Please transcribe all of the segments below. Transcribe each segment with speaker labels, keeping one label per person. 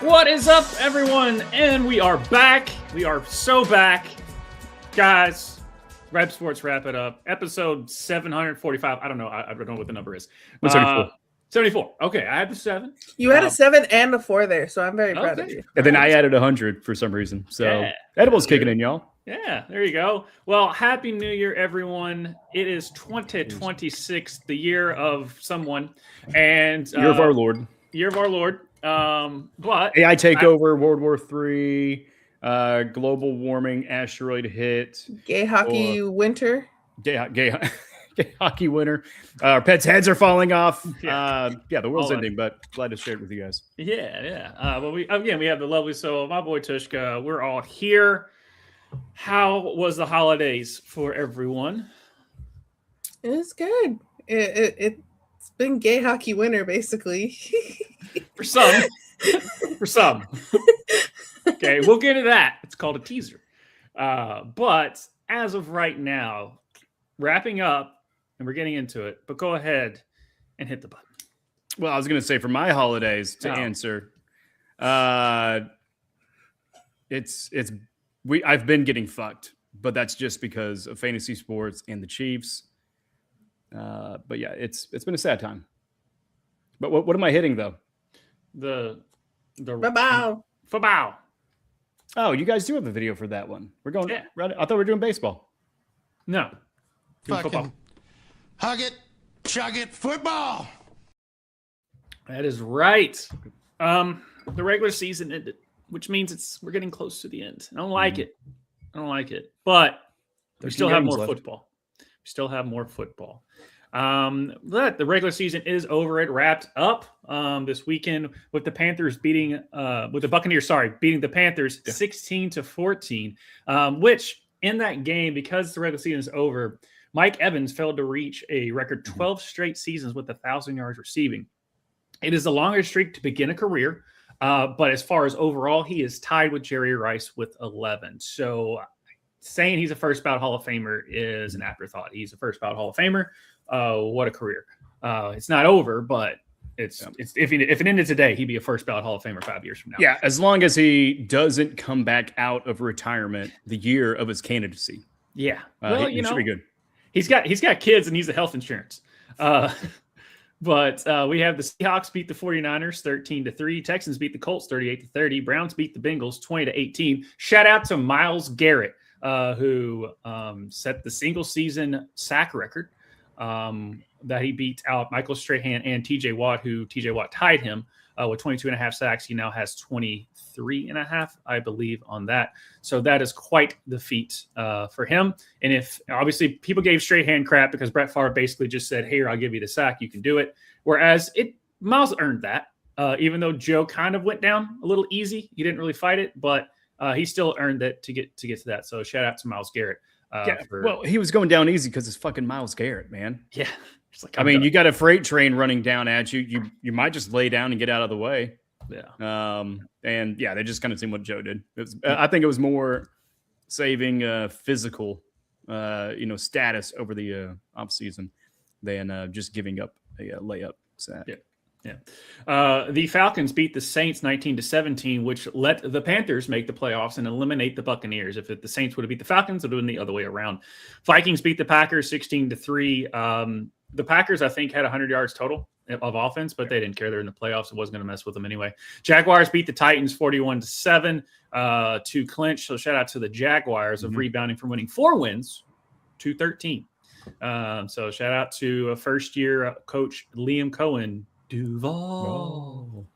Speaker 1: What is up, everyone? And we are back. We are so back. Guys, Rep Sports Wrap It Up. Episode 745. I don't know. I don't know what the number is.
Speaker 2: 74.
Speaker 1: 74. Okay, I had the 7.
Speaker 3: You had a 7 and a 4 there, so I'm very proud of you.
Speaker 2: And then I added 100 for some reason. So Edible's kicking in, y'all.
Speaker 1: Yeah, there you go. Well, Happy New Year, everyone. It is 2026, the year of someone. And
Speaker 2: Year of our Lord.
Speaker 1: Year of our Lord. But
Speaker 2: AI takeover, World War III, global warming, asteroid hit.
Speaker 3: Gay hockey winter.
Speaker 2: Gay hockey winter. Our pets' heads are falling off.
Speaker 1: Yeah,
Speaker 2: the world's ending, but glad to share it with you guys.
Speaker 1: Yeah. But we have the lovely my boy Tushka. We're all here. How was the holidays for everyone?
Speaker 3: It was good. It's been gay hockey winter, basically.
Speaker 1: For some. For some. Okay, we'll get to that. It's called a teaser. But as of right now, wrapping up, and we're getting into it, but go ahead and hit the button.
Speaker 2: Well, I was going to say for my holidays to answer, I've been getting fucked, but that's just because of fantasy sports and the Chiefs. But yeah, it's been a sad time. But what am I hitting though?
Speaker 1: The
Speaker 3: Football.
Speaker 2: Oh, you guys do have a video for that one. We're going.
Speaker 1: Yeah.
Speaker 2: I thought we were doing baseball.
Speaker 1: No.
Speaker 4: Fucking hug it, chug it, football.
Speaker 1: That is right. The regular season ended, which means we're getting close to the end. I don't like it. But we still have more football. But the regular season is over. It wrapped up this weekend with the Panthers beating the Buccaneers beating the Panthers 16-14, which in that game, because the regular season is over, Mike Evans failed to reach a record 12 straight seasons with 1,000 yards receiving. It is the longest streak to begin a career, but as far as overall, he is tied with Jerry Rice with 11. So saying he's a first ballot Hall of Famer is an afterthought. He's a first ballot Hall of Famer. What a career. It's not over, but if it ended today, he'd be a first ballot Hall of Famer 5 years from now.
Speaker 2: Yeah, as long as he doesn't come back out of retirement the year of his candidacy.
Speaker 1: Yeah.
Speaker 2: He should be good.
Speaker 1: He's got kids and he's a health insurance. But we have the Seahawks beat the 49ers 13-3. Texans beat the Colts 38-30. Browns beat the Bengals 20-18. Shout out to Myles Garrett, who set the single season sack record that he beat out Michael Strahan and TJ Watt, who TJ Watt tied him with 22.5 sacks. He now has 23.5, I believe, on that. So that is quite the feat for him. And if obviously people gave Strahan crap because Brett Favre basically just said, "Here, I'll give you the sack, you can do it." Whereas Myles earned that, even though Joe kind of went down a little easy. He didn't really fight it, but he still earned it to get to that. So shout out to Myles Garrett.
Speaker 2: He was going down easy because it's fucking Myles Garrett, man.
Speaker 1: Yeah.
Speaker 2: You got a freight train running down at you. You might just lay down and get out of the way.
Speaker 1: Yeah.
Speaker 2: They just kind of seen what Joe did. I think it was more saving physical, status over the off season than just giving up a layup. Sack.
Speaker 1: Yeah. The Falcons beat the Saints 19-17, which let the Panthers make the playoffs and eliminate the Buccaneers. If the Saints would have beat the Falcons, it would have been the other way around. Vikings beat the Packers 16-3. The Packers, I think, had 100 yards total of offense, but they didn't care. They're in the playoffs. It wasn't going to mess with them anyway. Jaguars beat the Titans 41-7 to clinch. So shout out to the Jaguars of rebounding from winning 4 wins to 13. So shout out to first-year coach Liam Cohen Duval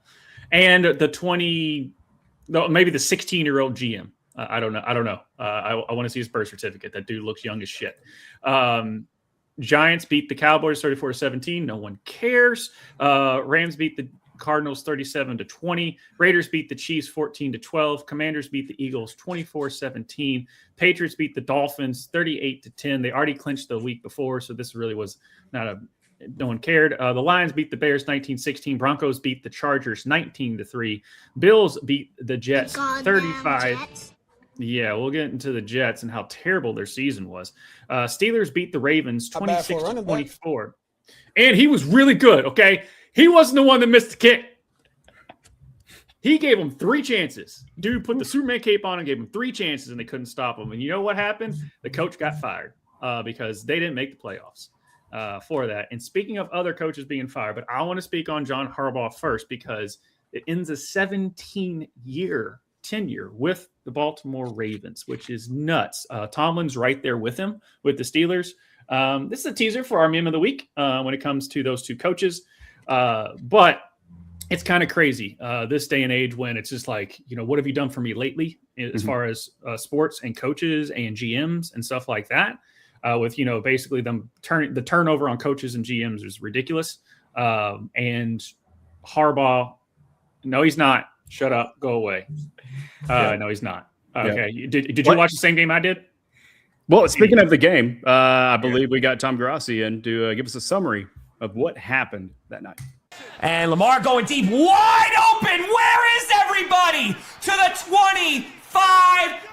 Speaker 1: and maybe the 16-year-old GM. I don't know. I want to see his birth certificate. That dude looks young as shit. Giants beat the Cowboys 34-17. No one cares. Rams beat the Cardinals 37-20. Raiders beat the Chiefs 14-12. Commanders beat the Eagles 24-17. Patriots beat the Dolphins 38-10. They already clinched the week before, so this really was no one cared. The Lions beat the Bears 19-16. Broncos beat the Chargers 19-3. Bills beat the Jets 35. Jets. Yeah, we'll get into the Jets and how terrible their season was. Steelers beat the Ravens 26-24. And he was really good, okay? He wasn't the one that missed the kick. He gave them 3 chances. Dude put the Superman cape on and gave them 3 chances, and they couldn't stop him. And you know what happened? The coach got fired because they didn't make the playoffs for that. And speaking of other coaches being fired, but I want to speak on John Harbaugh first because it ends a 17-year tenure with the Baltimore Ravens, which is nuts. Tomlin's right there with him, with the Steelers. This is a teaser for our meme of the week when it comes to those 2 coaches. But it's kind of crazy this day and age when it's just like, what have you done for me lately as far as sports and coaches and GMs and stuff like that? With, basically them the turnover on coaches and GMs is ridiculous. And Harbaugh, no, he's not. Shut up. Go away. No, he's not. Okay. Yeah. Did you watch the same game I did?
Speaker 2: Well, speaking of the game, I believe we got Tom Grassi in to give us a summary of what happened that night.
Speaker 5: And Lamar going deep, wide open. Where is everybody? To the 25,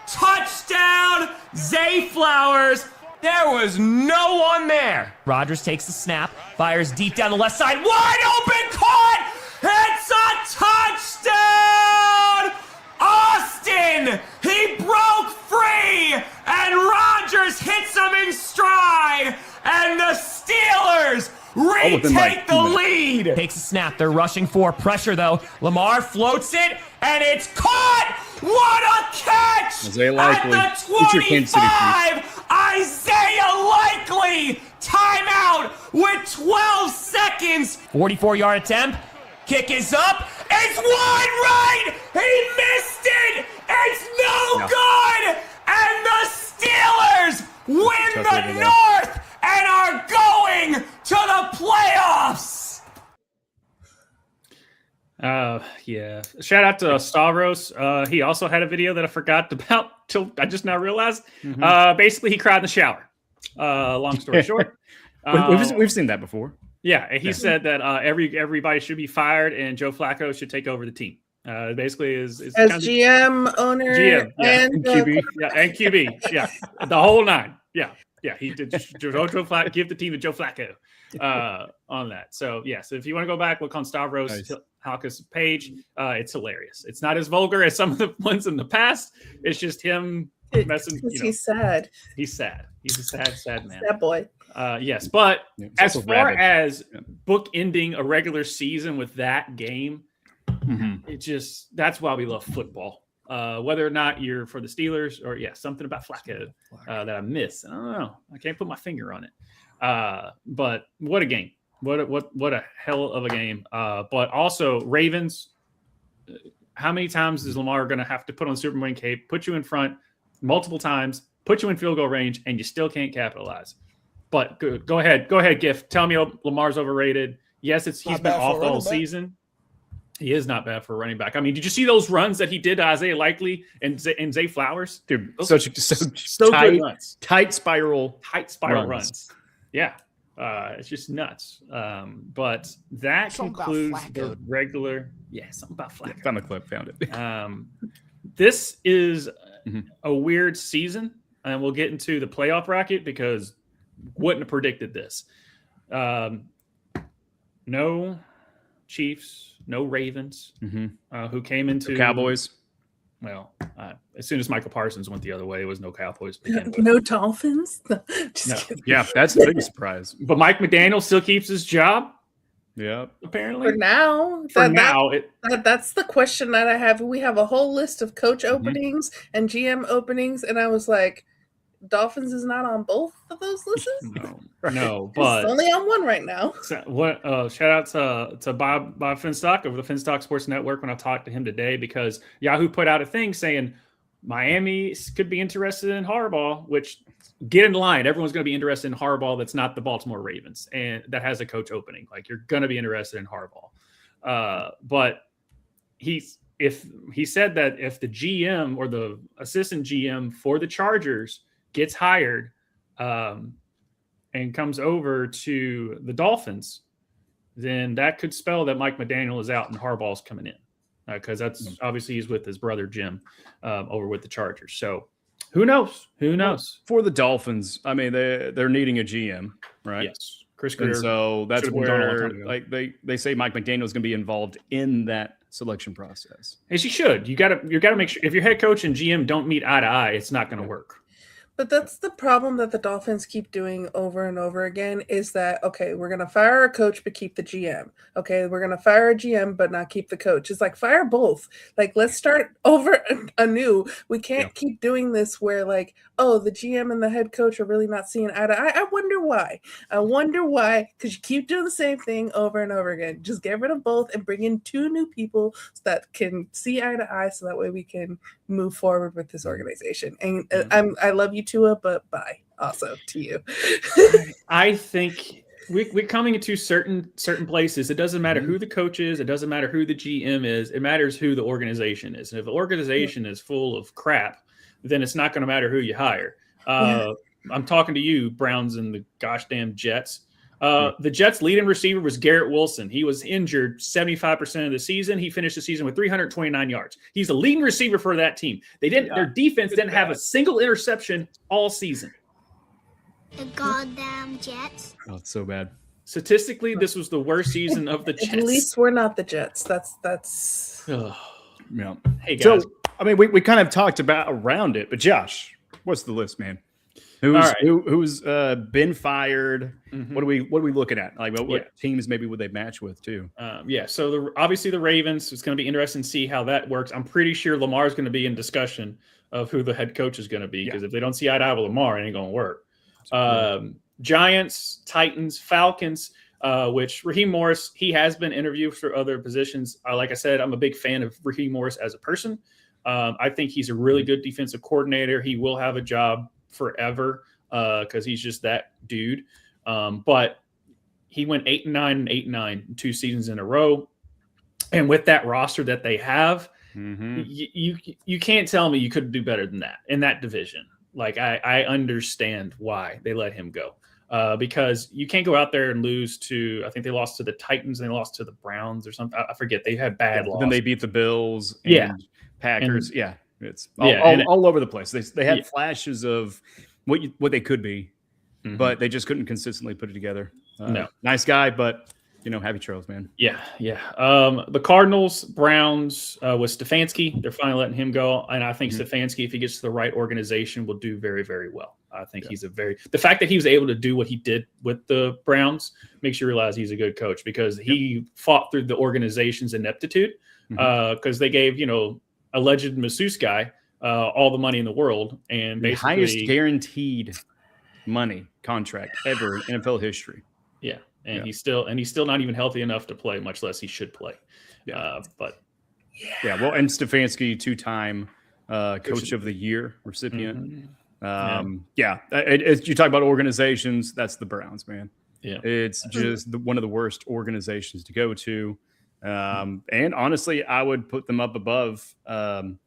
Speaker 5: touchdown, Zay Flowers. There was no one there. Rodgers takes the snap, fires deep down the left side, wide open, caught. It's a touchdown, Austin. He broke free, and Rodgers hits him in stride, and the Steelers retake the lead. Takes a snap. They're rushing for pressure, though. Lamar floats it, and it's caught. What a catch!
Speaker 2: Isaiah Likely.
Speaker 5: At the 25, Isaiah Likely. Timeout with 12 seconds. 44-yard attempt. Kick is up. It's wide right. He missed it. It's no good. And the Steelers win the North and are going to the playoffs.
Speaker 1: Yeah. Shout out to Stavros. He also had a video that I forgot about till I just now realized. Basically, he cried in the shower. Long story short,
Speaker 2: we've seen that before.
Speaker 1: Yeah, he said that everybody should be fired and Joe Flacco should take over the team. Basically, is
Speaker 3: as GM, owner,
Speaker 1: GM,
Speaker 3: and
Speaker 2: QB,
Speaker 1: and QB, the whole 9. Yeah, he did. Joe Flacco, give the team to Joe Flacco on that. So so if you want to go back, look on Stavros Halka's page. It's hilarious. It's not as vulgar as some of the ones in the past. It's just him messing.
Speaker 3: He's sad.
Speaker 1: He's sad. He's a sad man.
Speaker 3: That boy.
Speaker 1: Yes, but as far as bookending a regular season with that game, that's why we love football. Whether or not you're for the Steelers or something about Flacco that I miss. I don't know. I can't put my finger on it. But what a game! What a hell of a game! But also Ravens. How many times is Lamar going to have to put on the Superman cape, put you in front multiple times, put you in field goal range, and you still can't capitalize? But go ahead, Giff. Tell me Lamar's overrated. Yes, he's been off the whole season. He is not bad for a running back. I mean, did you see those runs that he did to Isaiah Likely and Zay Flowers?
Speaker 2: Dude,
Speaker 1: so
Speaker 2: tight,
Speaker 1: good runs.
Speaker 2: Tight spiral
Speaker 1: runs. Yeah, it's just nuts. But that concludes the regular. Yeah, something about Flacco.
Speaker 2: Found the clip, found it.
Speaker 1: This is a weird season, and we'll get into the playoff bracket because wouldn't have predicted this. No Chiefs, no Ravens, who came into
Speaker 2: the Cowboys.
Speaker 1: Well, as soon as Michael Parsons went the other way, it was no Cowboys.
Speaker 3: No Dolphins.
Speaker 1: No.
Speaker 2: Yeah, that's the biggest surprise.
Speaker 1: But Mike McDaniel still keeps his job.
Speaker 2: Yeah,
Speaker 1: apparently
Speaker 3: for now. That's the question that I have. We have a whole list of coach openings and GM openings, and I was like, Dolphins is not on both of those lists.
Speaker 1: No, but
Speaker 3: it's only on one right now.
Speaker 1: Shout out to Bob Finstock over the Finstock Sports Network when I talked to him today, because Yahoo put out a thing saying Miami could be interested in Harbaugh, which get in line. Everyone's going to be interested in Harbaugh. That's not the Baltimore Ravens, and that has a coach opening. Like, you're going to be interested in Harbaugh. But he said that if the GM or the assistant GM for the Chargers gets hired and comes over to the Dolphins, then that could spell that Mike McDaniel is out and Harbaugh's coming in, because that's obviously he's with his brother Jim over with the Chargers. So who knows?
Speaker 2: For the Dolphins, I mean, they're needing a GM, right?
Speaker 1: Yes, Chris Greer.
Speaker 2: And so that's where, like, they say Mike McDaniel is going to be involved in that selection process.
Speaker 1: As you should. You gotta make sure if your head coach and GM don't meet eye to eye, it's not going to work.
Speaker 3: But that's the problem that the Dolphins keep doing over and over again is that, okay, we're going to fire a coach but keep the GM. Okay, we're going to fire a GM but not keep the coach. It's like, fire both. Like, let's start over anew. We can't keep doing this where, like, oh, the GM and the head coach are really not seeing eye to eye. I wonder why. Because you keep doing the same thing over and over again. Just get rid of both and bring in 2 new people that can see eye to eye so that way we can move forward with this organization. And I love you, Tua, but bye also to you.
Speaker 1: I think we're coming into certain places. It doesn't matter who the coach is. It doesn't matter who the GM is. It matters who the organization is. And if the organization is full of crap, then it's not going to matter who you hire. I'm talking to you, Browns and the gosh damn Jets. The Jets' leading receiver was Garrett Wilson. He was injured 75% of the season. He finished the season with 329 yards. He's the leading receiver for that team. Their defense didn't have a single interception all season.
Speaker 6: The goddamn Jets.
Speaker 2: Oh, it's so bad.
Speaker 1: Statistically, this was the worst season of the Jets.
Speaker 3: At least we're not the Jets. That's.
Speaker 2: Yeah.
Speaker 1: Hey guys.
Speaker 2: So, I mean, we kind of talked about around it, but Josh, what's the list, man? Who's been fired?
Speaker 1: Mm-hmm.
Speaker 2: What are we looking at? Like, what teams maybe would they match with too?
Speaker 1: So obviously the Ravens. It's going to be interesting to see how that works. I'm pretty sure Lamar's going to be in discussion of who the head coach is going to be because if they don't see eye to eye with Lamar, it ain't going to work. Giants, Titans, Falcons. Which Raheem Morris, he has been interviewed for other positions. Like I said, I'm a big fan of Raheem Morris as a person. I think he's a really good defensive coordinator. He will have a job forever because he's just that dude. But he went 8-9 and 8-9 2 seasons in a row. And with that roster that they have, you can't tell me you could do better than that in that division. Like I understand why they let him go. Because you can't go out there and lose to, I think they lost to the Titans and they lost to the Browns or something. I forget. They had bad losses.
Speaker 2: Then they beat the Bills and Packers. It's all over the place. They had flashes of what they could be, but they just couldn't consistently put it together.
Speaker 1: No.
Speaker 2: Nice guy, but happy trails, man.
Speaker 1: Yeah. The Cardinals, Browns with Stefanski, they're finally letting him go. And I think Stefanski, if he gets to the right organization, will do very, very well. I think he's the fact that he was able to do what he did with the Browns makes you realize he's a good coach because he fought through the organization's ineptitude because they gave, alleged masseuse guy all the money in the world and
Speaker 2: the
Speaker 1: basically
Speaker 2: highest guaranteed money contract ever in NFL history.
Speaker 1: Yeah. And he's still not even healthy enough to play, much less he should play. And Stefanski, 2-time Coach of the Year recipient. As you talk about organizations, that's the Browns, man. Yeah, it's just one of the worst organizations to go to. And honestly, I would put them up above the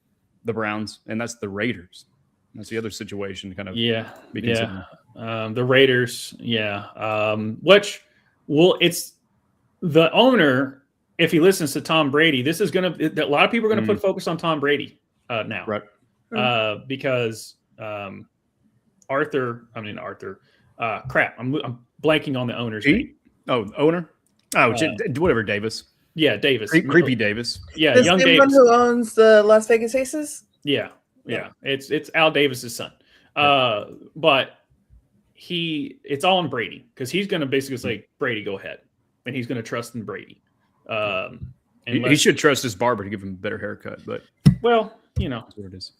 Speaker 1: Browns, and that's the Raiders. That's the other situation, kind of. The Raiders, it's the owner. If he listens to Tom Brady, this is going to. A lot of people are going to put focus on Tom Brady now, right? Because. Arthur. I'm blanking on the owner's name.
Speaker 2: Oh, owner. Whatever. Davis.
Speaker 1: Yeah, Davis.
Speaker 2: Creepy Davis.
Speaker 1: Yeah,
Speaker 3: the
Speaker 1: young
Speaker 3: same
Speaker 1: Davis.
Speaker 3: one who owns the Las Vegas Aces.
Speaker 1: Yeah. It's Al Davis's son. But it's all on Brady because he's going to basically say, Brady, go ahead, and he's going to trust in Brady. He should trust his barber to give him a better haircut. But that's what it is.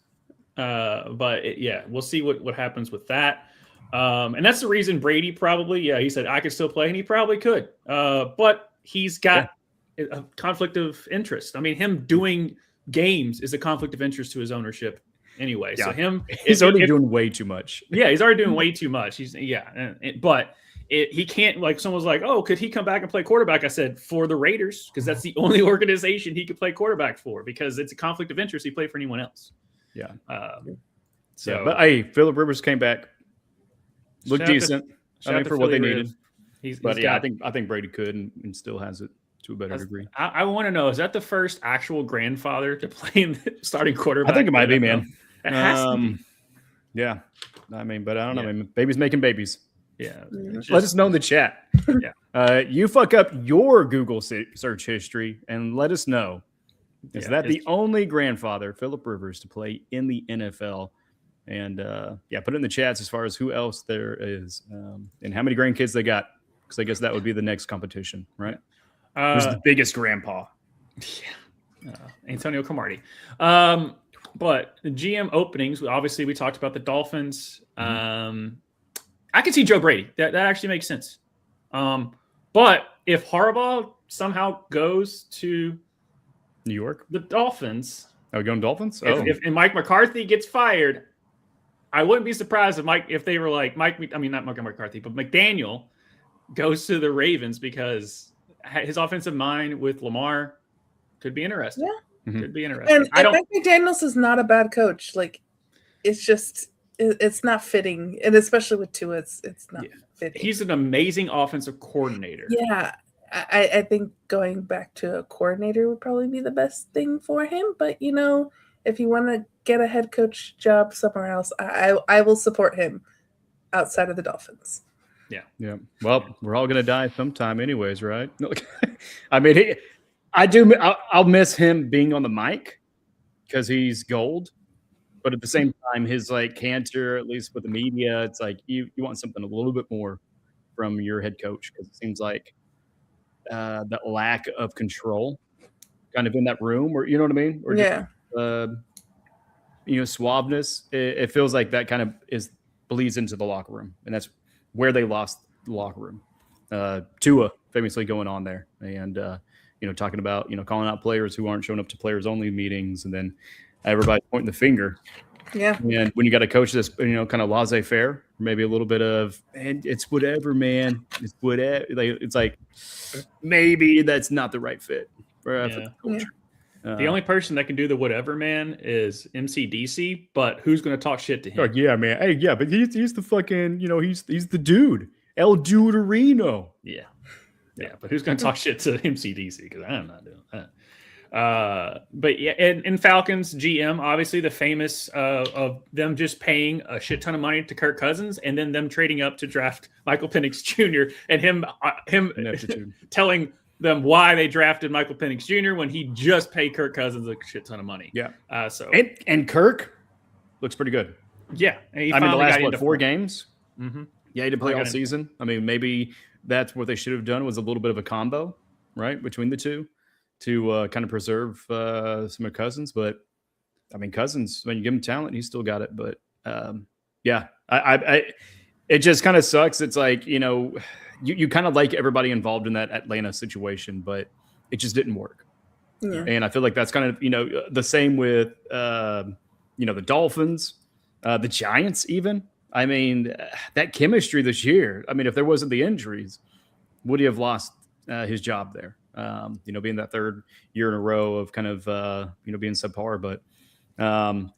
Speaker 1: We'll see what happens with that. And that's the reason Brady probably, he said I could still play, and he probably could. But he's got a conflict of interest. I mean, him doing games is a conflict of interest to his ownership anyway. Yeah. So
Speaker 2: he's already doing way too much.
Speaker 1: Yeah, he's already doing way too much. But he can't, like, someone's like, oh, could he come back and play quarterback? I said, for the Raiders, because that's the only organization he could play quarterback for, because it's a conflict of interest. He played for anyone else. Yeah.
Speaker 2: But hey, Phillip Rivers came back, looked decent. For what they needed. I think Brady could and still has it to a better degree.
Speaker 1: I want to know, is that the first actual grandfather to play in the starting quarterback?
Speaker 2: I think it might be, man.
Speaker 1: It has to be.
Speaker 2: Yeah. I mean, but I don't know. I mean, babies making babies.
Speaker 1: Yeah.
Speaker 2: Let us know in the chat. You fuck up your Google search history and let us know Is that the only grandfather, Phillip Rivers, to play in the NFL? And put it in the chats as far as who else there is and how many grandkids they got. Because I guess that would be the next competition, right? Who's the biggest grandpa?
Speaker 1: Antonio Cromartie. But the GM openings, obviously we talked about the Dolphins. I can see Joe Brady. That actually makes sense. But if Harbaugh somehow goes to
Speaker 2: New York,
Speaker 1: the Dolphins.
Speaker 2: Are we going Dolphins?
Speaker 1: If Mike McCarthy gets fired, I wouldn't be surprised if they were like not Mike McCarthy, but McDaniel goes to the Ravens, because his offensive mind with Lamar could be interesting.
Speaker 3: Yeah.
Speaker 1: Could be interesting.
Speaker 3: And Mike McDaniels is not a bad coach. Like, it's just it's not fitting, and especially with Tua, it's not fitting. He's
Speaker 1: an amazing offensive coordinator.
Speaker 3: Yeah, I think going back to a coordinator would probably be the best thing for him. But if you want to get a head coach job somewhere else, I will support him outside of the Dolphins.
Speaker 2: Yeah. Well, we're all gonna die sometime, anyways, right? I mean, I'll miss him being on the mic because he's gold. But at the same time, his canter, at least with the media, it's like you want something a little bit more from your head coach, because it seems like that lack of control kind of in that room, or you know what I mean? Or just, suaveness. It feels like that kind of bleeds into the locker room, and that's where they lost the locker room. Tua famously going on there and talking about calling out players who aren't showing up to players only meetings, and then everybody pointing the finger.
Speaker 3: Yeah.
Speaker 2: And when you got a coach that's kind of laissez-faire, maybe a little bit of, and it's whatever, man. It's whatever. It's like maybe that's not the right fit for the culture.
Speaker 1: The only person that can do the whatever, man, is MCDC. But who's going to talk shit to him?
Speaker 2: Like, yeah, man. Hey, yeah, but he's the fucking he's the dude, El Duderino.
Speaker 1: Yeah, but who's going to talk shit to MCDC? Because I'm not doing that. But yeah, and Falcons GM, obviously the famous of them just paying a shit ton of money to Kirk Cousins, and then them trading up to draft Michael Penix Jr. and him telling them why they drafted Michael Penix Jr. when he just paid Kirk Cousins a shit ton of money.
Speaker 2: Yeah. And Kirk looks pretty good.
Speaker 1: Yeah.
Speaker 2: The last 4 games.
Speaker 1: Mm-hmm.
Speaker 2: Yeah, he didn't play all season. I mean, maybe that's what they should have done, was a little bit of a combo, right, between the two, to kind of preserve some of Cousins. But I mean, Cousins, when you give him talent, he's still got it. But it just kind of sucks. It's like, you kind of like everybody involved in that Atlanta situation, but it just didn't work. Yeah. And I feel like that's kind of, the same with, the Dolphins, the Giants even. I mean, that chemistry this year, I mean, if there wasn't the injuries, would he have lost his job there? Being that 3rd year in a row of kind of, being subpar. But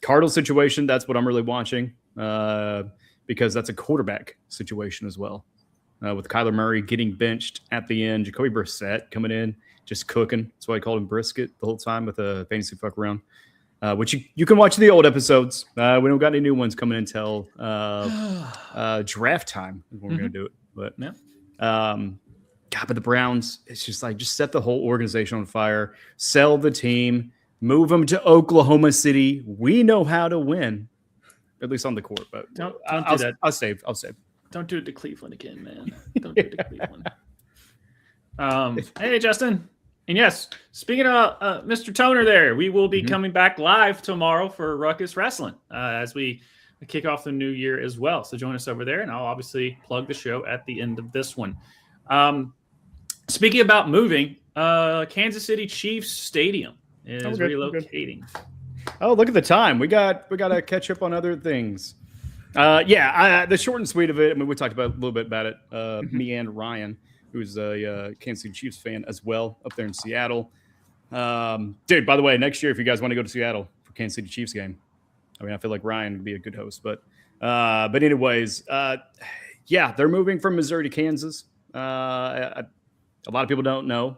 Speaker 2: Cardinals situation, that's what I'm really watching because that's a quarterback situation as well. With Kyler Murray getting benched at the end, Jacoby Brissett coming in, just cooking. That's why I called him Brisket the whole time with a fantasy fuck around. Which you can watch the old episodes. We don't got any new ones coming until draft time is when we're going to do it. But but the Browns, it's just like, just set the whole organization on fire, sell the team, move them to Oklahoma City. We know how to win, at least on the court. But
Speaker 1: don't do that.
Speaker 2: I'll save.
Speaker 1: Don't do it to Cleveland again, man. Don't do it to Cleveland. Hey, Justin. And yes, speaking of Mr. Toner there, we will be coming back live tomorrow for Ruckus Wrestling as we kick off the new year as well. So join us over there, and I'll obviously plug the show at the end of this one. Speaking about moving, Kansas City Chiefs Stadium is relocating.
Speaker 2: Oh, look at the time. We got to catch up on other things. The short and sweet of it, I mean, we talked about a little bit about it. Me and Ryan, who's a Kansas City Chiefs fan as well, up there in Seattle. Dude, by the way, next year, if you guys want to go to Seattle for Kansas City Chiefs game, I mean, I feel like Ryan would be a good host. But anyways, they're moving from Missouri to Kansas. A lot of people don't know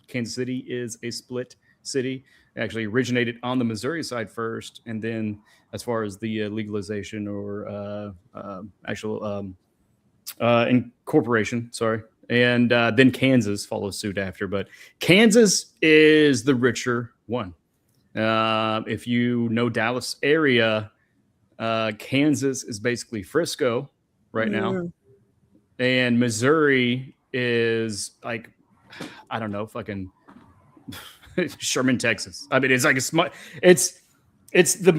Speaker 2: Kansas City is a split city. It actually originated on the Missouri side first, and then as far as the legalization or actual incorporation, sorry. And then Kansas follows suit after. But Kansas is the richer one. If you know Dallas area, Kansas is basically Frisco right now. And Missouri is like, I don't know, fucking Sherman, Texas. I mean, it's like a smart, it's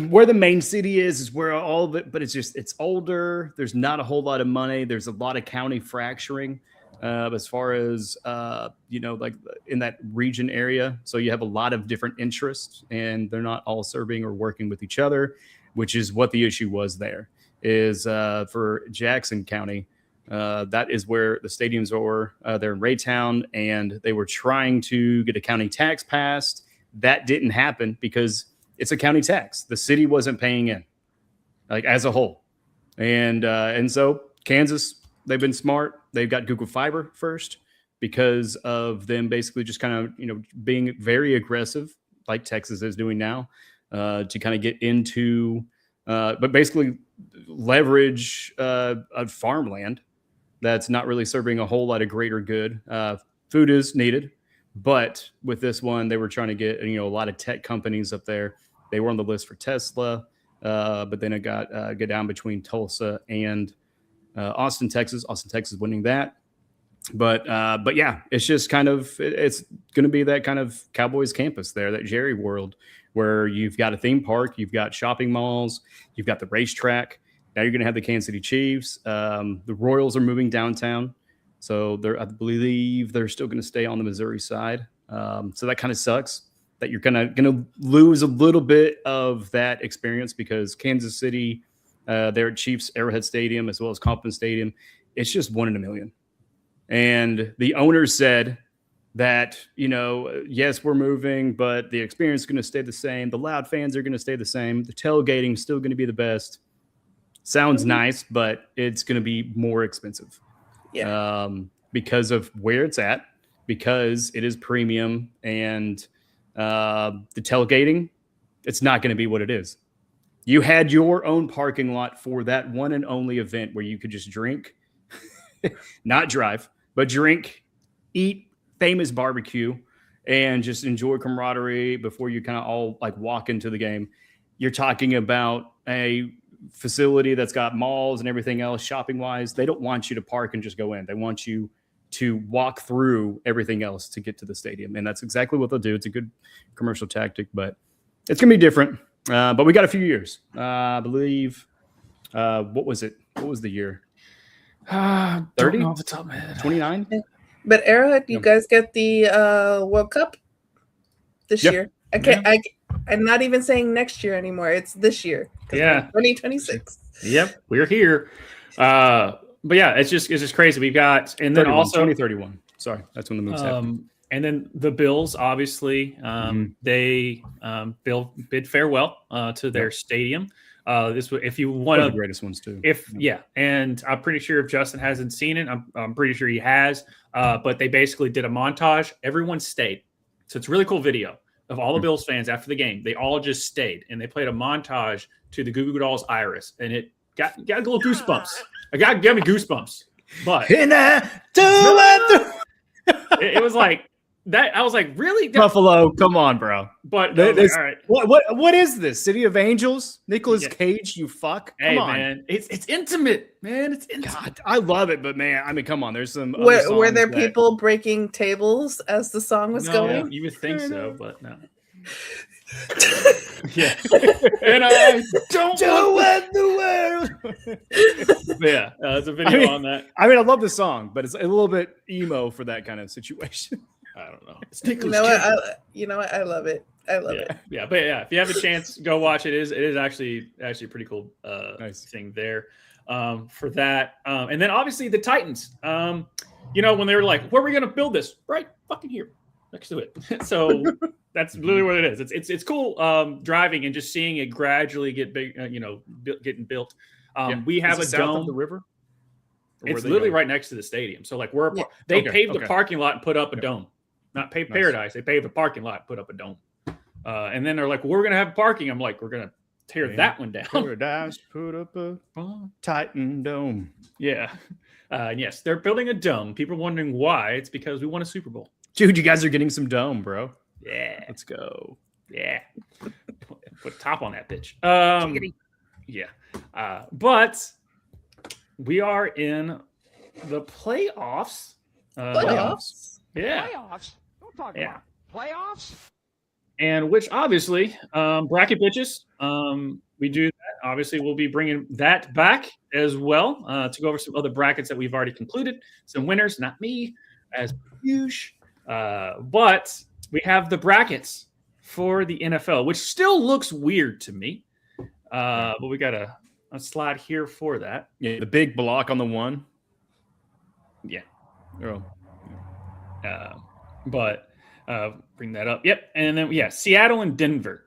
Speaker 2: where the main city is where all of it, but it's older. There's not a whole lot of money. There's a lot of county fracturing as far as, like in that region area. So you have a lot of different interests and they're not all serving or working with each other, which is what the issue was there is for Jackson County. That is where the stadiums are. They're in Raytown, and they were trying to get a county tax passed. That didn't happen because it's a county tax. The city wasn't paying in, like as a whole. And so Kansas, they've been smart. They've got Google Fiber first because of them basically just kind of being very aggressive, like Texas is doing now, to kind of get into, but basically leverage farmland that's not really serving a whole lot of greater good. Food is needed, but with this one, they were trying to get a lot of tech companies up there. They were on the list for Tesla, but then it got down between Tulsa and Austin, Texas. Austin, Texas winning that. But yeah, it's just kind of it's going to be that kind of Cowboys campus there, that Jerry world, where you've got a theme park, you've got shopping malls, you've got the racetrack. Now you're going to have the Kansas City Chiefs. The Royals are moving downtown. So I believe they're still going to stay on the Missouri side. So that kind of sucks that you're going to lose a little bit of that experience because Kansas City, they're at Chiefs Arrowhead Stadium as well as Kauffman Stadium. It's just 1 in a million. And the owner said that, yes, we're moving, but the experience is going to stay the same. The loud fans are going to stay the same. The tailgating is still going to be the best. Sounds nice, but it's going to be more expensive. Yeah. Because of where it's at, because it is premium, and the tailgating, it's not going to be what it is. You had your own parking lot for that one and only event where you could just drink, not drive, but drink, eat famous barbecue, and just enjoy camaraderie before you kind of all like walk into the game. You're talking about a facility that's got malls and everything else shopping wise. They don't want you to park and just go in. They want you to walk through everything else to get to the stadium. And that's exactly what they'll do. It's a good commercial tactic, but it's going to be different. But we got a few years. I believe, what was it? What was the year? 30?
Speaker 1: Off the top of my head.
Speaker 2: 29?
Speaker 3: But Arrowhead, you guys get the World Cup this year. I'm not even saying next year anymore. It's this year.
Speaker 1: Yeah.
Speaker 3: 2026.
Speaker 1: Yep. We're here. But yeah, it's just crazy. We've got, and then also
Speaker 2: 2031. Sorry. That's when the moves happen.
Speaker 1: And then the Bills, obviously, they bid farewell to their stadium. If you want
Speaker 2: one of the greatest ones too.
Speaker 1: And I'm pretty sure if Justin hasn't seen it, I'm pretty sure he has. But they basically did a montage. Everyone stayed, so it's a really cool video of all the Bills fans after the game. They all just stayed, and they played a montage to the Goo Goo Dolls' Iris, and it got a little goosebumps. It got me goosebumps. But it was like that. I was like, really,
Speaker 2: Buffalo? Come on, bro.
Speaker 1: But
Speaker 2: all
Speaker 1: right.
Speaker 2: What is this? City of Angels? Nicolas Cage? You fuck? Come on,
Speaker 1: man. It's intimate, man. It's intimate.
Speaker 2: God, I love it, but man, I mean, come on. There's some.
Speaker 3: Were there people breaking tables as the song was going?
Speaker 1: You would think so, but no. Yeah, and I don't want the world. Yeah, it's a video on that.
Speaker 2: I mean, I love the song, but it's a little bit emo for that kind of situation.
Speaker 1: I don't know.
Speaker 3: You know what? I love it. I love it.
Speaker 1: Yeah, but yeah, if you have a chance, go watch it. It is actually a pretty cool thing there for that. And then obviously the Titans. When they were like, where are we going to build this? Right fucking here next to it. So that's literally what it is. It's cool driving and just seeing it gradually get big, getting built. We have a dome
Speaker 2: of the river.
Speaker 1: It's literally right next to the stadium. So like they paved the parking lot and put up a dome. Not paved paradise. They paved the parking lot and put up a dome. And then they're like, we're going to have parking. I'm like, we're going to tear that one down.
Speaker 2: Paradise, put up a Titan dome.
Speaker 1: Yeah. Yes, they're building a dome. People are wondering why. It's because we won a Super Bowl.
Speaker 2: Dude, you guys are getting some dome, bro.
Speaker 1: Yeah.
Speaker 2: Let's go.
Speaker 1: Yeah. Put a top on that bitch. Yeah. But we are in the playoffs.
Speaker 3: Playoffs.
Speaker 1: Yeah.
Speaker 7: Playoffs? Don't talk about playoffs.
Speaker 1: And which obviously, bracket bitches, we do that. Obviously, we'll be bringing that back as well to go over some other brackets that we've already concluded. Some winners, not me, as usual. But we have the brackets for the NFL, which still looks weird to me. But we got a slide here for that.
Speaker 2: Yeah, the big block on the one.
Speaker 1: Yeah.
Speaker 2: Oh.
Speaker 1: But bring that up. Yep. And then, Seattle and Denver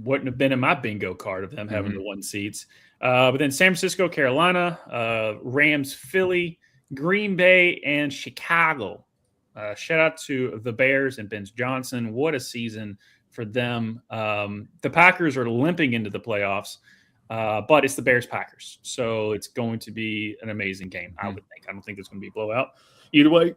Speaker 1: wouldn't have been in my bingo card of them having the 1 seeds. But then San Francisco, Carolina, Rams, Philly, Green Bay, and Chicago. Shout out to the Bears and Ben Johnson. What a season for them. The Packers are limping into the playoffs, but it's the Bears-Packers. So it's going to be an amazing game, I would think. I don't think there's going to be a blowout either way.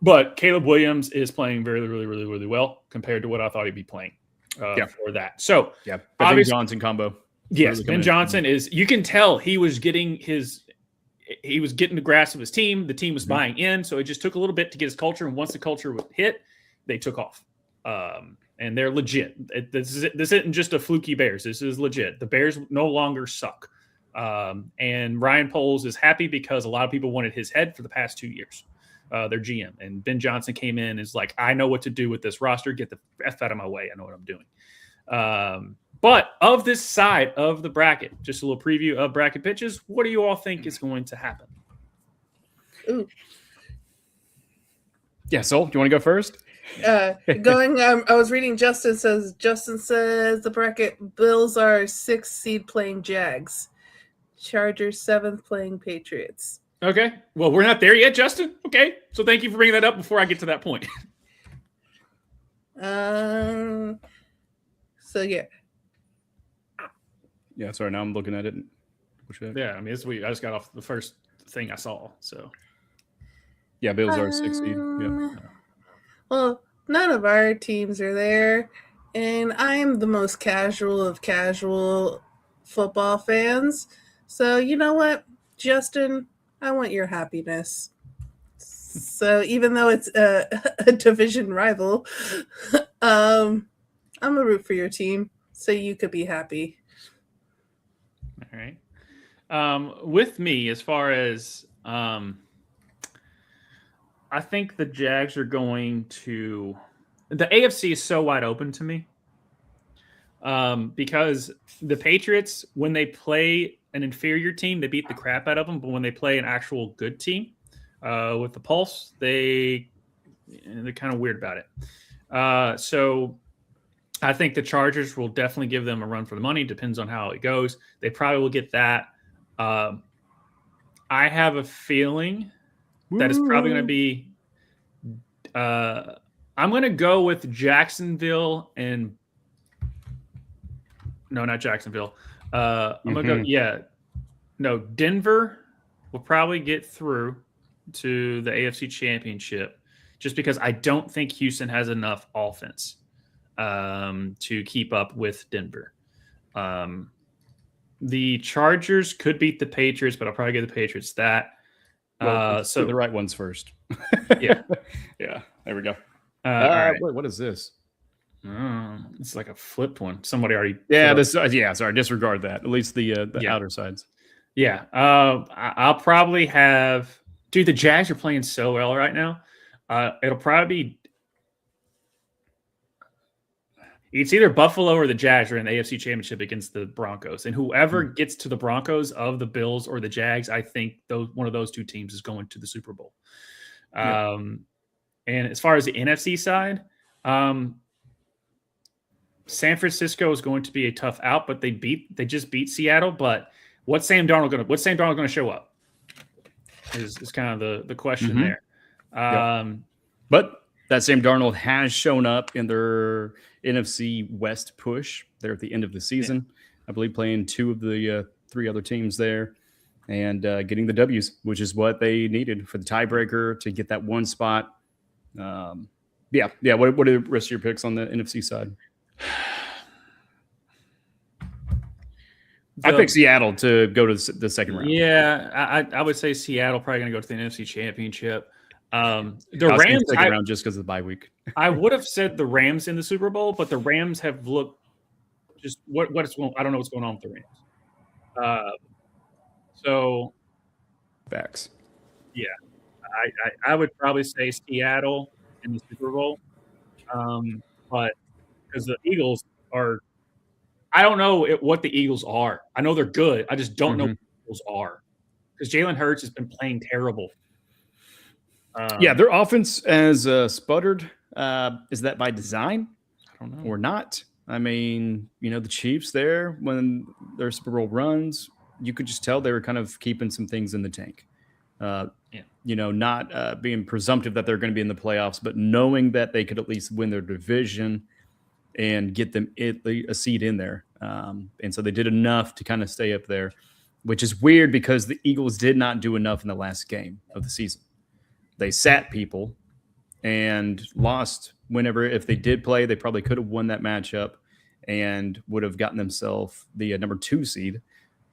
Speaker 1: But Caleb Williams is playing really, really, really, really well compared to what I thought he'd be playing for that. So,
Speaker 2: the Ben Johnson combo.
Speaker 1: Yes, really Ben Johnson is. You can tell he was getting the grasp of his team. The team was buying in, so it just took a little bit to get his culture. And once the culture would hit, they took off. And they're legit. This isn't just a fluky Bears. This is legit. The Bears no longer suck. And Ryan Poles is happy because a lot of people wanted his head for the past 2 years. Their GM, and Ben Johnson came in and is like, I know what to do with this roster. Get the F out of my way. I know what I'm doing. But of this side of the bracket, just a little preview of bracket pitches. What do you all think is going to happen?
Speaker 3: Ooh.
Speaker 2: Yeah, Sol, do you want to go first?
Speaker 3: I was reading Justin says the bracket Bills are 6th seed playing Jags. Chargers 7th playing Patriots.
Speaker 1: Okay. Well, we're not there yet, Justin. Okay. So thank you for bringing that up before I get to that point.
Speaker 3: So yeah.
Speaker 2: Yeah, sorry, now I'm looking at it.
Speaker 1: Yeah, I mean, I just got off the first thing I saw. So
Speaker 2: yeah, Bills are 6 seed. Yeah.
Speaker 3: Well, none of our teams are there, and I'm the most casual of casual football fans. So you know what, Justin? I want your happiness. So even though it's a division rival, I'm a root for your team so you could be happy.
Speaker 1: All right. With me, as far as I think the Jags are going to – the AFC is so wide open to me because the Patriots, when they play – an inferior team, they beat the crap out of them. But when they play an actual good team with the pulse, they're kind of weird about it. So I think the Chargers will definitely give them a run for the money. Depends on how it goes. They probably will get that. I have a feeling that it's probably going to be I'm going to go with Jacksonville and no, not Jacksonville. I'm going to go, Denver will probably get through to the AFC Championship just because I don't think Houston has enough offense to keep up with Denver. The Chargers could beat the Patriots, but I'll probably give the Patriots that.
Speaker 2: So the right ones first.
Speaker 1: Yeah.
Speaker 2: Yeah. There we go.
Speaker 1: All right.
Speaker 2: What is this?
Speaker 1: It's like a flipped one. Somebody already.
Speaker 2: Sorry. Disregard that. At least the outer sides.
Speaker 1: Yeah. I'll probably have. Dude, the Jags are playing so well right now. It'll probably be. It's either Buffalo or the Jags are in the AFC Championship against the Broncos. And whoever gets to the Broncos of the Bills or the Jags, I think one of those two teams is going to the Super Bowl. And as far as the NFC side, San Francisco is going to be a tough out, but they just beat Seattle. But what's Sam Darnold going to show up? Is kind of the question there.
Speaker 2: But that Sam Darnold has shown up in their NFC West push there at the end of the season. I believe playing two of the three other teams there and getting the W's, which is what they needed for the tiebreaker to get that one spot. What are the rest of your picks on the NFC side? I picked Seattle to go to the second round.
Speaker 1: Yeah, I would say Seattle probably going to go to the NFC Championship. The
Speaker 2: Rams second round just because of the bye week.
Speaker 1: I would have said the Rams in the Super Bowl, but the Rams have looked just what's going. I don't know what's going on with the Rams. So
Speaker 2: Facts.
Speaker 1: Yeah, I would probably say Seattle in the Super Bowl, but because the Eagles are. I don't know what the Eagles are. I know they're good. I just don't know what the Eagles are because Jalen Hurts has been playing terrible.
Speaker 2: Yeah, their offense has sputtered. Is that by design?
Speaker 1: I don't know.
Speaker 2: Or not? I mean, the Chiefs there, when their Super Bowl runs, you could just tell they were kind of keeping some things in the tank. Not being presumptive that they're going to be in the playoffs, but knowing that they could at least win their division and get them a seed in there. And so they did enough to kind of stay up there, which is weird because the Eagles did not do enough in the last game of the season. They sat people and lost whenever, if they did play, they probably could have won that matchup and would have gotten themselves the number 2 seed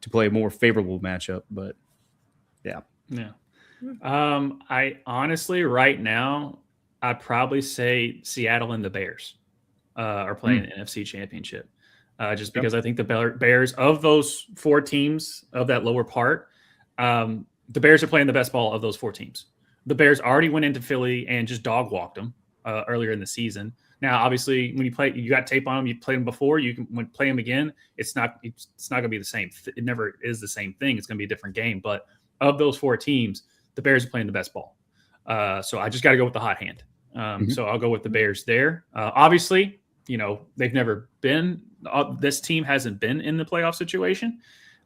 Speaker 2: to play a more favorable matchup. But yeah.
Speaker 1: I honestly, right now, I'd probably say Seattle and the Bears are playing the NFC Championship. Just because I think the Bears, of those 4 teams of that lower part, the Bears are playing the best ball of those 4 teams. The Bears already went into Philly and just dog walked them earlier in the season. Now, obviously, when you got tape on them, you played them before, you can play them again. It's not going to be the same. It never is the same thing. It's going to be a different game. But of those 4 teams, the Bears are playing the best ball. So I just got to go with the hot hand. So I'll go with the Bears there. Obviously, they've never been. This team hasn't been in the playoff situation.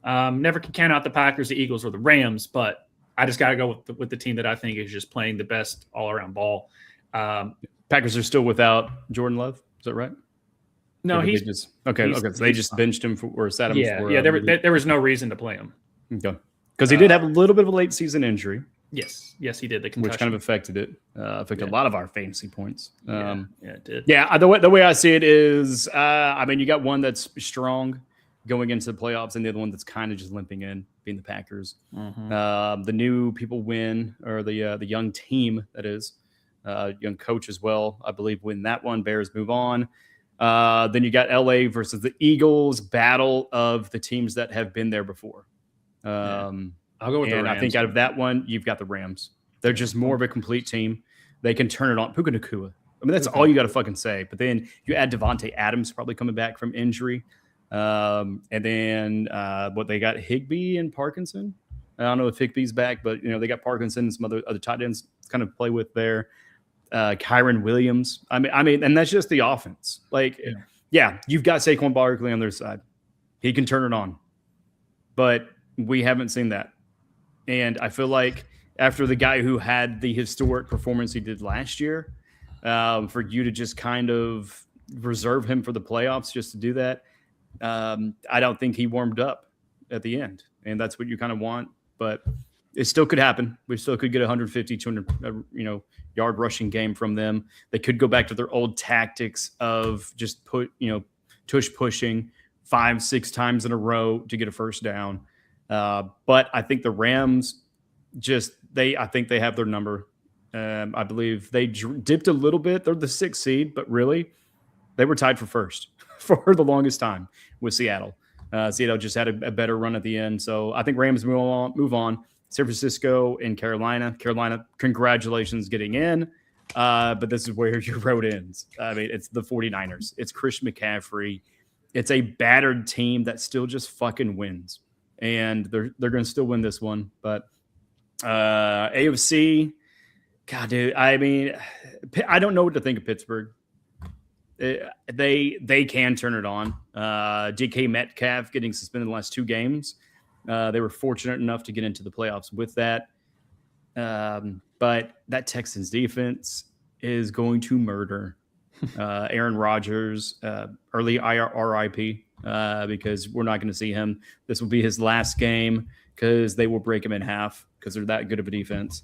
Speaker 1: Never can count out the Packers, the Eagles, or the Rams, but I just got to go with the team that I think is just playing the best all-around ball.
Speaker 2: Packers are still without Jordan Love. Is that right?
Speaker 1: No,
Speaker 2: he's just okay. So they just benched him or sat him.
Speaker 1: There was no reason to play him.
Speaker 2: Okay, because he did have a little bit of a late season injury.
Speaker 1: Yes, he did. The concussion,
Speaker 2: which kind of affected it. Affected a lot of our fantasy points.
Speaker 1: It did.
Speaker 2: Yeah, the way I see it is, you got one that's strong going into the playoffs, and the other one that's kind of just limping in, being the Packers. The new people win, or the young team that is, young coach as well, I believe, win that one. Bears move on. Then you got LA versus the Eagles, battle of the teams that have been there before.
Speaker 1: I'll go with the Rams.
Speaker 2: I think out of that one, you've got the Rams. They're just more of a complete team. They can turn it on. Puka Nacua. I mean, that's all you got to fucking say. But then you add Devontae Adams probably coming back from injury. And then they got Higbee and Parkinson. I don't know if Higbee's back, but they got Parkinson and some other tight ends to kind of play with there. Kyron Williams. I mean, and that's just the offense. You've got Saquon Barkley on their side. He can turn it on. But we haven't seen that. And I feel like after the guy who had the historic performance he did last year, for you to just kind of reserve him for the playoffs just to do that, I don't think he warmed up at the end. And that's what you kind of want. But it still could happen. We still could get 150, 200, yard rushing game from them. They could go back to their old tactics of just tush pushing 5-6 times in a row to get a first down. But I think the Rams I think they have their number. I believe they dipped a little bit. They're the 6th seed, but really they were tied for first for the longest time with Seattle. Seattle just had a better run at the end. So I think Rams move on. San Francisco and Carolina. Carolina, congratulations getting in. But this is where your road ends. I mean, it's the 49ers. It's Christian McCaffrey. It's a battered team that still just fucking wins. And they're going to still win this one. But AFC, God, dude, I mean, I don't know what to think of Pittsburgh. They can turn it on. DK Metcalf getting suspended the last 2 games. They were fortunate enough to get into the playoffs with that. But that Texans defense is going to murder Aaron Rodgers, early RIP, because we're not going to see him. This will be his last game because they will break him in half because they're that good of a defense.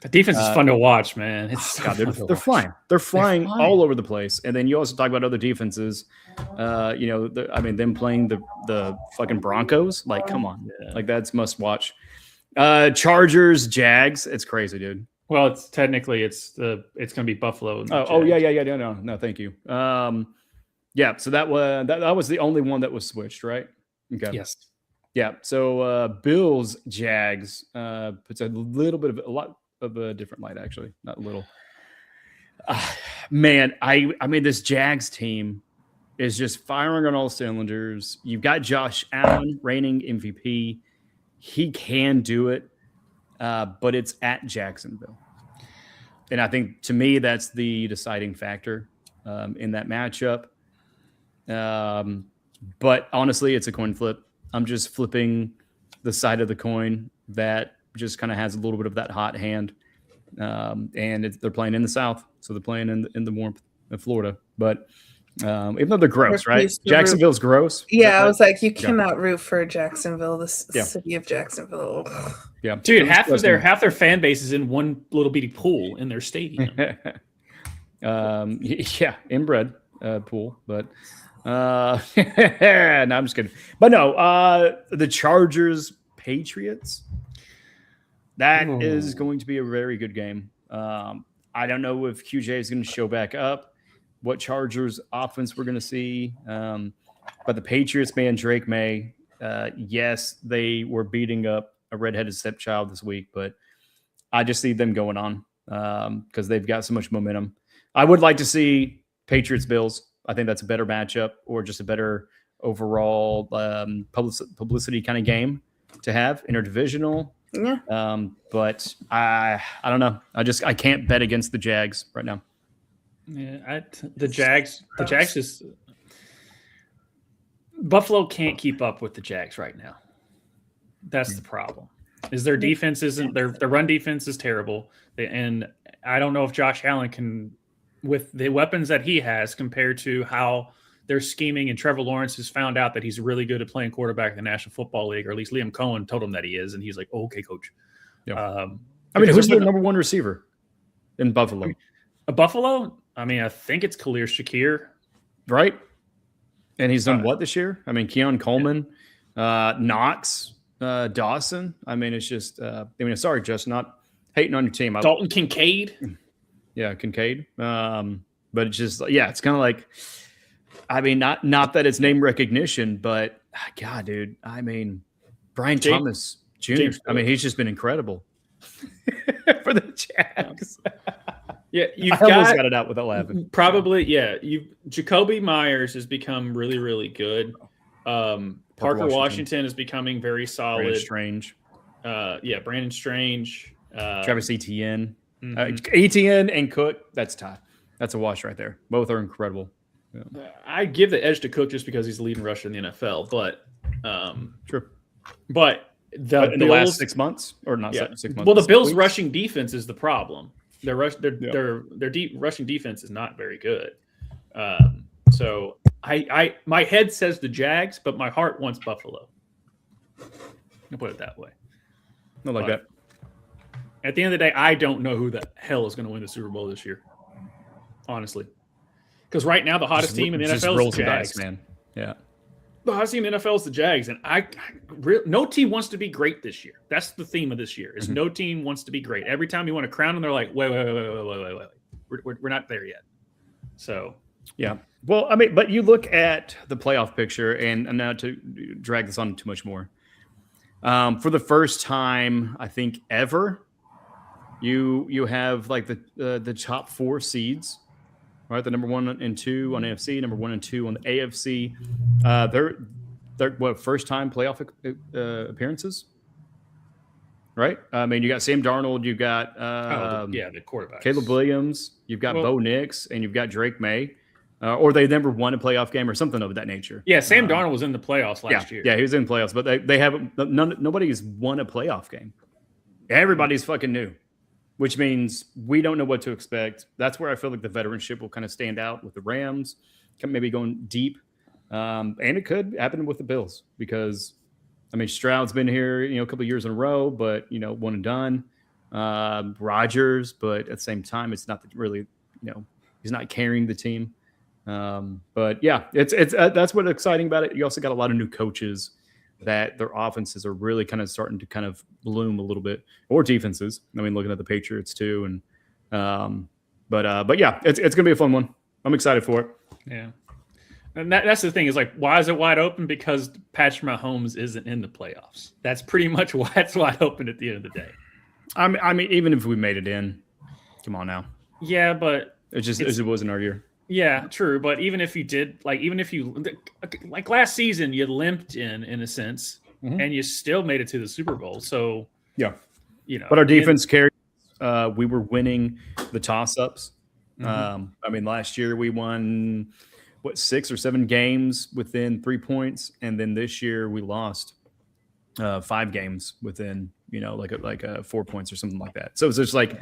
Speaker 1: The defense is fun to watch, man. It's
Speaker 2: God,
Speaker 1: so
Speaker 2: they're flying. They're flying
Speaker 1: flying.
Speaker 2: all over the place. And then you also talk about other defenses. Them playing the fucking Broncos. Like, come on, like that's must watch. Chargers, Jags. It's crazy, dude.
Speaker 1: Well, it's technically it's going to be Buffalo.
Speaker 2: Yeah. No, thank you. Yeah. So that was the only one that was switched, right? Okay.
Speaker 1: Yes.
Speaker 2: Yeah. So Bills, Jags puts a lot of a different light, actually, not a little. Man, I mean, this Jags team is just firing on all cylinders. You've got Josh Allen, reigning MVP. He can do it, but it's at Jacksonville. And I think, to me, that's the deciding factor in that matchup. But honestly, it's a coin flip. I'm just flipping the side of the coin that just kind of has a little bit of that hot hand. And they're playing in the South, so they're playing in the warmth of Florida. But even though they're gross, right? Jacksonville's gross.
Speaker 3: Yeah, I was like, you cannot root for Jacksonville, the city of Jacksonville.
Speaker 2: Yeah,
Speaker 1: dude, half their fan base is in one little bitty pool in their stadium.
Speaker 2: Inbred pool, but no, I'm just kidding. But no, the Chargers, Patriots. That is going to be a very good game. I don't know if QJ is going to show back up, what Chargers offense we're going to see. But the Patriots, man, Drake May, yes, they were beating up a redheaded stepchild this week, but I just see them going on because they've got so much momentum. I would like to see Patriots Bills. I think that's a better matchup, or just a better overall publicity kind of game to have, interdivisional.
Speaker 3: Yeah.
Speaker 2: But I don't know. I can't bet against the Jags right now.
Speaker 1: Yeah, the Jags is Buffalo can't keep up with the Jags right now. That's the problem. Is their defense isn't their run defense is terrible, and I don't know if Josh Allen can, with the weapons that he has, compared to how they're scheming. And Trevor Lawrence has found out that he's really good at playing quarterback in the National Football League, or at least Liam Cohen told him that he is, and he's like, oh, "Okay, coach."
Speaker 2: Yeah. I mean, who's the number one receiver in Buffalo?
Speaker 1: Buffalo? I mean, I think it's Khalil Shakir,
Speaker 2: right? And he's done what this year? I mean, Keon Coleman, Knox, Dawson. I mean, it's just. Sorry, Justin, not hating on your team.
Speaker 1: Dalton Kincaid.
Speaker 2: Yeah, Kincaid. But it's just, it's kind of like, I mean, not that it's name recognition, but God, dude, I mean, Brian Thomas Jr. I mean, he's just been incredible for the Jags.
Speaker 1: Yeah,
Speaker 2: I almost got it out without laughing.
Speaker 1: Probably, yeah. Jacoby Myers has become really, really good. Parker Washington is becoming very solid.
Speaker 2: Brandon Strange.
Speaker 1: Brandon Strange.
Speaker 2: Travis Etienne. Etienne and Cook, that's tough. That's a wash right there. Both are incredible. Yeah.
Speaker 1: I give the edge to Cook just because he's the leading rusher in the NFL. But
Speaker 2: true.
Speaker 1: But the
Speaker 2: in the last 6 months, or not 6 months.
Speaker 1: Well, the Bills' rushing defense is the problem. Their deep rushing defense is not very good. So I my head says the Jags, but my heart wants Buffalo. I'll put it that way.
Speaker 2: Not like that.
Speaker 1: At the end of the day, I don't know who the hell is going to win the Super Bowl this year. Honestly. Because right now, the hottest team in the NFL is the Jags.
Speaker 2: Man. Yeah.
Speaker 1: The hottest team in the NFL is the Jags. And no team wants to be great this year. That's the theme of this year, is no team wants to be great. Every time you want to crown them, they're like, wait. We're not there yet. So.
Speaker 2: Yeah. Well, I mean, but you look at the playoff picture, and not to drag this on too much more. For the first time, I think, ever, you have like the top four seeds, right? The number 1 and 2 on AFC, number 1 and 2 on the AFC. They're first time playoff appearances, right? I mean, you got Sam Darnold, you got
Speaker 1: the quarterback,
Speaker 2: Caleb Williams, you've got Bo Nix, and you've got Drake May. Or they never won a playoff game or something of that nature.
Speaker 1: Yeah, Sam Darnold was in the playoffs last year.
Speaker 2: Yeah, he was in playoffs, but they haven't. Nobody's won a playoff game. Everybody's fucking new, which means we don't know what to expect. That's where I feel like the veteranship will kind of stand out with the Rams, maybe going deep, and it could happen with the Bills because, I mean, Stroud's been here, a couple of years in a row, but one and done. Rodgers, but at the same time, it's not really, he's not carrying the team. But yeah, it's that's what's exciting about it. You also got a lot of new coaches that their offenses are really kind of starting to kind of bloom a little bit, or defenses. I mean, looking at the Patriots too, and but yeah, it's gonna be a fun one. I'm excited for it.
Speaker 1: Yeah. And that's the thing is like, why is it wide open? Because Patrick Mahomes isn't in the playoffs. That's pretty much why it's wide open at the end of the day.
Speaker 2: I mean, even if we made it in, come on now.
Speaker 1: Yeah, but
Speaker 2: it wasn't our year.
Speaker 1: Yeah, true. But even if you did, like last season, you limped in a sense, and you still made it to the Super Bowl. So
Speaker 2: yeah, But our defense carried. We were winning the toss-ups. I mean, last year we won 6 or 7 games within 3 points, and then this year we lost 5 games within like 4 points or something like that. So it's just like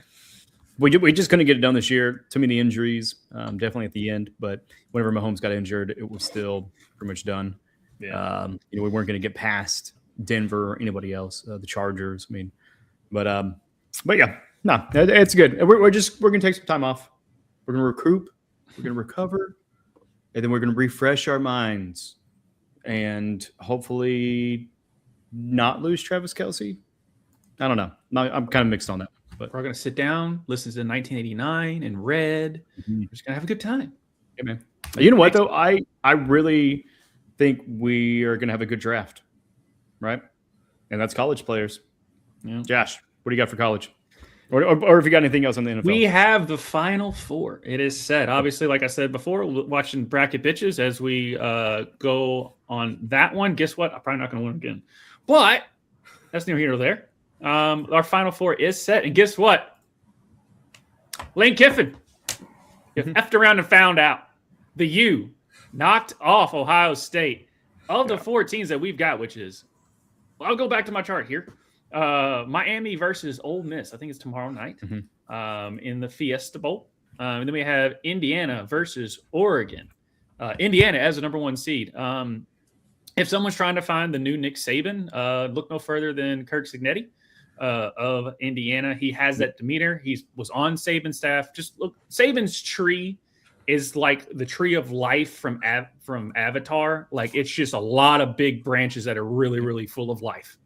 Speaker 2: we just couldn't get it done this year. Too many injuries, definitely at the end. But whenever Mahomes got injured, it was still pretty much done. Yeah. We weren't going to get past Denver or anybody else, the Chargers. I mean, but yeah, no, it's good. We're going to take some time off. We're going to recoup. We're going to recover. And then we're going to refresh our minds and hopefully not lose Travis Kelce. I don't know. I'm kind of mixed on that. But
Speaker 1: we're going to sit down, listen to 1989 and Red. We're just going to have a good time.
Speaker 2: Yeah, man. You know what, though? I really think we are going to have a good draft, right? And that's college players. Yeah. Josh, what do you got for college? Or if you got anything else on the NFL?
Speaker 1: We have the Final Four. It is set. Obviously, like I said before, watching bracket bitches as we go on that one. Guess what? I'm probably not going to win again. But that's neither here nor there. Our Final Four is set. And guess what? Lane Kiffin. You effed around and found out. The U knocked off Ohio State. Of the 4 teams that we've got, which is, I'll go back to my chart here. Miami versus Ole Miss. I think it's tomorrow night in the Fiesta Bowl. And then we have Indiana versus Oregon. Indiana as the number 1 seed. If someone's trying to find the new Nick Saban, look no further than Kirk Cignetti of Indiana. He has that demeanor. He was on Saban's staff. Just look, Saban's tree is like the tree of life from Avatar. Like it's just a lot of big branches that are really, really full of life.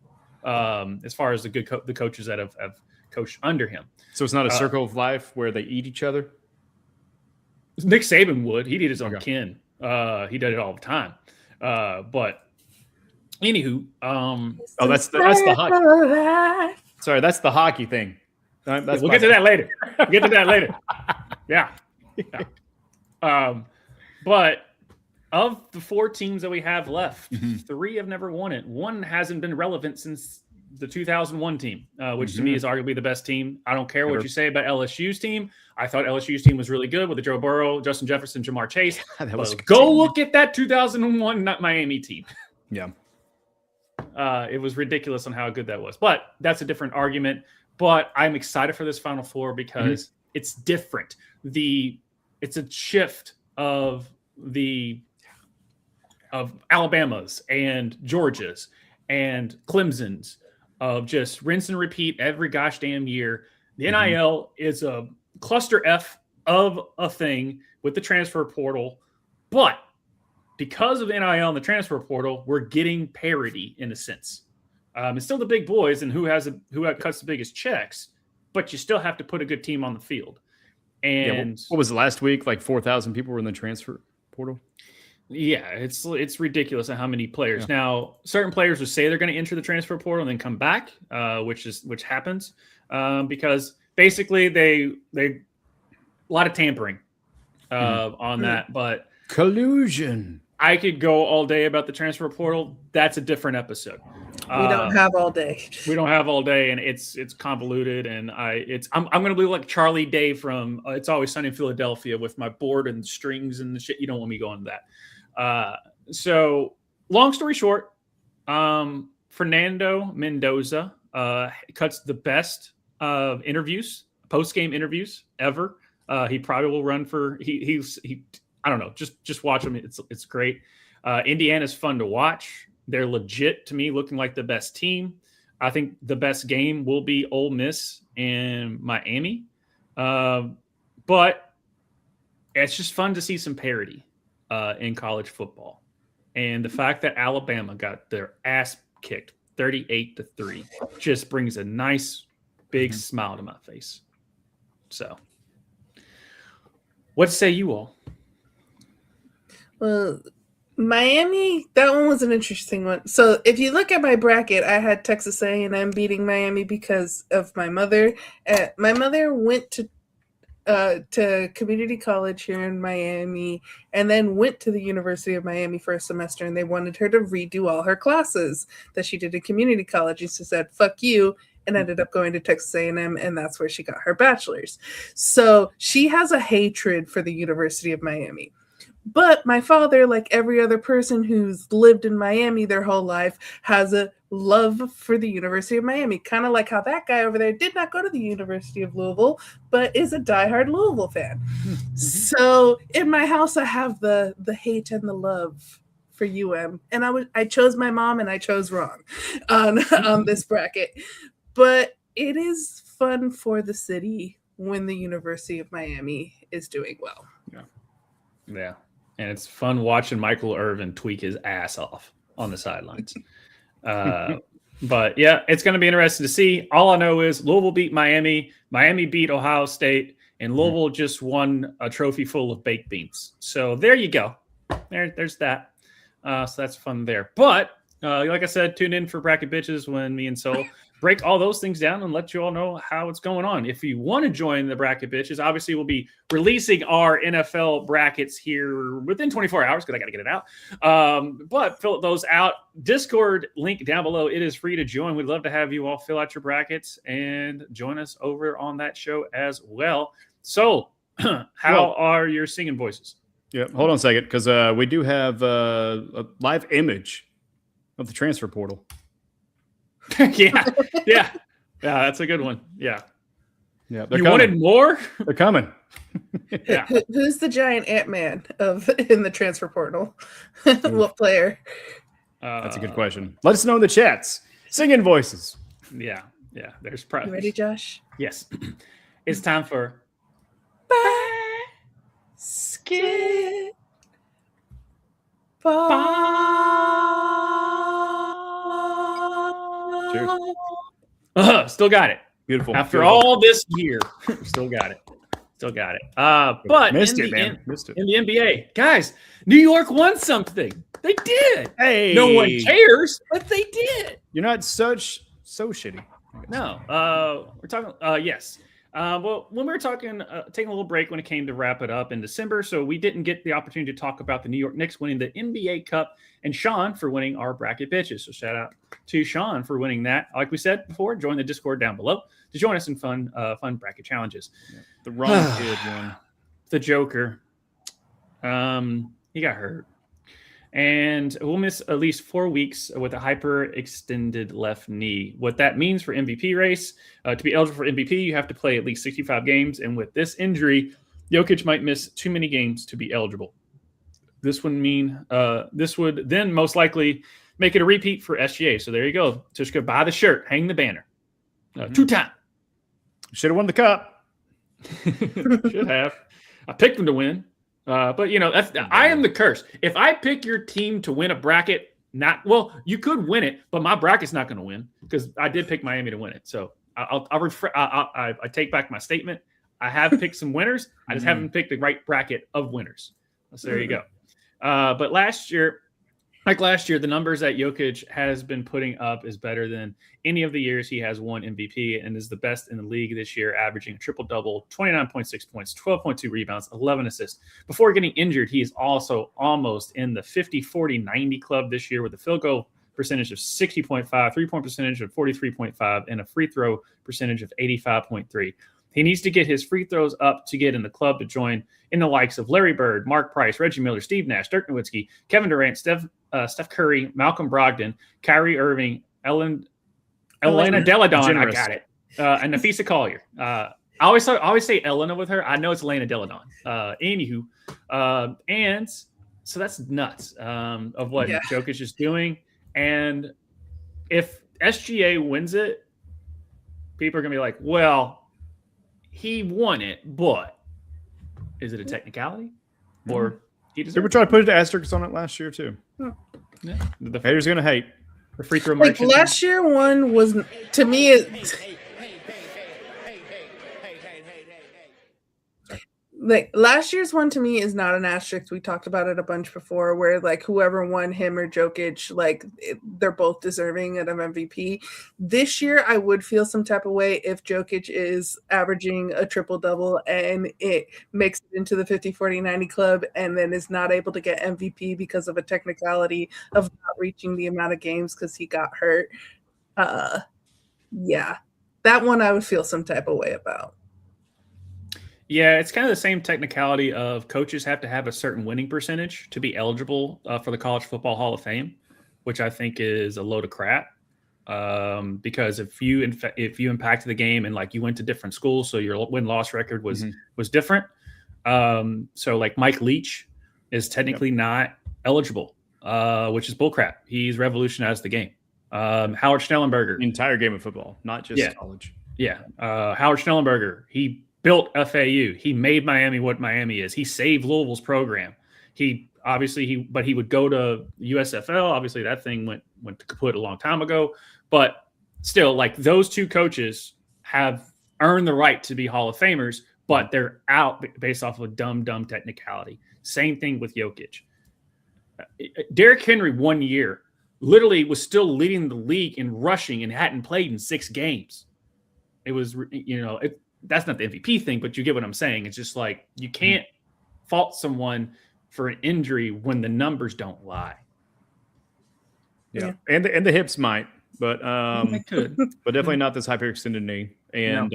Speaker 1: As far as the coaches that have coached under him.
Speaker 2: So it's not a circle of life where they eat each other?
Speaker 1: Nick Saban would. He'd eat his own kin. He did it all the time. But anywho,
Speaker 2: that's the hockey. Sorry, that's the hockey thing.
Speaker 1: We'll get to that later. Yeah. But of the 4 teams that we have left, 3 have never won it. 1 hasn't been relevant since the 2001 team, which to me is arguably the best team. I don't care what you say about LSU's team. I thought LSU's team was really good with the Joe Burrow, Justin Jefferson, Jamar Chase. Go look at that 2001 Miami team.
Speaker 2: Yeah.
Speaker 1: It was ridiculous on how good that was. But that's a different argument. But I'm excited for this Final Four because it's different. It's a shift of Alabama's and Georgia's and Clemson's of just rinse and repeat every gosh damn year. The NIL is a cluster F of a thing with the transfer portal, but because of the NIL and the transfer portal, we're getting parity in a sense. It's still the big boys and who cuts the biggest checks, but you still have to put a good team on the field. And
Speaker 2: what was it last week? Like 4,000 people were in the transfer portal.
Speaker 1: Yeah, it's ridiculous at how many players. Yeah. Now, certain players will say they're going to enter the transfer portal and then come back, which happens because basically they a lot of tampering on that. But
Speaker 2: collusion.
Speaker 1: I could go all day about the transfer portal. That's a different episode.
Speaker 3: We don't have all day.
Speaker 1: We don't have all day, and it's convoluted. And I'm going to be like Charlie Day from It's Always Sunny in Philadelphia with my board and strings and the shit. You don't want me going to that. So long story short, Fernando Mendoza cuts the best of interviews, post-game interviews ever. He probably will run for he I don't know, just watch him. It's great. Indiana's fun to watch. They're legit to me, looking like the best team. I think the best game will be Ole Miss and Miami. But it's just fun to see some parity in college football. And the fact that Alabama got their ass kicked 38-3 just brings a nice big smile to my face. So what say you all?
Speaker 3: Well, Miami, that one was an interesting one. So if you look at my bracket, I had Texas A&M beating Miami because of my mother. My mother went to community college here in Miami and then went to the University of Miami for a semester, and they wanted her to redo all her classes that she did in community college. And she said, fuck you, and ended up going to Texas A&M, and that's where she got her bachelor's. So she has a hatred for the University of Miami. But my father, like every other person who's lived in Miami their whole life, has a love for the University of Miami. Kind of like how that guy over there did not go to the University of Louisville, but is a diehard Louisville fan. So in my house, I have the hate and the love for UM. And I chose my mom, and I chose wrong on this bracket. But it is fun for the city when the University of Miami is doing well.
Speaker 1: Yeah. And it's fun watching Michael Irvin tweak his ass off on the sidelines. But yeah, it's going to be interesting to see. All I know is Louisville beat Miami. Miami beat Ohio State, and Louisville just won a trophy full of baked beans. So there you go. There's that. So that's fun there. But like I said, tune in for Bracket Bitches when me and Sol break all those things down and let you all know how it's going on. If you want to join the Bracket Bitches, obviously we'll be releasing our NFL brackets here within 24 hours because I got to get it out. But fill those out. Discord link down below. It is free to join. We'd love to have you all fill out your brackets and join us over on that show as well. So how are your singing voices?
Speaker 2: Yeah, hold on a second, because we do have a live image of the transfer portal.
Speaker 1: yeah, that's a good one. Yeah,
Speaker 2: you
Speaker 1: wanted more?
Speaker 2: They're coming.
Speaker 1: Yeah.
Speaker 3: Who's the giant Ant-Man in the transfer portal? What player?
Speaker 2: That's a good question. Let us know in the chats. Singing voices.
Speaker 1: Yeah. There's probably.
Speaker 3: You ready, Josh?
Speaker 1: Yes. It's time for
Speaker 3: Basket.
Speaker 1: Still got it.
Speaker 2: Beautiful.
Speaker 1: After all this year, still got it. But
Speaker 2: missed
Speaker 1: in
Speaker 2: it, man. Missed it.
Speaker 1: In the NBA, guys, New York won something. They did.
Speaker 2: Hey,
Speaker 1: no one cares, but they did.
Speaker 2: You're not so shitty.
Speaker 1: No. We're talking. Yes. Well, when we were talking, taking a little break when it came to wrap it up in December, so we didn't get the opportunity to talk about the New York Knicks winning the NBA Cup and Sean for winning our bracket bitches. So shout out to Sean for winning that. Like we said before, join the Discord down below to join us in fun bracket challenges.
Speaker 2: Yeah. The wrong kid won.
Speaker 1: The Joker. He got hurt. And we'll miss at least 4 weeks with a hyperextended left knee. What that means for MVP race, to be eligible for MVP, you have to play at least 65 games. And with this injury, Jokic might miss too many games to be eligible. This would then most likely make it a repeat for SGA. So there you go. Just go buy the shirt, hang the banner. 2-time.
Speaker 2: Should have won the cup.
Speaker 1: Should have. I picked them to win. But I am the curse. If I pick your team to win a bracket, you could win it, but my bracket's not going to win because I did pick Miami to win it. So I take back my statement. I have picked some winners. I just haven't picked the right bracket of winners. So there you go. But last year, the numbers that Jokic has been putting up is better than any of the years he has won MVP and is the best in the league this year, averaging a triple-double, 29.6 points, 12.2 rebounds, 11 assists. Before getting injured, he is also almost in the 50-40-90 club this year with a field goal percentage of 60.5, three-point percentage of 43.5, and a free throw percentage of 85.3. He needs to get his free throws up to get in the club to join in the likes of Larry Bird, Mark Price, Reggie Miller, Steve Nash, Dirk Nowitzki, Kevin Durant, Steph Curry, Malcolm Brogdon, Kyrie Irving, Elena Deladon. I got it. And Nafisa Collier. I always say Elena with her. I know it's Elena Deladon. Anywho, and so that's nuts of what Jokic is doing. And if SGA wins it, people are going to be like, well, he won it, but is it a technicality? Or he deserved
Speaker 2: People tried to put an asterisk on it last year, too.
Speaker 1: Yeah.
Speaker 2: The haters are going to hate.
Speaker 1: The free throw
Speaker 3: Like
Speaker 1: merchant.
Speaker 3: last year one was, to me, like last year's one to me is not an asterisk. We talked about it a bunch before, where like whoever won, him or Jokic, like they're both deserving of MVP. This year, I would feel some type of way if Jokic is averaging a triple double and it makes it into the 50, 40, 90 club, and then is not able to get MVP because of a technicality of not reaching the amount of games because he got hurt. Yeah, that one I would feel some type of way about.
Speaker 1: Yeah, it's kind of the same technicality of coaches have to have a certain winning percentage to be eligible for the College Football Hall of Fame, which I think is a load of crap. Because if you impacted the game and like you went to different schools, so your win-loss record was different. So like Mike Leach is technically not eligible, which is bullcrap. He's revolutionized the game. Howard Schnellenberger,
Speaker 2: The entire game of football, not just college.
Speaker 1: Yeah, Howard Schnellenberger, he built FAU. He made Miami what Miami is. He saved Louisville's program. He would go to USFL. Obviously, that thing went to kaput a long time ago. But still, like those two coaches have earned the right to be Hall of Famers, but they're out based off of a dumb technicality. Same thing with Jokic. Derrick Henry 1 year literally was still leading the league in rushing and hadn't played in 6 games. It was, that's not the MVP thing, but you get what I'm saying. It's just like you can't fault someone for an injury when the numbers don't lie.
Speaker 2: Yeah. And the hips might, but
Speaker 1: They could.
Speaker 2: but definitely not this hyperextended knee. And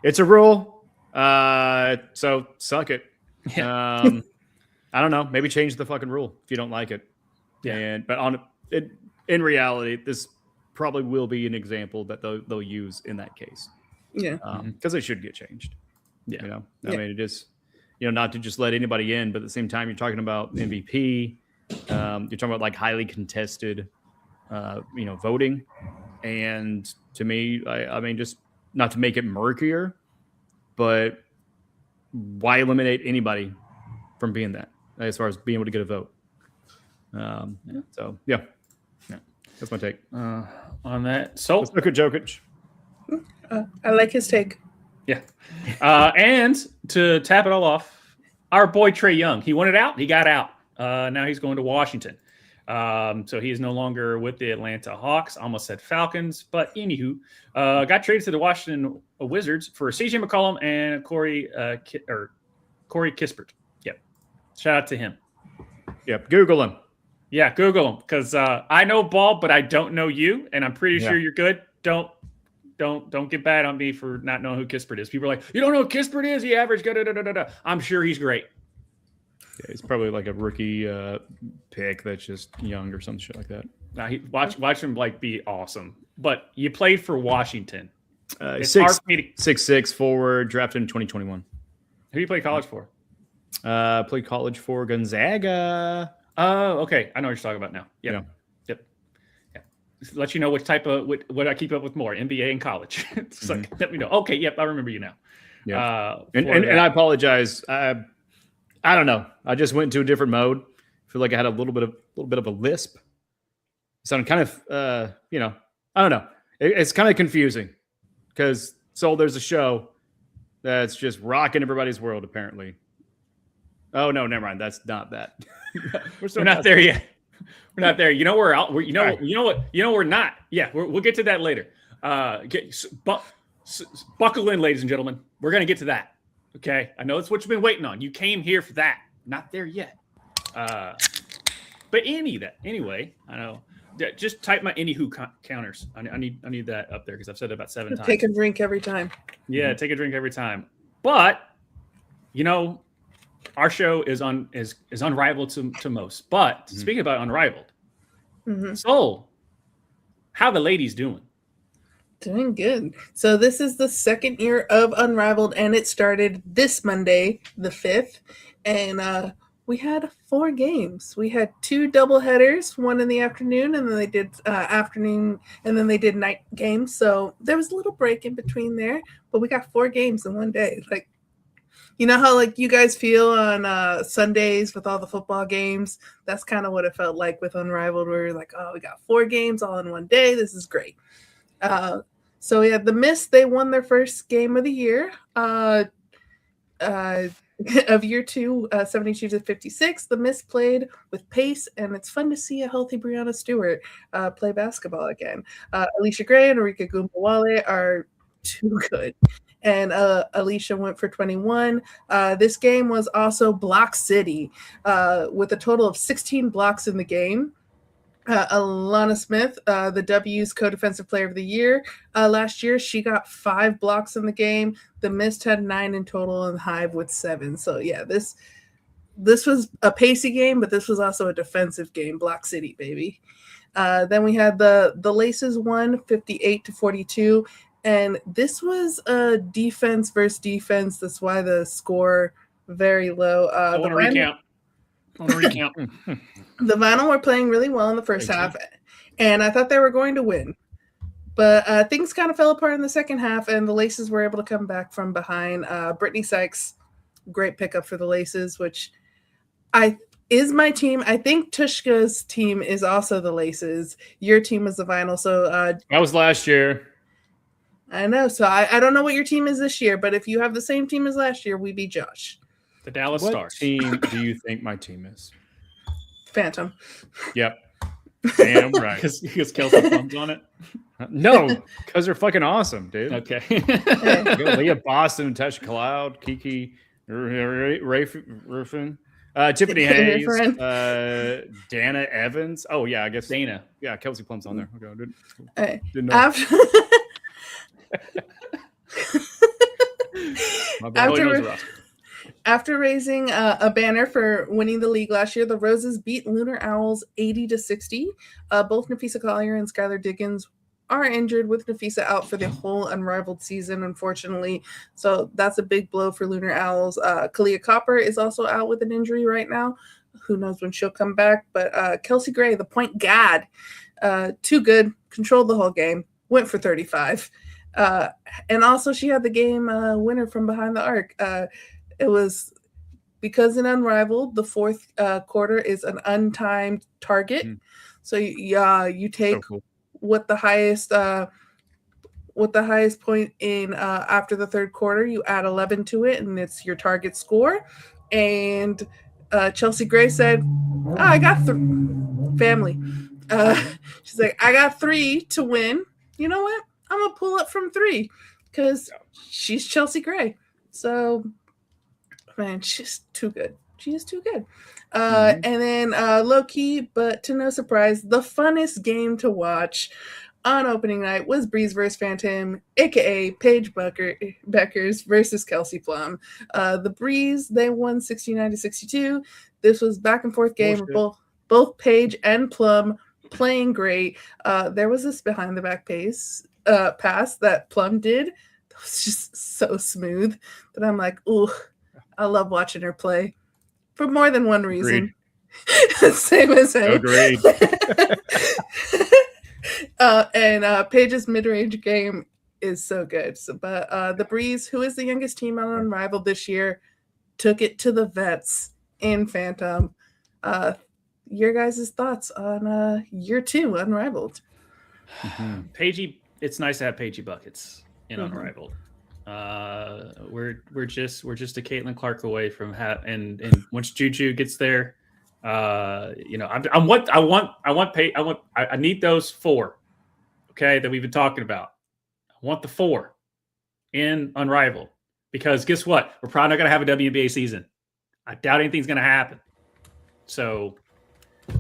Speaker 2: it's a rule. So suck it.
Speaker 1: Yeah.
Speaker 2: I don't know. Maybe change the fucking rule if you don't like it.
Speaker 1: Yeah.
Speaker 2: In reality, this probably will be an example that they'll use in that case.
Speaker 3: Yeah.
Speaker 2: Because it should get changed.
Speaker 1: Yeah.
Speaker 2: I mean, it is, not to just let anybody in, but at the same time, you're talking about MVP. You're talking about like highly contested, voting. And to me, I mean, just not to make it murkier, but why eliminate anybody from being that as far as being able to get a vote? So, yeah, that's my take
Speaker 1: On that. So
Speaker 2: let's look at Jokic.
Speaker 3: I like his take.
Speaker 1: Yeah. And to tap it all off, our boy Trae Young, he wanted out. He got out. Now he's going to Washington. So he is no longer with the Atlanta Hawks. Almost said Falcons, but anywho, got traded to the Washington Wizards for CJ McCollum and Corey Kispert. Yep. Shout out to him.
Speaker 2: Yep. Google him.
Speaker 1: Yeah, Google him because I know ball, but I don't know you, and I'm pretty sure you're good. Don't get bad on me for not knowing who Kispert is. People are like, you don't know who Kispert is? He averaged. I'm sure he's great.
Speaker 2: Yeah, he's probably like a rookie pick that's just young or some shit like that.
Speaker 1: Now watch him like be awesome. But you played for Washington. It's
Speaker 2: 6'6" forward, drafted in 2021.
Speaker 1: Who you play college for?
Speaker 2: Played college for Gonzaga.
Speaker 1: Oh, okay. I know what you're talking about now. Yep. Let you know which type of what I keep up with more, NBA and college. It's like, let me know. Okay, yep, I remember you now.
Speaker 2: Yeah. And I apologize. I don't know. I just went into a different mode. I feel like I had a little bit of a lisp. So I'm kind of I don't know. It's kind of confusing because there's a show that's just rocking everybody's world apparently. Oh no, never mind. That's not that.
Speaker 1: We're not there yet. We're not there. You know we're out. You know what? We're not. Yeah, we'll get to that later. Buckle in, ladies and gentlemen. We're gonna get to that. Okay, I know that's what you've been waiting on. You came here for that. Not there yet. But anyway, I know. Just type my anywho counters. I need that up there because I've said it about 7 times.
Speaker 3: Take a drink every time.
Speaker 1: Yeah, take a drink every time. But our show is unrivaled to most. But speaking about unrivaled, Soul, how the ladies doing?
Speaker 3: Doing good. So this is the second year of Unrivaled, and it started this Monday, the 5th. And we had 4 games. We had 2 double headers, one in the afternoon, and then they did afternoon, and then they did night games. So there was a little break in between there, but we got 4 games in one day. Like, you know how like you guys feel on Sundays with all the football games? That's kind of what it felt like with Unrivaled. We were like, oh, we got 4 games all in one day. This is great. So we had the Mist. They won their first game of the year. Of year 2, 72-56. The Mist played with pace, and it's fun to see a healthy Brianna Stewart play basketball again. Alicia Gray and Erika Gumbawale are too good. And Alicia went for 21. This game was also Block City with a total of 16 blocks in the game. Alana Smith, the W's co-defensive player of the year last year, she got 5 blocks in the game. The Mist had 9 in total, and Hive with 7. So yeah, this was a pacey game, but this was also a defensive game. Block City, baby. Then we had the Laces won 58-42, and this was a defense versus defense. That's why the score very low.
Speaker 1: I want to recount.
Speaker 3: The Vinyl were playing really well in the first half, and I thought they were going to win. But things kind of fell apart in the second half, and the Laces were able to come back from behind. Brittany Sykes, great pickup for the Laces, which is my team. I think Tushka's team is also the Laces. Your team was the Vinyl. So
Speaker 2: that was last year.
Speaker 3: I know. So I don't know what your team is this year, but if you have the same team as last year, we beat Josh.
Speaker 1: The Dallas
Speaker 2: What
Speaker 1: Stars.
Speaker 2: team do you think my team is?
Speaker 3: Phantom.
Speaker 2: Yep. Damn right.
Speaker 1: Because Kelsey Plum's on it?
Speaker 2: No, because they're fucking awesome, dude.
Speaker 1: Okay.
Speaker 2: Leah Boston, Tesh Cloud, Kiki, Ruffin, Tiffany Hayes, Dana Evans. Oh, yeah, I guess.
Speaker 1: Dana.
Speaker 2: Yeah, Kelsey Plum's on there. Okay,
Speaker 3: Hey.
Speaker 2: didn't know. My bad.
Speaker 3: After raising a banner for winning the league last year, the Roses beat Lunar Owls 80-60. Both Nafisa Collier and Skylar Dickens are injured, with Nafisa out for the whole Unrivaled season, unfortunately. So that's a big blow for Lunar Owls. Kalia Copper is also out with an injury right now. Who knows when she'll come back? But Kelsey Gray, the point guard, too good, controlled the whole game, went for 35. And also she had the game winner from behind the arc. It was because in Unrivaled, the fourth quarter is an untimed target. So you take what the highest point in after the third quarter, you add 11 to it, and it's your target score. And Chelsea Gray said, I got family. She's like, I got 3 to win. You know what? I'm gonna pull up from 3 because she's Chelsea Gray. So, man, she's too good. She is too good. And then low key, but to no surprise, the funnest game to watch on opening night was Breeze versus Phantom, aka Paige Beckers versus Kelsey Plum. The Breeze, they won 69-62. This was back and forth game. Both Paige and Plum playing great. There was this behind the back pass that Plum did. That was just so smooth that I'm like, ooh, I love watching her play for more than one reason. Same as him.
Speaker 2: Agreed.
Speaker 3: And Paige's mid-range game is so good. But the Breeze, who is the youngest team on Unrivaled this year, took it to the vets in Phantom. Your guys' thoughts on year 2 Unrivaled?
Speaker 1: Paigey, it's nice to have Paigey buckets in Unrivaled. We're just a Caitlin Clark away from and once Juju gets there, I need those 4, okay, that we've been talking about. I want the 4 in Unrivaled, because guess what? We're probably not going to have a WNBA season. I doubt anything's going to happen. So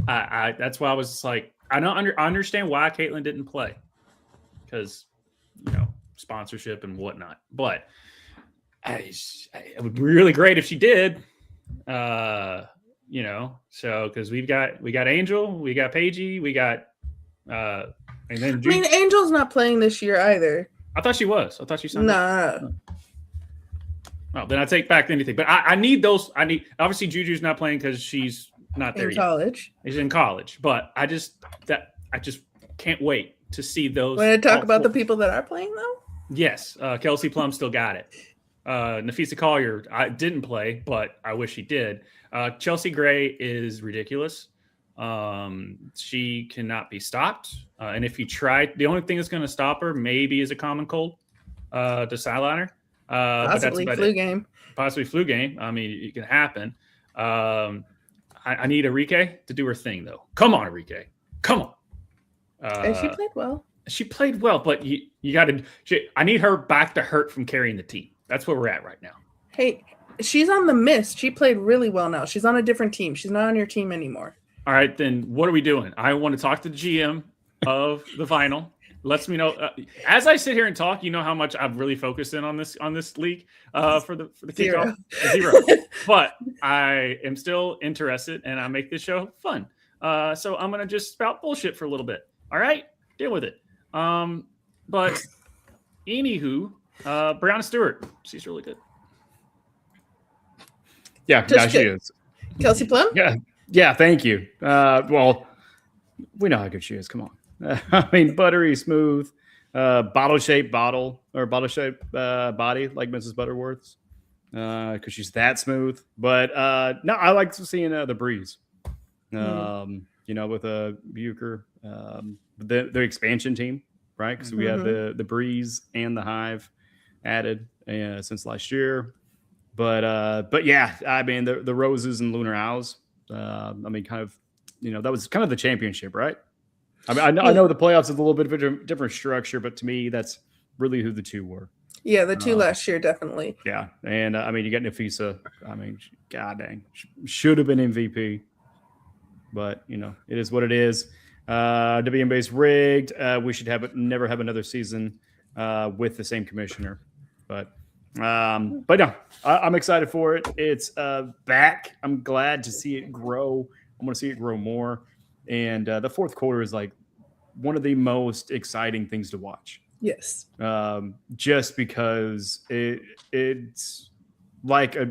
Speaker 1: I that's why I was just like, I understand why Caitlin didn't play, because sponsorship and whatnot, but it would be really great if she did. So because we got Angel, we got Paigey, we got and then
Speaker 3: Angel's not playing this year either.
Speaker 1: I thought she was. I thought she signed.
Speaker 3: No.
Speaker 1: Well, then I take back anything. But I need those. Obviously Juju's not playing because she's not there
Speaker 3: In
Speaker 1: yet.
Speaker 3: college.
Speaker 1: She's in college. But I just can't wait to see those.
Speaker 3: Want to talk about the people that are playing though?
Speaker 1: Yes, Kelsey Plum still got it. Nafisa Collier didn't play, but I wish she did. Chelsea Gray is ridiculous. She cannot be stopped. And if you try, the only thing that's going to stop her maybe is a common cold to sideline her.
Speaker 3: Possibly flu game.
Speaker 1: Possibly flu game. I mean, it can happen. I need Enrique to do her thing, though. Come on, Enrique. Come on.
Speaker 3: And she played well.
Speaker 1: She played well, but you got to. I need her back to hurt from carrying the team. That's where we're at right now.
Speaker 3: Hey, she's on the Mist. She played really well now. She's on a different team. She's not on your team anymore.
Speaker 1: All right, then what are we doing? I want to talk to the GM of the final. Lets me know as I sit here and talk. You know how much I've really focused in on this league for the kickoff. Zero. But I am still interested, and I make this show fun. So I'm gonna just spout bullshit for a little bit. All right, deal with it. But anywho, Brianna Stewart, she's really good.
Speaker 2: Yeah, she is.
Speaker 3: Kelsey Plum?
Speaker 2: Yeah, thank you. Well, we know how good she is. Come on. I mean, buttery smooth, bottle-shaped body like Mrs. Butterworth's because she's that smooth. But no, I like seeing the Breeze. With Bucher, the expansion team, right? Because we have the Breeze and the Hive added since last year. But yeah, I mean the Roses and Lunar Owls. I mean, kind of, that was kind of the championship, right? I mean, I know the playoffs is a little bit of a different structure, but to me, that's really who the two were.
Speaker 3: Yeah, the two last year, definitely.
Speaker 2: Yeah, and I mean, you got Nafisa. I mean, god dang, should have been MVP, but it is what it is. WNBA's rigged. We should never have another season with the same commissioner, but no, I'm excited for it. It's back. I'm glad to see it grow. I'm going to see it grow more. And the fourth quarter is like one of the most exciting things to watch.
Speaker 3: Yes.
Speaker 2: Just because it's like a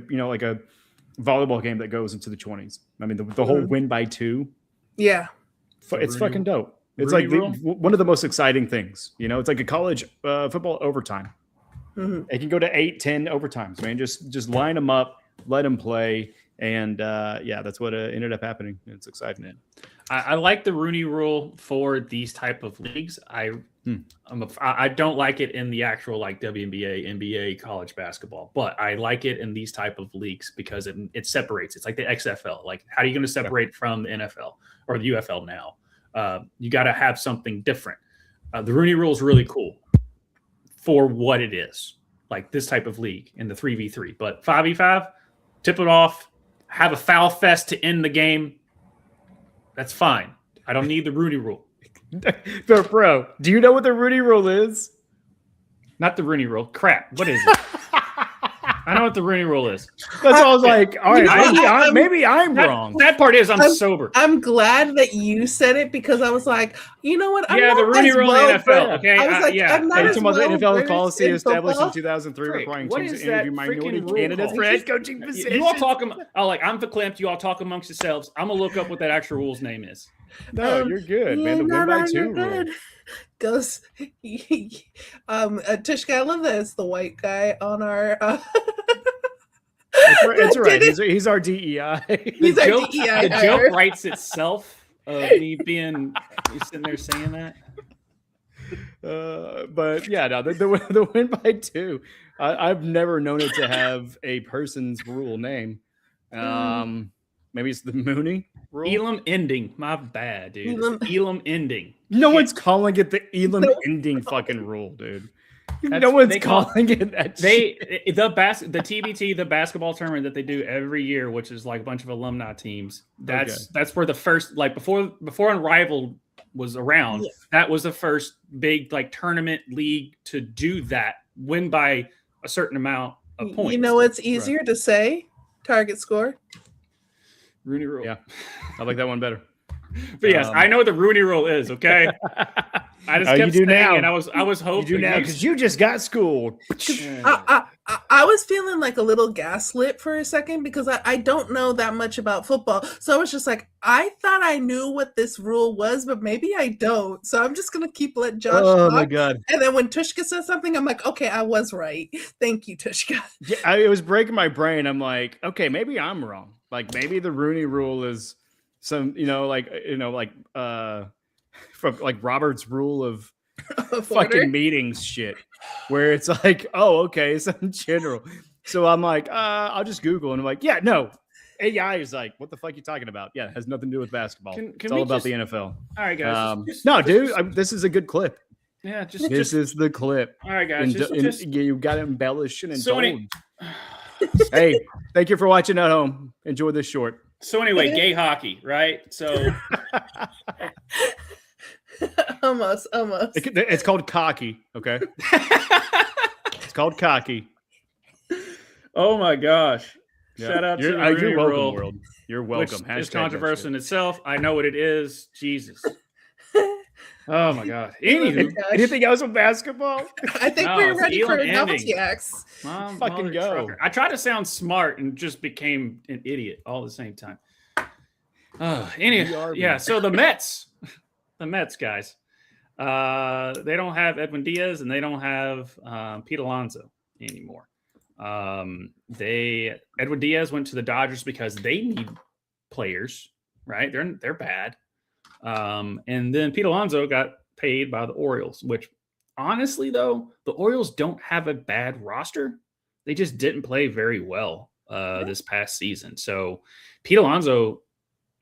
Speaker 2: volleyball game that goes into the 20s. I mean, the whole win by 2.
Speaker 3: Yeah.
Speaker 2: It's fucking dope. It's like one of the most exciting things. It's like a college football overtime. It can go to 8-10 overtimes, man. Just line them up, let them play. And that's what ended up happening. It's exciting.
Speaker 1: I like the Rooney Rule for these type of leagues. I don't like it in the actual like WNBA, NBA, college basketball, but I like it in these type of leagues because it separates. It's like the XFL. Like, how are you going to separate from the NFL or the UFL now? You got to have something different. The Rooney Rule is really cool for what it is, like this type of league in the 3v3. But 5v5, tip it off, have a foul fest to end the game. That's fine. I don't need the Rooney Rule.
Speaker 2: Bro, do you know what the Rooney Rule is?
Speaker 1: Not the Rooney Rule. Crap. What is it? I know what the Rooney Rule is.
Speaker 2: That's why I was like, all right, maybe I'm wrong.
Speaker 1: That part is I'm sober.
Speaker 3: I'm glad that you said it because I was you know what?
Speaker 1: I'm the Rooney Rule in the NFL. Okay.
Speaker 3: I was
Speaker 2: I'm not as well the NFL policy established in 2003 requiring teams to interview minority candidates for head coaching positions.
Speaker 1: You all talk. I'm verklempt. You all talk amongst yourselves. I'm gonna look up what that actual rule's name is.
Speaker 2: No, you're good, man. The win by 2 rule.
Speaker 3: Goes Tishka, I love that it's the white guy on our
Speaker 2: it's right. He's our DEI.
Speaker 1: The joke writes itself of me being sitting there saying that.
Speaker 2: But yeah, no, the win by 2. I've never known it to have a person's rule name. Maybe it's the Mooney rule.
Speaker 1: Elam ending. My bad, dude. Elam ending.
Speaker 2: No one's calling it the Elam ending fucking rule, dude. No one's calling it that.
Speaker 1: The TBT, the basketball tournament that they do every year, which is like a bunch of alumni teams. That's where the first, like before Rival was around, that was the first big like tournament league to do that. Win by a certain amount of points.
Speaker 3: You know what's easier to say? Target score.
Speaker 1: Rooney Rule.
Speaker 2: Yeah, I like that one better.
Speaker 1: But yes, I know what the Rooney Rule is. Okay, I just kept saying,
Speaker 2: now.
Speaker 1: And I was hoping
Speaker 2: you do now because you just got schooled.
Speaker 3: I was feeling like a little gaslit for a second because I don't know that much about football. So I was just like, I thought I knew what this rule was, but maybe I don't. So I'm just gonna keep let Josh
Speaker 2: Oh
Speaker 3: talk.
Speaker 2: my god!
Speaker 3: And then when Tushka says something, I'm like, okay, I was right. Thank you, Tushka.
Speaker 2: Yeah, it was breaking my brain. I'm like, okay, maybe I'm wrong. Like maybe the Rooney Rule is some, from like Robert's Rule of fucking meetings shit, where it's like, oh, okay, it's in general. So I'm like, I'll just Google, and I'm like, yeah, no. AI is like, what the fuck are you talking about? Yeah, it has nothing to do with basketball. It's all about the NFL.
Speaker 1: All right, guys.
Speaker 2: This is a good clip.
Speaker 1: Yeah,
Speaker 2: This is the clip.
Speaker 1: All right, guys.
Speaker 2: You got to embellish and indulge. Hey, thank you for watching at home. Enjoy this short.
Speaker 1: So anyway, gay hockey, right? So
Speaker 3: almost.
Speaker 2: It's called cocky. Okay, it's called cocky.
Speaker 1: Oh my gosh!
Speaker 2: Yeah.
Speaker 1: Shout out to the
Speaker 2: you're
Speaker 1: Rooney
Speaker 2: welcome,
Speaker 1: Rule,
Speaker 2: world. You're welcome.
Speaker 1: Which is controversial in itself. I know what it is. Jesus. Oh my god. Anywho,
Speaker 2: anything else with basketball?
Speaker 3: I think we're ready for novelty acts.
Speaker 2: Fucking go.
Speaker 1: Trucker. I tried to sound smart and just became an idiot all at the same time. Yeah. So the Mets, guys, they don't have Edwin Diaz and they don't have Pete Alonso anymore. Edwin Diaz went to the Dodgers because they need players, right? They're bad. And then Pete Alonso got paid by the Orioles, which honestly, though, the Orioles don't have a bad roster. They just didn't play very well this past season. So Pete Alonso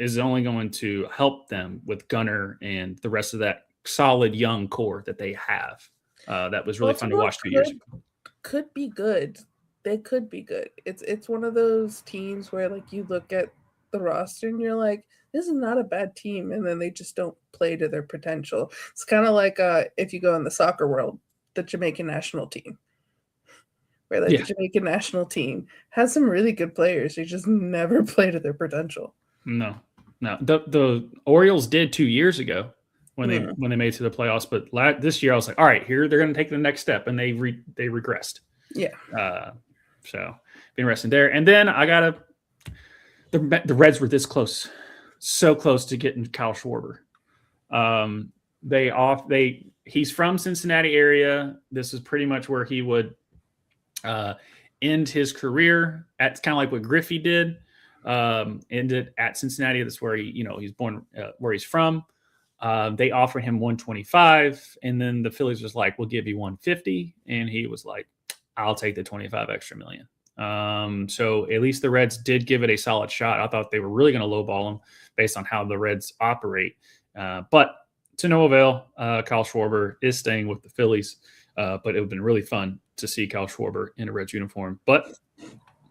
Speaker 1: is only going to help them with Gunnar and the rest of that solid young core that they have. That was really fun to watch 2 years ago.
Speaker 3: Could be good. They could be good. It's one of those teams where like you look at the roster and you're like, this is not a bad team, and then they just don't play to their potential. It's kind of like if you go in the soccer world, the Jamaican national team, where the Jamaican national team has some really good players. They just never play to their potential.
Speaker 1: No. The Orioles did 2 years ago when they made it to the playoffs, but this year I was like, all right, here they're going to take the next step, and they regressed. Yeah. So been resting there, and then I got the Reds were this close. So close to getting Kyle Schwarber. He's from Cincinnati area. This is pretty much where he would end his career. It's kind of like what Griffey did. Ended at Cincinnati. That's where he's born, where he's from. They offered him 125, and then the Phillies was like, "We'll give you 150," and he was like, "I'll take the 25 extra million." So at least the Reds did give it a solid shot. I thought they were really going to lowball him based on how the Reds operate. But to no avail, Kyle Schwarber is staying with the Phillies. But it would have been really fun to see Kyle Schwarber in a Reds uniform. But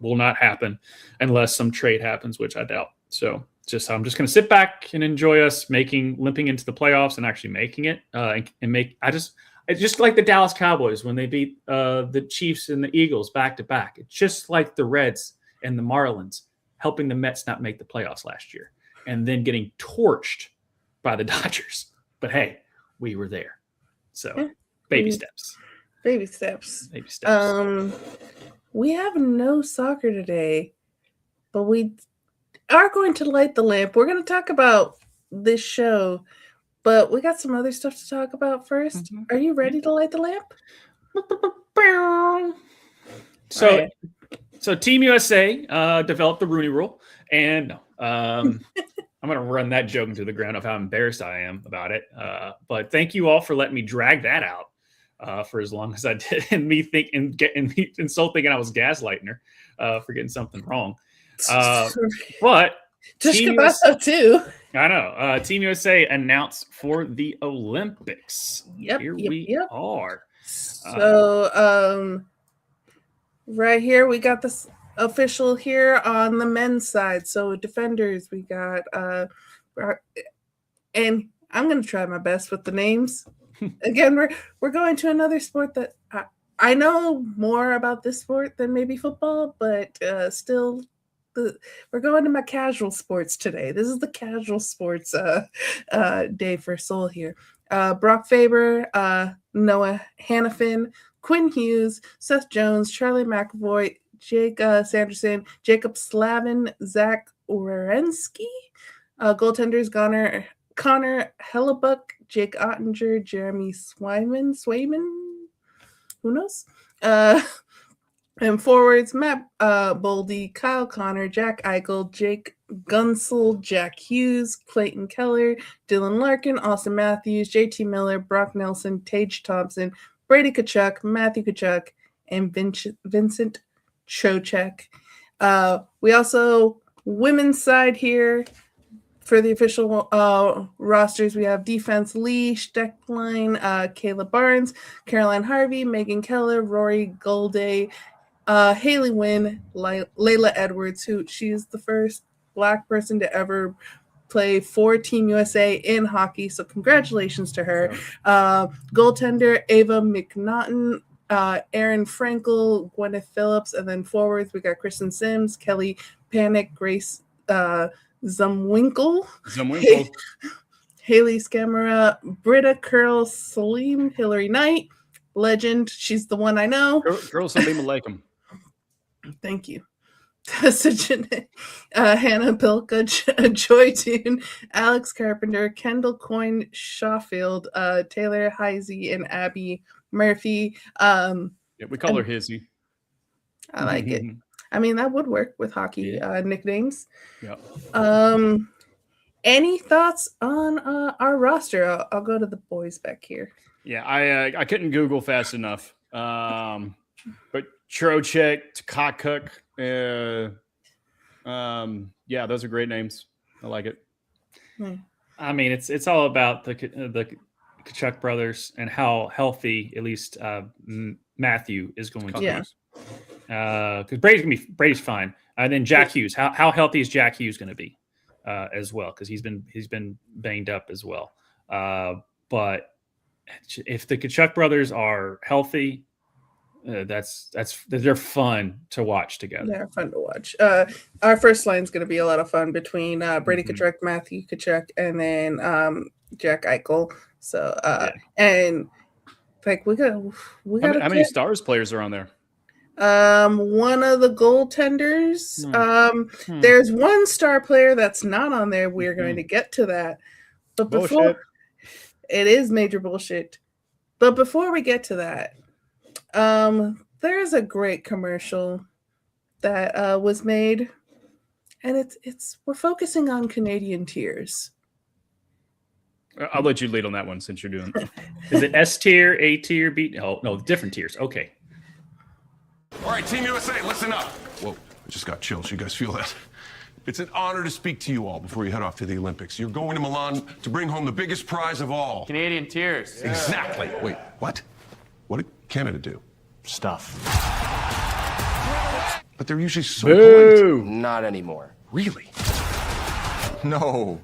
Speaker 1: will not happen unless some trade happens, which I doubt. So I'm just going to sit back and enjoy us limping into the playoffs and actually making it. It's just like the Dallas Cowboys when they beat the Chiefs and the Eagles back to back. It's just like the Reds and the Marlins helping the Mets not make the playoffs last year and then getting torched by the Dodgers. But hey, we were there. So baby steps.
Speaker 3: Baby steps. We have no soccer today, but we are going to light the lamp. We're going to talk about this show, but we got some other stuff to talk about first. Mm-hmm. Are you ready to light the lamp?
Speaker 1: So Team USA developed the Rooney Rule, and I'm going to run that joke into the ground of how embarrassed I am about it. But thank you all for letting me drag that out for as long as I did, and me thinking I was gaslighting her for getting something wrong. But
Speaker 3: just USA, too.
Speaker 1: I know. Team USA announced for the Olympics.
Speaker 3: Yep.
Speaker 1: Here we are.
Speaker 3: So, right here, we got this official here on the men's side. So, defenders, we got, and I'm going to try my best with the names. Again, we're going to another sport that I know more about this sport than maybe football, but still. We're going to my casual sports today. This is the casual sports day for Soul here. Brock Faber, Noah Hannafin, Quinn Hughes, Seth Jones, Charlie McAvoy, Jake Sanderson, Jacob Slavin, Zach Werenski, goaltenders Connor Hellebuck, Jake Ottinger, Jeremy Swayman, who knows? And forwards, Matt Boldy, Kyle Connor, Jack Eichel, Jake Gunsel, Jack Hughes, Clayton Keller, Dylan Larkin, Austin Matthews, JT Miller, Brock Nelson, Tage Thompson, Brady Tkachuk, Matthew Tkachuk, and Vincent Trocheck. We also, women's side here, for the official rosters, we have defense Lee Steckline, Kayla Barnes, Caroline Harvey, Megan Keller, Rory Golday, Haley Wynn, Layla Edwards, who she's the first Black person to ever play for Team USA in hockey. So congratulations to her. Goaltender Ava McNaughton, Aaron Frankel, Gwyneth Phillips, and then forwards we got Kristen Sims, Kelly Panic, Grace Zumwinkle, Haley Scamara, Britta Curl, Salim, Hillary Knight, legend. She's the one I know.
Speaker 2: Girl Salim Alaikum.
Speaker 3: Thank you. Hannah Pilka, Joy Toon, Alex Carpenter, Kendall Coyne, Shawfield, Taylor Heisey, and Abby Murphy.
Speaker 2: We call her Hizzy.
Speaker 3: I like it. I mean, that would work with hockey nicknames.
Speaker 2: Yeah.
Speaker 3: Any thoughts on our roster? I'll go to the boys back here.
Speaker 2: Yeah, I couldn't Google fast enough. But Trocheck, Tkachuk, yeah, those are great names. I like it.
Speaker 1: I mean, it's all about the Tkachuk brothers and how healthy at least Matthew is going to be. Because Brady's fine, and then Jack Hughes. How healthy is Jack Hughes going to be as well? Because he's been banged up as well. But if the Tkachuk brothers are healthy, they're fun to watch together.
Speaker 3: They're fun to watch. Our first line is going to be a lot of fun between Brady Tkachuk, Matthew Tkachuk, and then Jack Eichel. So and like we got
Speaker 2: how many Stars players are on there?
Speaker 3: One of the goaltenders. There's one star player that's not on there. We're going to get to that. But before it is major bullshit. But before we get to that, there's a great commercial that was made, and it's we're focusing on Canadian tears.
Speaker 2: I'll let you lead on that one since you're doing it.
Speaker 1: Is it S tier, A tier, B? Oh, no, different tiers. Okay.
Speaker 8: All right, Team USA, listen up. Whoa, I just got chills. You guys feel that? It's an honor to speak to you all before you head off to the Olympics. You're going to Milan to bring home the biggest prize of all.
Speaker 5: Canadian tears.
Speaker 8: Yeah. Exactly. Wait, what? What did Canada do?
Speaker 9: Stuff.
Speaker 8: But they're usually so polite.
Speaker 9: Not anymore.
Speaker 8: Really? No.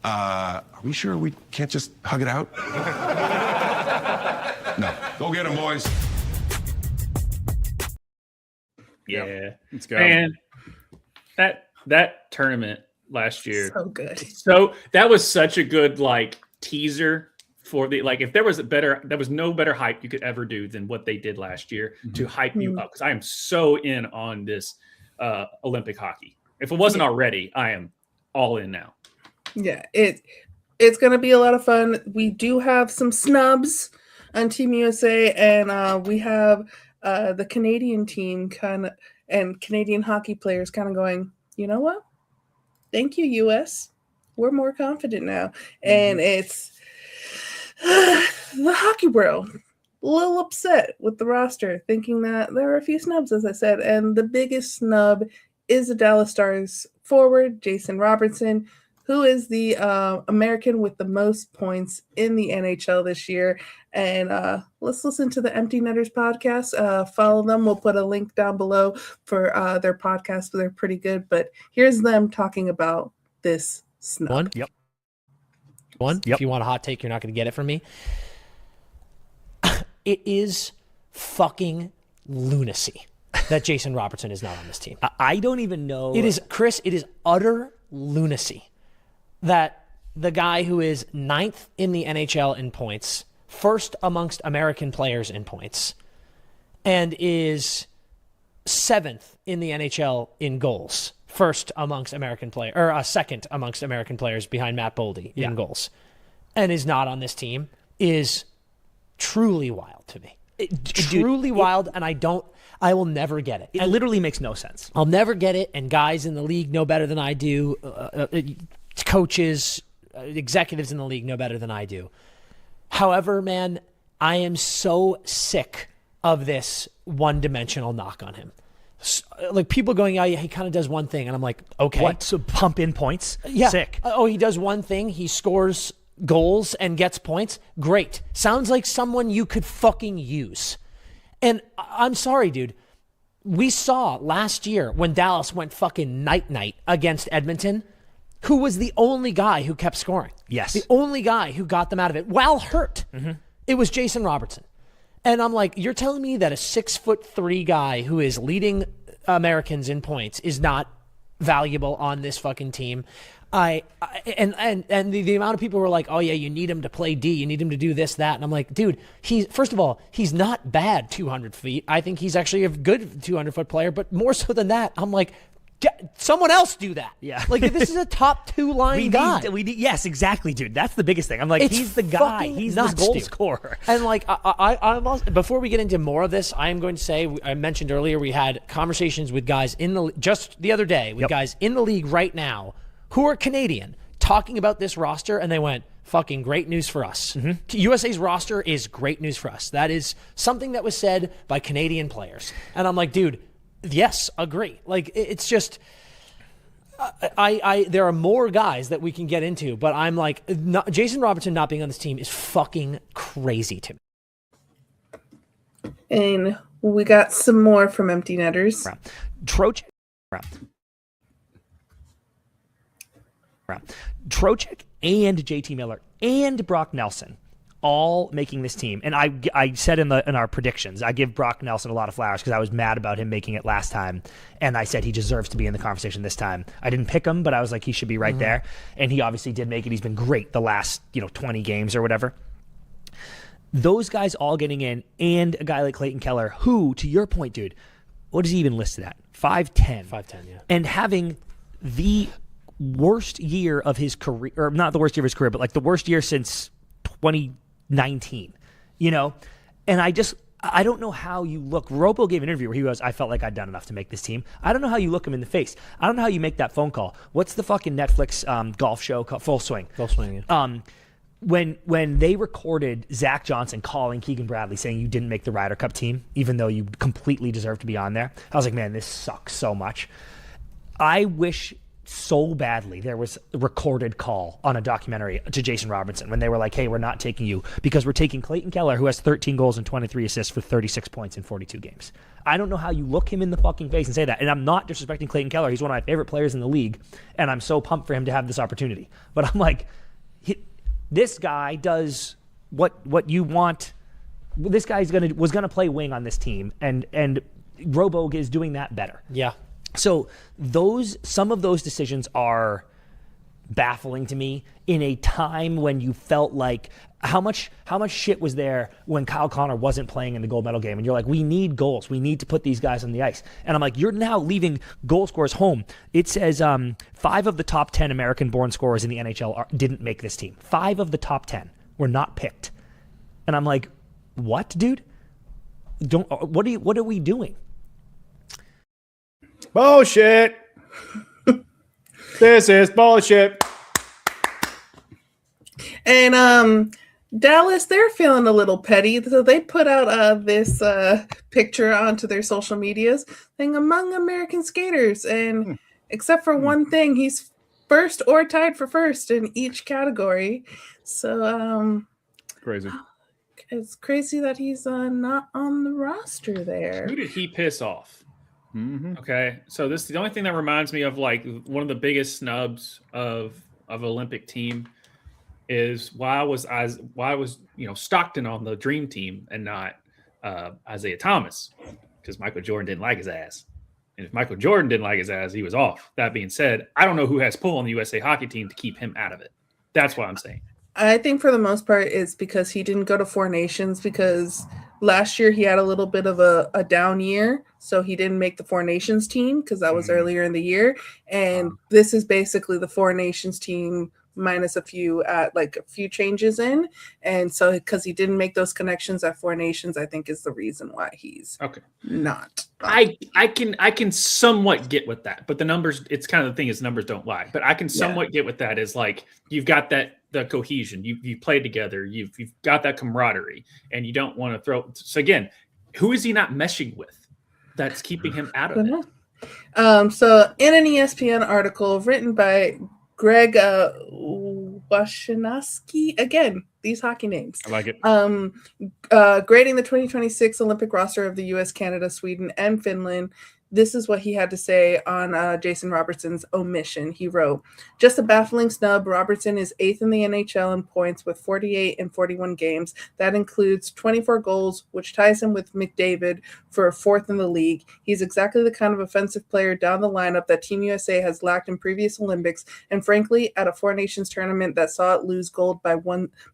Speaker 8: Are we sure we can't just hug it out? No. Go get them, boys.
Speaker 1: Yeah.
Speaker 2: Let's go.
Speaker 1: And that tournament last year.
Speaker 3: So good.
Speaker 1: So that was such a good teaser for the if there was no better hype you could ever do than what they did last year to hype you up, because I am so in on this Olympic hockey. If it wasn't already, I am all in now.
Speaker 3: Yeah, it's gonna be a lot of fun. We do have some snubs on Team USA, and we have the Canadian team and Canadian hockey players kind of going, you know what? Thank you, US. We're more confident now. And it's the hockey world a little upset with the roster, thinking that there are a few snubs, as I said. And the biggest snub is the Dallas Stars forward, Jason Robertson, who is the American with the most points in the NHL this year. And let's listen to the Empty Netters podcast. Follow them. We'll put a link down below for their podcast. They're pretty good. But here's them talking about this snub.
Speaker 10: One. If you want a hot take, you're not going to get it from me. It is fucking lunacy that Jason Robertson is not on this team.
Speaker 11: I don't even know.
Speaker 10: It is, Chris, it is utter lunacy that the guy who is 9th in the NHL in points, first amongst American players in points, and is 7th in the NHL in goals. First amongst American players, or second amongst American players behind Matt Boldy in goals, and is not on this team is truly wild to me. Truly wild, and I will never get it.
Speaker 9: It literally makes no sense.
Speaker 10: I'll never get it, and guys in the league know better than I do. Coaches, executives in the league know better than I do. However, man, I am so sick of this one-dimensional knock on him. Like people going, yeah, he kind of does one thing, and I'm like, okay.
Speaker 9: What? So pump in points?
Speaker 10: Yeah.
Speaker 9: Sick.
Speaker 10: Oh, he does one thing. He scores goals and gets points. Great. Sounds like someone you could fucking use. And I'm sorry, dude. We saw last year when Dallas went fucking night-night against Edmonton, who was the only guy who kept scoring.
Speaker 9: Yes.
Speaker 10: The only guy who got them out of it while hurt. Mm-hmm. It was Jason Robertson. And I'm like, you're telling me that a 6'3" guy who is leading Americans in points is not valuable on this fucking team? And the amount of people were like, oh yeah, you need him to play D, you need him to do this, that. And I'm like, dude, first of all, he's not bad 200 feet. I think he's actually a good 200-foot player, but more so than that, I'm like, someone else do that.
Speaker 9: Yeah.
Speaker 10: Like, this is a top 2-line guy.
Speaker 9: Yes, exactly, dude. That's the biggest thing. I'm like, he's the guy. He's the goal scorer.
Speaker 10: And like, I'm also, before we get into more of this, I am going to say, I mentioned earlier, we had conversations with guys just the other day with guys in the league right now who are Canadian talking about this roster, and they went, fucking great news for us. Mm-hmm. USA's roster is great news for us. That is something that was said by Canadian players. And I'm like, dude, yes, agree. Like, it's just, there are more guys that we can get into, but I'm like, Jason Robertson not being on this team is fucking crazy to me.
Speaker 3: And we got some more from Empty Netters.
Speaker 9: Trocheck and JT Miller and Brock Nelson all making this team. And I said in our predictions, I give Brock Nelson a lot of flowers because I was mad about him making it last time. And I said he deserves to be in the conversation this time. I didn't pick him, but I was like, he should be right there. And he obviously did make it. He's been great the last 20 games or whatever. Those guys all getting in, and a guy like Clayton Keller, who, to your point, dude, what is he even listed at? 5'10".
Speaker 10: 5'10", yeah.
Speaker 9: And having the worst year of his career, or not the worst year of his career, but like the worst year since 2019, And I don't know how you look. Robo gave an interview where he goes, I felt like I'd done enough to make this team. I don't know how you look him in the face. I don't know how you make that phone call. What's the fucking Netflix golf show called? Full Swing.
Speaker 10: Full Swing, yeah.
Speaker 9: When they recorded Zach Johnson calling Keegan Bradley saying you didn't make the Ryder Cup team, even though you completely deserve to be on there, I was like, man, this sucks so much. I wish so badly there was a recorded call on a documentary to Jason Robertson when they were like, hey, we're not taking you because we're taking Clayton Keller, who has 13 goals and 23 assists for 36 points in 42 games. I don't know how you look him in the fucking face and say that. And I'm not disrespecting Clayton Keller. He's one of my favorite players in the league, and I'm so pumped for him to have this opportunity. But I'm like, this guy does what you want. This guy was gonna play wing on this team, and Robo is doing that better.
Speaker 10: Yeah.
Speaker 9: So some of those decisions are baffling to me in a time when you felt like how much shit was there when Kyle Connor wasn't playing in the gold medal game, and you're like, we need goals, we need to put these guys on the ice, and I'm like, you're now leaving goal scorers home. It says 5 of the top 10 American-born scorers in the NHL didn't make this team. 5 of the top 10 were not picked, and I'm like, what, dude? What are we doing?
Speaker 2: Bullshit. This is bullshit.
Speaker 3: And Dallas, they're feeling a little petty, so they put out this picture onto their social medias saying among American skaters, and except for one thing, he's first or tied for first in each category. So
Speaker 2: crazy.
Speaker 3: It's crazy that he's not on the roster there.
Speaker 1: Who did he piss off?
Speaker 2: Mm-hmm.
Speaker 1: Okay, so this is the only thing that reminds me of like one of the biggest snubs of Olympic team is why was Stockton on the dream team and not Isaiah Thomas, because Michael Jordan didn't like his ass, and if Michael Jordan didn't like his ass, he was off. That being said, I don't know who has pull on the USA hockey team to keep him out of it. That's what I'm saying.
Speaker 3: I think for the most part it's because he didn't go to Four Nations, because last year he had a little bit of a down year, so he didn't make the Four Nations team because that was earlier in the year. And this is basically the Four Nations team minus a few changes in. And so because he didn't make those connections at Four Nations, I think is the reason why he's not.
Speaker 1: I can somewhat get with that, but the numbers, it's kind of the thing is numbers don't lie. But I can somewhat get with that is like you've got the cohesion, you played together, you've got that camaraderie, and you don't want to throw. So again, who is he not meshing with that's keeping him out of it?
Speaker 3: So in an ESPN article written by Greg Washinowski, again, these hockey names.
Speaker 2: I like it.
Speaker 3: Grading the 2026 Olympic roster of the US, Canada, Sweden, and Finland. This is what he had to say on Jason Robertson's omission. He wrote, "Just a baffling snub. Robertson is 8th in the NHL in points with 48 in 41 games. That includes 24 goals, which ties him with McDavid for 4th in the league. He's exactly the kind of offensive player down the lineup that Team USA has lacked in previous Olympics, and frankly, at a Four Nations tournament that saw it lose gold by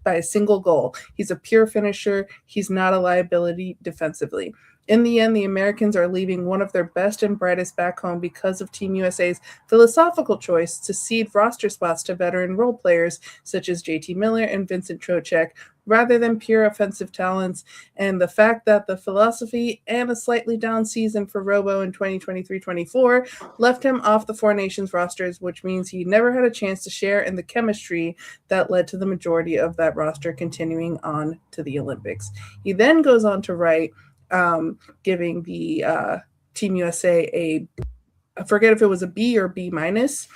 Speaker 3: a single goal. He's a pure finisher. He's not a liability defensively." In the end, the Americans are leaving one of their best and brightest back home because of Team USA's philosophical choice to cede roster spots to veteran role players such as JT Miller and Vincent Trocheck, rather than pure offensive talents, and the fact that the philosophy and a slightly down season for Robo in 2023-24 left him off the Four Nations rosters, which means he never had a chance to share in the chemistry that led to the majority of that roster continuing on to the Olympics. He then goes on to write, giving the Team USA I forget if it was a B or B minus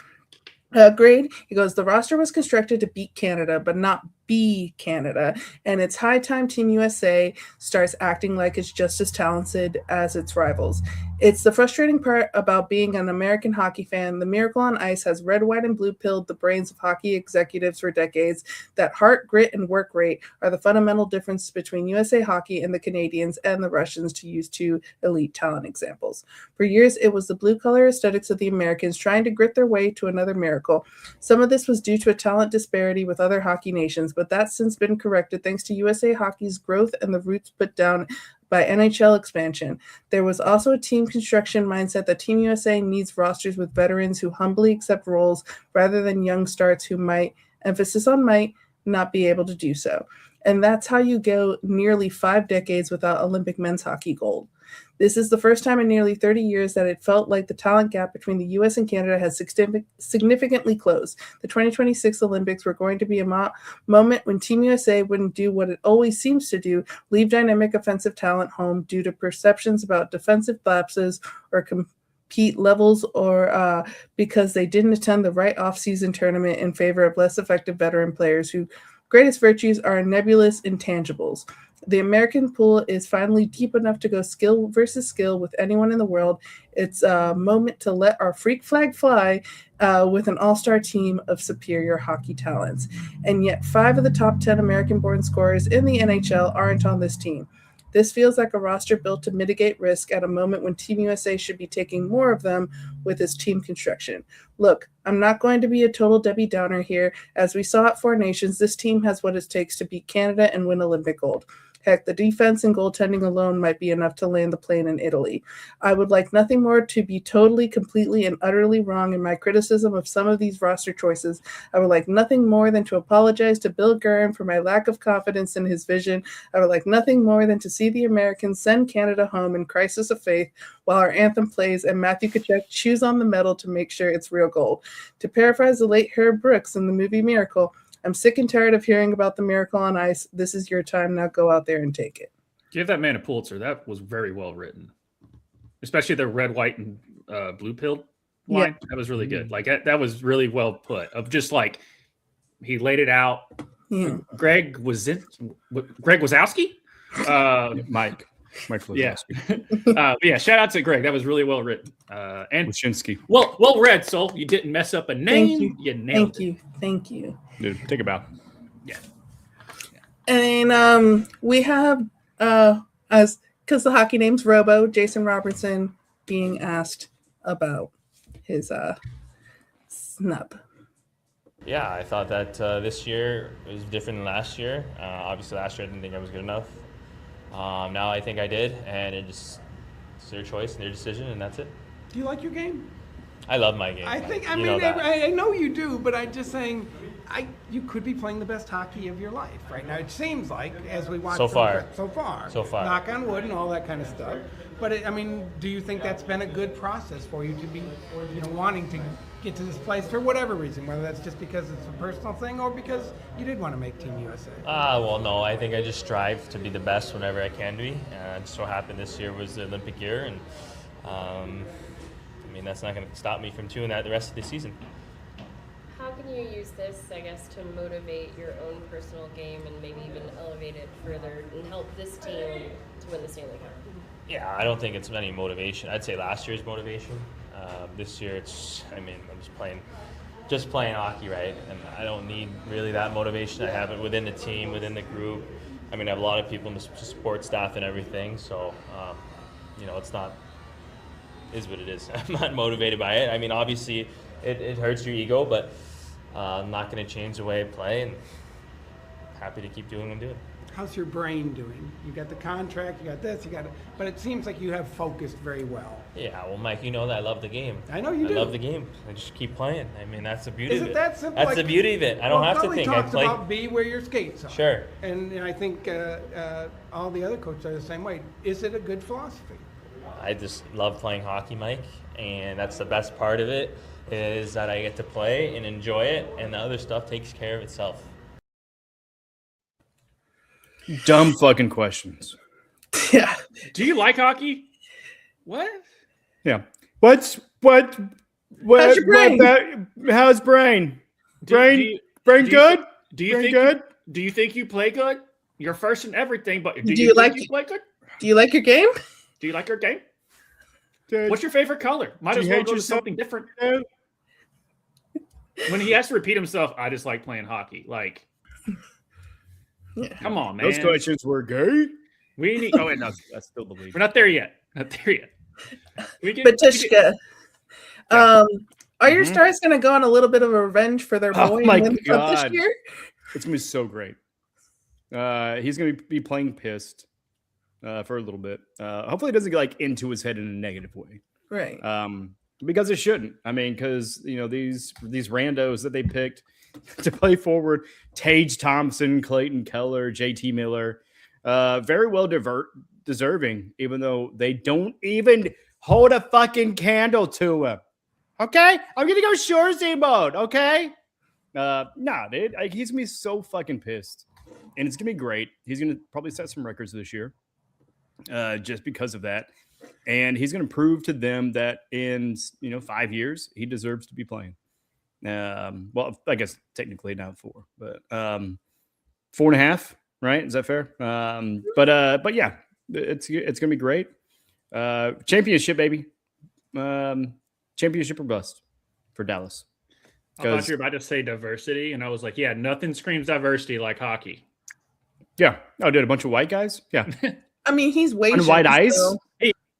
Speaker 3: grade. He goes, "The roster was constructed to beat Canada, but not be Canada, and it's high time Team USA starts acting like it's just as talented as its rivals. It's the frustrating part about being an American hockey fan. The Miracle on Ice has red, white, and blue pilled the brains of hockey executives for decades. That heart, grit, and work rate are the fundamental difference between USA hockey and the Canadians and the Russians, to use two elite talent examples. For years, it was the blue-collar aesthetics of the Americans trying to grit their way to another miracle. Some of this was due to a talent disparity with other hockey nations, but that's since been corrected thanks to USA hockey's growth and the roots put down by NHL expansion. There was also a team construction mindset that Team USA needs rosters with veterans who humbly accept roles rather than young starts who might, emphasis on might, not be able to do so. And that's how you go nearly 5 decades without Olympic men's hockey gold. This is the first time in nearly 30 years that it felt like the talent gap between the US and Canada has significantly closed. The 2026 Olympics were going to be a moment when Team USA wouldn't do what it always seems to do, leave dynamic offensive talent home due to perceptions about defensive lapses or compete levels, or because they didn't attend the right off-season tournament in favor of less effective veteran players whose greatest virtues are nebulous intangibles. The American pool is finally deep enough to go skill versus skill with anyone in the world. It's a moment to let our freak flag fly with an all-star team of superior hockey talents. And yet 5 of the top 10 American-born scorers in the NHL aren't on this team. This feels like a roster built to mitigate risk at a moment when Team USA should be taking more of them with its team construction. Look, I'm not going to be a total Debbie Downer here. As we saw at Four Nations, this team has what it takes to beat Canada and win Olympic gold. Heck, the defense and goaltending alone might be enough to land the plane in Italy. I would like nothing more to be totally, completely, and utterly wrong in my criticism of some of these roster choices. I would like nothing more than to apologize to Bill Guerin for my lack of confidence in his vision. I would like nothing more than to see the Americans send Canada home in crisis of faith while our anthem plays and Matthew Tkachuk chews on the metal to make sure it's real gold. To paraphrase the late Herb Brooks in the movie Miracle, I'm sick and tired of hearing about the Miracle on Ice. This is your time. Now go out there and take it.
Speaker 1: Give that man a Pulitzer. That was very well written, especially the red, white, and blue pill line. Yeah. That was really good. Like that was really well put. Of just like he laid it out. Yeah. Greg Wazowski,
Speaker 2: Mike
Speaker 1: yeah. Yeah. Shout out to Greg. That was really well written. And
Speaker 2: Wyszynski.
Speaker 1: Well read, Soul. You didn't mess up a name. You nailed it.
Speaker 3: Thank you.
Speaker 2: Dude, take a bow.
Speaker 1: Yeah.
Speaker 3: And we have because the hockey name's Robo, Jason Robertson being asked about his snub.
Speaker 11: Yeah, I thought that this year was different than last year. Obviously, last year I didn't think I was good enough. Now I think I did, and it's their choice and their decision, and that's it.
Speaker 7: Do you like your game?
Speaker 11: I love my game.
Speaker 7: I think.
Speaker 11: Know that.
Speaker 7: I know you do, but I'm just saying, you could be playing the best hockey of your life right now. It seems like, as we watch.
Speaker 11: So far.
Speaker 7: Knock on wood and all that kind of stuff. But do you think that's been a good process for you to be, wanting to get to this place for whatever reason, whether that's just because it's a personal thing or because you did want to make Team USA?
Speaker 11: Well, no. I think I just strive to be the best whenever I can be. It so happened this year was the Olympic year, and that's not going to stop me from doing that the rest of the season.
Speaker 12: How can you use this, I guess, to motivate your own personal game and maybe even elevate it further and help this team to win the Stanley Cup?
Speaker 11: Yeah, I don't think it's any motivation. I'd say last year's motivation. This year, I'm just playing hockey, right? And I don't need really that motivation. I have it within the team, within the group. I have a lot of people in the support staff and everything. So, it's not. Is what it is. I'm not motivated by it. Obviously, it hurts your ego, but I'm not going to change the way I play, and happy to keep doing what I'm doing.
Speaker 7: How's your brain doing? You got the contract, you got this, but it seems like you have focused very well.
Speaker 11: Yeah, well, Mike, you know that I love the game.
Speaker 7: I know you do.
Speaker 11: I love the game. I just keep playing. That's the beauty of it.
Speaker 7: Is it that simple?
Speaker 11: That's the beauty of it. I don't have to think.
Speaker 7: Talks about be where your skates are.
Speaker 11: Sure.
Speaker 7: And I think all the other coaches are the same way. Is it a good philosophy?
Speaker 11: I just love playing hockey, Mike, and that's the best part of it, is that I get to play and enjoy it, and the other stuff takes care of itself.
Speaker 2: Dumb fucking questions.
Speaker 3: Yeah.
Speaker 1: Do you like hockey? What?
Speaker 2: Yeah. How's your brain? How's brain? Brain good?
Speaker 1: Do you think you play good? You're first in everything, but do you play good?
Speaker 3: Do you like your game?
Speaker 1: Do you like your game?
Speaker 2: Dude,
Speaker 1: what's your favorite color? Might as well go to something different. When he has to repeat himself, I just like playing hockey. Like, come on, man.
Speaker 2: Those questions were gay.
Speaker 1: We need. Oh wait, no,
Speaker 2: that's still the lead.
Speaker 1: We're not there yet.
Speaker 3: Batushka, are your Stars going to go on a little bit of a revenge for their boy?
Speaker 2: Oh my
Speaker 3: this
Speaker 2: God.
Speaker 3: year?
Speaker 2: It's going to be so great. He's going to be playing pissed for a little bit. Hopefully it doesn't get into his head in a negative way.
Speaker 3: Right.
Speaker 2: Because it shouldn't. Because, these randos that they picked to play forward, Tage Thompson, Clayton Keller, JT Miller, very well deserving, even though they don't even hold a fucking candle to him. Okay? I'm going to go Shorzy mode, okay? Nah, dude. He's going to be so fucking pissed. And it's going to be great. He's going to probably set some records this year just because of that. And he's going to prove to them that in 5 years, he deserves to be playing. Well, I guess technically now 4, but 4.5, right? Is that fair? But yeah, it's going to be great. Championship, baby. Championship or bust for Dallas.
Speaker 1: I thought you were about to say diversity, and I was like, yeah, nothing screams diversity like hockey.
Speaker 2: Yeah. Oh, dude, a bunch of white guys? Yeah.
Speaker 3: He's way
Speaker 2: on white ice.
Speaker 3: So.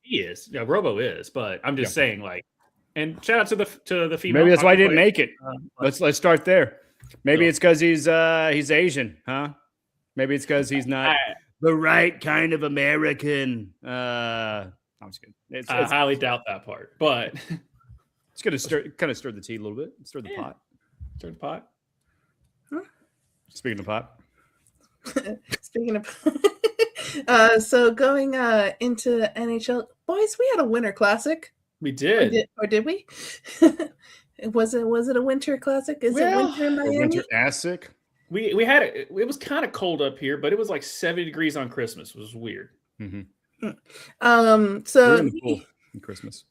Speaker 1: He is. Yeah, Robo is, but I'm just saying, and shout out to the female.
Speaker 2: Maybe that's why I didn't make it. Let's start there. Maybe it's because he's Asian, huh? Maybe it's because he's not the right kind of American. I'm just kidding.
Speaker 1: I highly doubt that part, but
Speaker 2: it's going to kind of stir the tea a little bit. Stir the pot.
Speaker 1: Stir the pot.
Speaker 3: Huh?
Speaker 2: Speaking of pot.
Speaker 3: Speaking of, so going into NHL, boys, we had a Winter Classic.
Speaker 1: We did,
Speaker 3: or did we? Was it a Winter Classic? Is it winter in Miami?
Speaker 2: Winter Classic.
Speaker 1: We had it. It was kind of cold up here, but it was like 70 degrees on Christmas. It was weird.
Speaker 2: Mm-hmm.
Speaker 3: So
Speaker 2: we're in the pool on Christmas.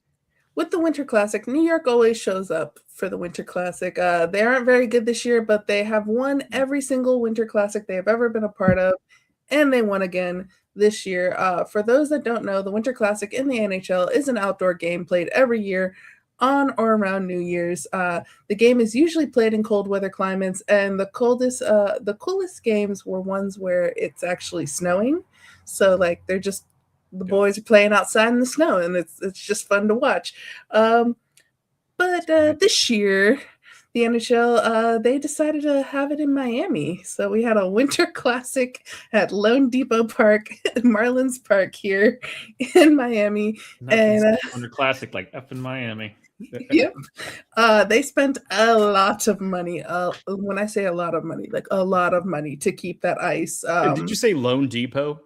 Speaker 3: With the Winter Classic, New York always shows up for the Winter Classic. They aren't very good this year, but they have won every single Winter Classic they have ever been a part of, and they won again this year. For those that don't know, the Winter Classic in the NHL is an outdoor game played every year on or around New Year's. The game is usually played in cold weather climates, and the coolest games were ones where it's actually snowing. So they're just the boys are playing outside in the snow, and it's just fun to watch. But this year, the NHL, they decided to have it in Miami. So we had a Winter Classic at Lone Depot Park, Marlins Park here in Miami. And
Speaker 1: Under classic like up in Miami.
Speaker 3: Yep. They spent a lot of money. When I say a lot of money, like a lot of money to keep that ice.
Speaker 2: Did you say Lone Depot?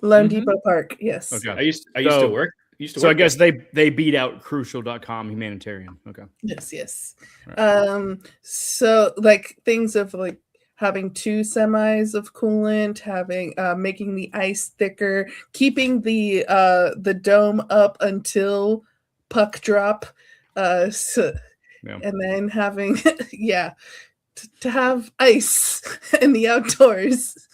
Speaker 3: Lone Depot Park, yes.
Speaker 2: Okay.
Speaker 1: I used to work.
Speaker 2: So I guess they beat out Crucial.com humanitarian. Okay.
Speaker 3: Yes.
Speaker 2: Right.
Speaker 3: So like things of like having 2 semis of coolant, having making the ice thicker, keeping the dome up until puck drop. And then having to have ice in the outdoors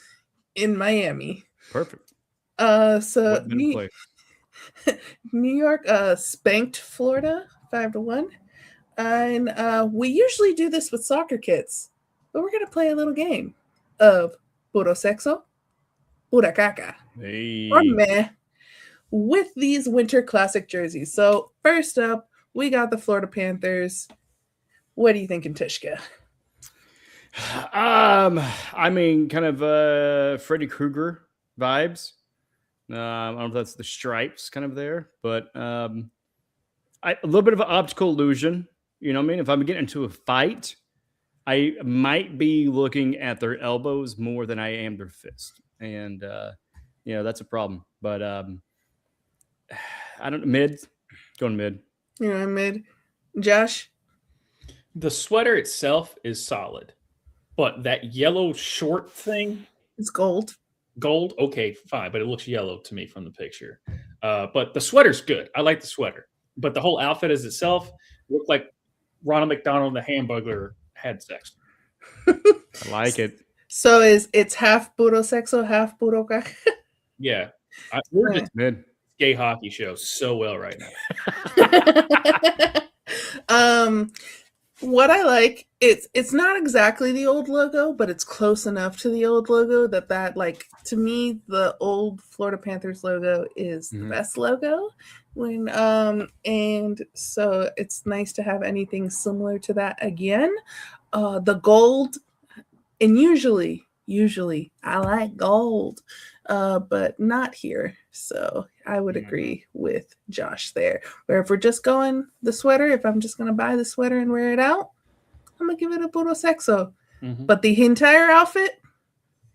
Speaker 3: in Miami.
Speaker 2: Perfect.
Speaker 3: So New York spanked Florida 5-1. And we usually do this with soccer kits, but we're going to play a little game of puro sexo, pura caca, or meh, with these Winter Classic jerseys. So first up, we got the Florida Panthers. What do you think, Tishka?
Speaker 2: I mean, kind of Freddy Krueger vibes. I don't know if that's the stripes kind of there, but a little bit of an optical illusion. You know what I mean? If I'm getting into a fight, I might be looking at their elbows more than I am their fist. And, that's a problem. But I don't mid. Going mid.
Speaker 3: You're on mid. Josh?
Speaker 1: The sweater itself is solid, but that yellow short thing,
Speaker 3: it's gold.
Speaker 1: Gold, okay, fine, but it looks yellow to me from the picture. But the sweater's good. I like the sweater, but the whole outfit as itself looked like Ronald McDonald and the Hamburger had sex.
Speaker 2: I like it.
Speaker 3: So it's half puro sexo, half puro caca?
Speaker 1: Yeah, we're just
Speaker 2: mid.
Speaker 1: Gay hockey show so well right now.
Speaker 3: What I like, it's not exactly the old logo, but it's close enough to the old logo that like, to me, the old Florida Panthers logo is the best logo. And so it's nice to have anything similar to that again. The gold, and usually I like gold, but not here. So I would agree with Josh there. Where if we're just going the sweater, if I'm just going to buy the sweater and wear it out, I'm going to give it a puro sexo. But the entire outfit,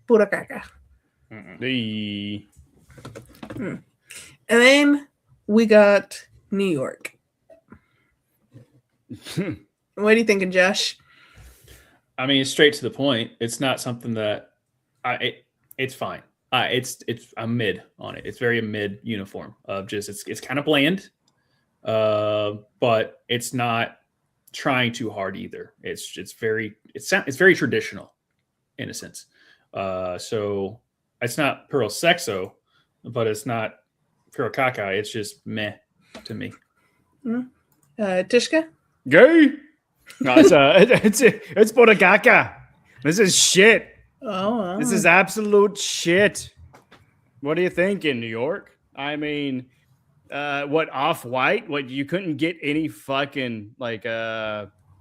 Speaker 3: pura caca. And then we got New York. What are you thinking, Josh?
Speaker 1: I mean, it's straight to the point. It's not something that it's fine. I'm mid on it. It's very a mid uniform of just it's kind of bland, but it's not trying too hard either. It's very traditional in a sense. So it's not puro sexo, but it's not puro caca. It's just meh to me.
Speaker 3: Tishka?
Speaker 2: Gay? No, it's puro caca. This is shit.
Speaker 3: Oh,
Speaker 2: this is absolute shit. What are you thinking, New York? I mean, what, off-white? What, you couldn't get any fucking like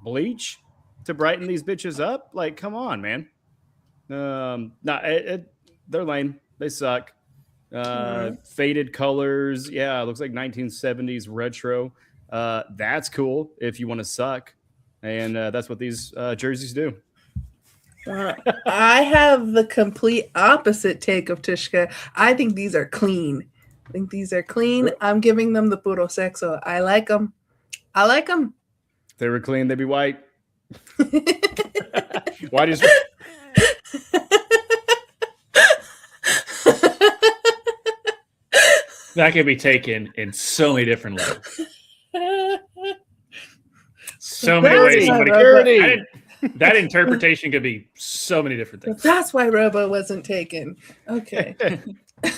Speaker 2: bleach to brighten these bitches up? Like, come on, man. They're lame. They suck. Faded colors. Yeah, it looks like 1970s retro. That's cool if you want to suck, and that's what these jerseys do.
Speaker 3: I have the complete opposite take of Tishka. I think these are clean. I'm giving them the puro sexo. I like them.
Speaker 2: If they were clean, they'd be white. Why does
Speaker 1: that could be taken in so many different levels? So many ways. That interpretation could be so many different things.
Speaker 3: That's why Robo wasn't taken. Okay.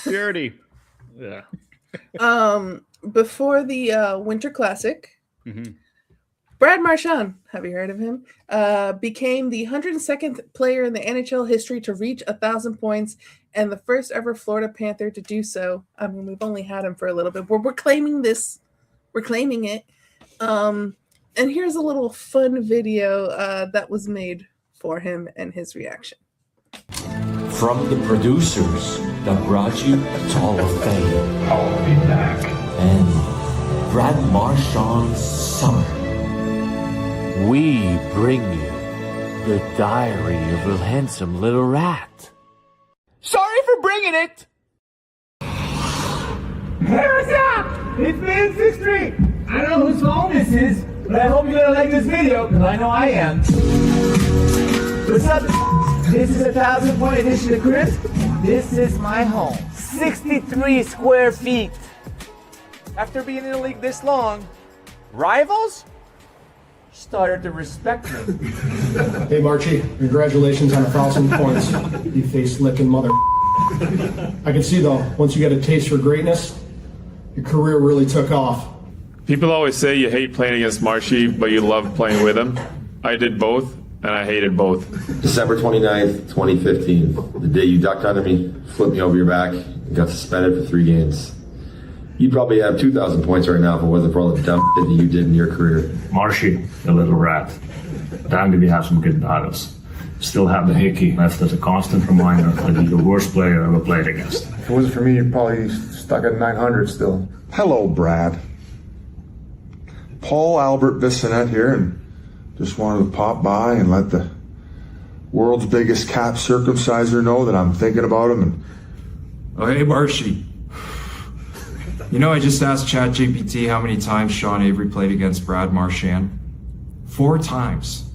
Speaker 2: Purity.
Speaker 1: Yeah.
Speaker 3: Before the Winter Classic, Brad Marchand, have you heard of him? Became the 102nd player in the NHL history to reach 1,000 points and the first ever Florida Panther to do so. I mean, we've only had him for a little bit. We're claiming this. We're claiming it. And here's a little fun video that was made for him and his reaction.
Speaker 13: From the producers that brought you to Hall of Fame. I'll be back. And Brad Marchand's summer. We bring you the diary of a handsome little rat.
Speaker 14: Sorry for bringing it! Hey, what's up? It's Man 63. I don't know whose phone this is, but I hope you're gonna like this video, because I know I am. What's up? This is a 1,000-point edition of Chris. This is my home. 63 square feet. After being in the league this long, rivals started to respect me.
Speaker 15: Hey, Marchie, congratulations on 1,000 points, you face-licking mother. I can see, though, once you get a taste for greatness, your career really took off.
Speaker 16: People always say you hate playing against Marshy, but you love playing with him. I did both, and I hated both.
Speaker 17: December 29th, 2015, the day you ducked under me, flipped me over your back, and got suspended for 3 games. You'd probably have 2,000 points right now if it wasn't for all the dumb shit that you did in your career.
Speaker 18: Marshy, the little rat. Damn, did he have some good battles. Still have the hickey left as a constant reminder that he's the worst player I ever played against.
Speaker 19: If it wasn't for me, you'd probably stuck at 900 still.
Speaker 20: Hello, Brad. Paul Albert Bissonette here, and just wanted to pop by and let the world's biggest cap circumciser know that I'm thinking about him. And
Speaker 21: oh, hey, Marshy. You know, I just asked ChatGPT how many times Sean Avery played against Brad Marchand. 4 times.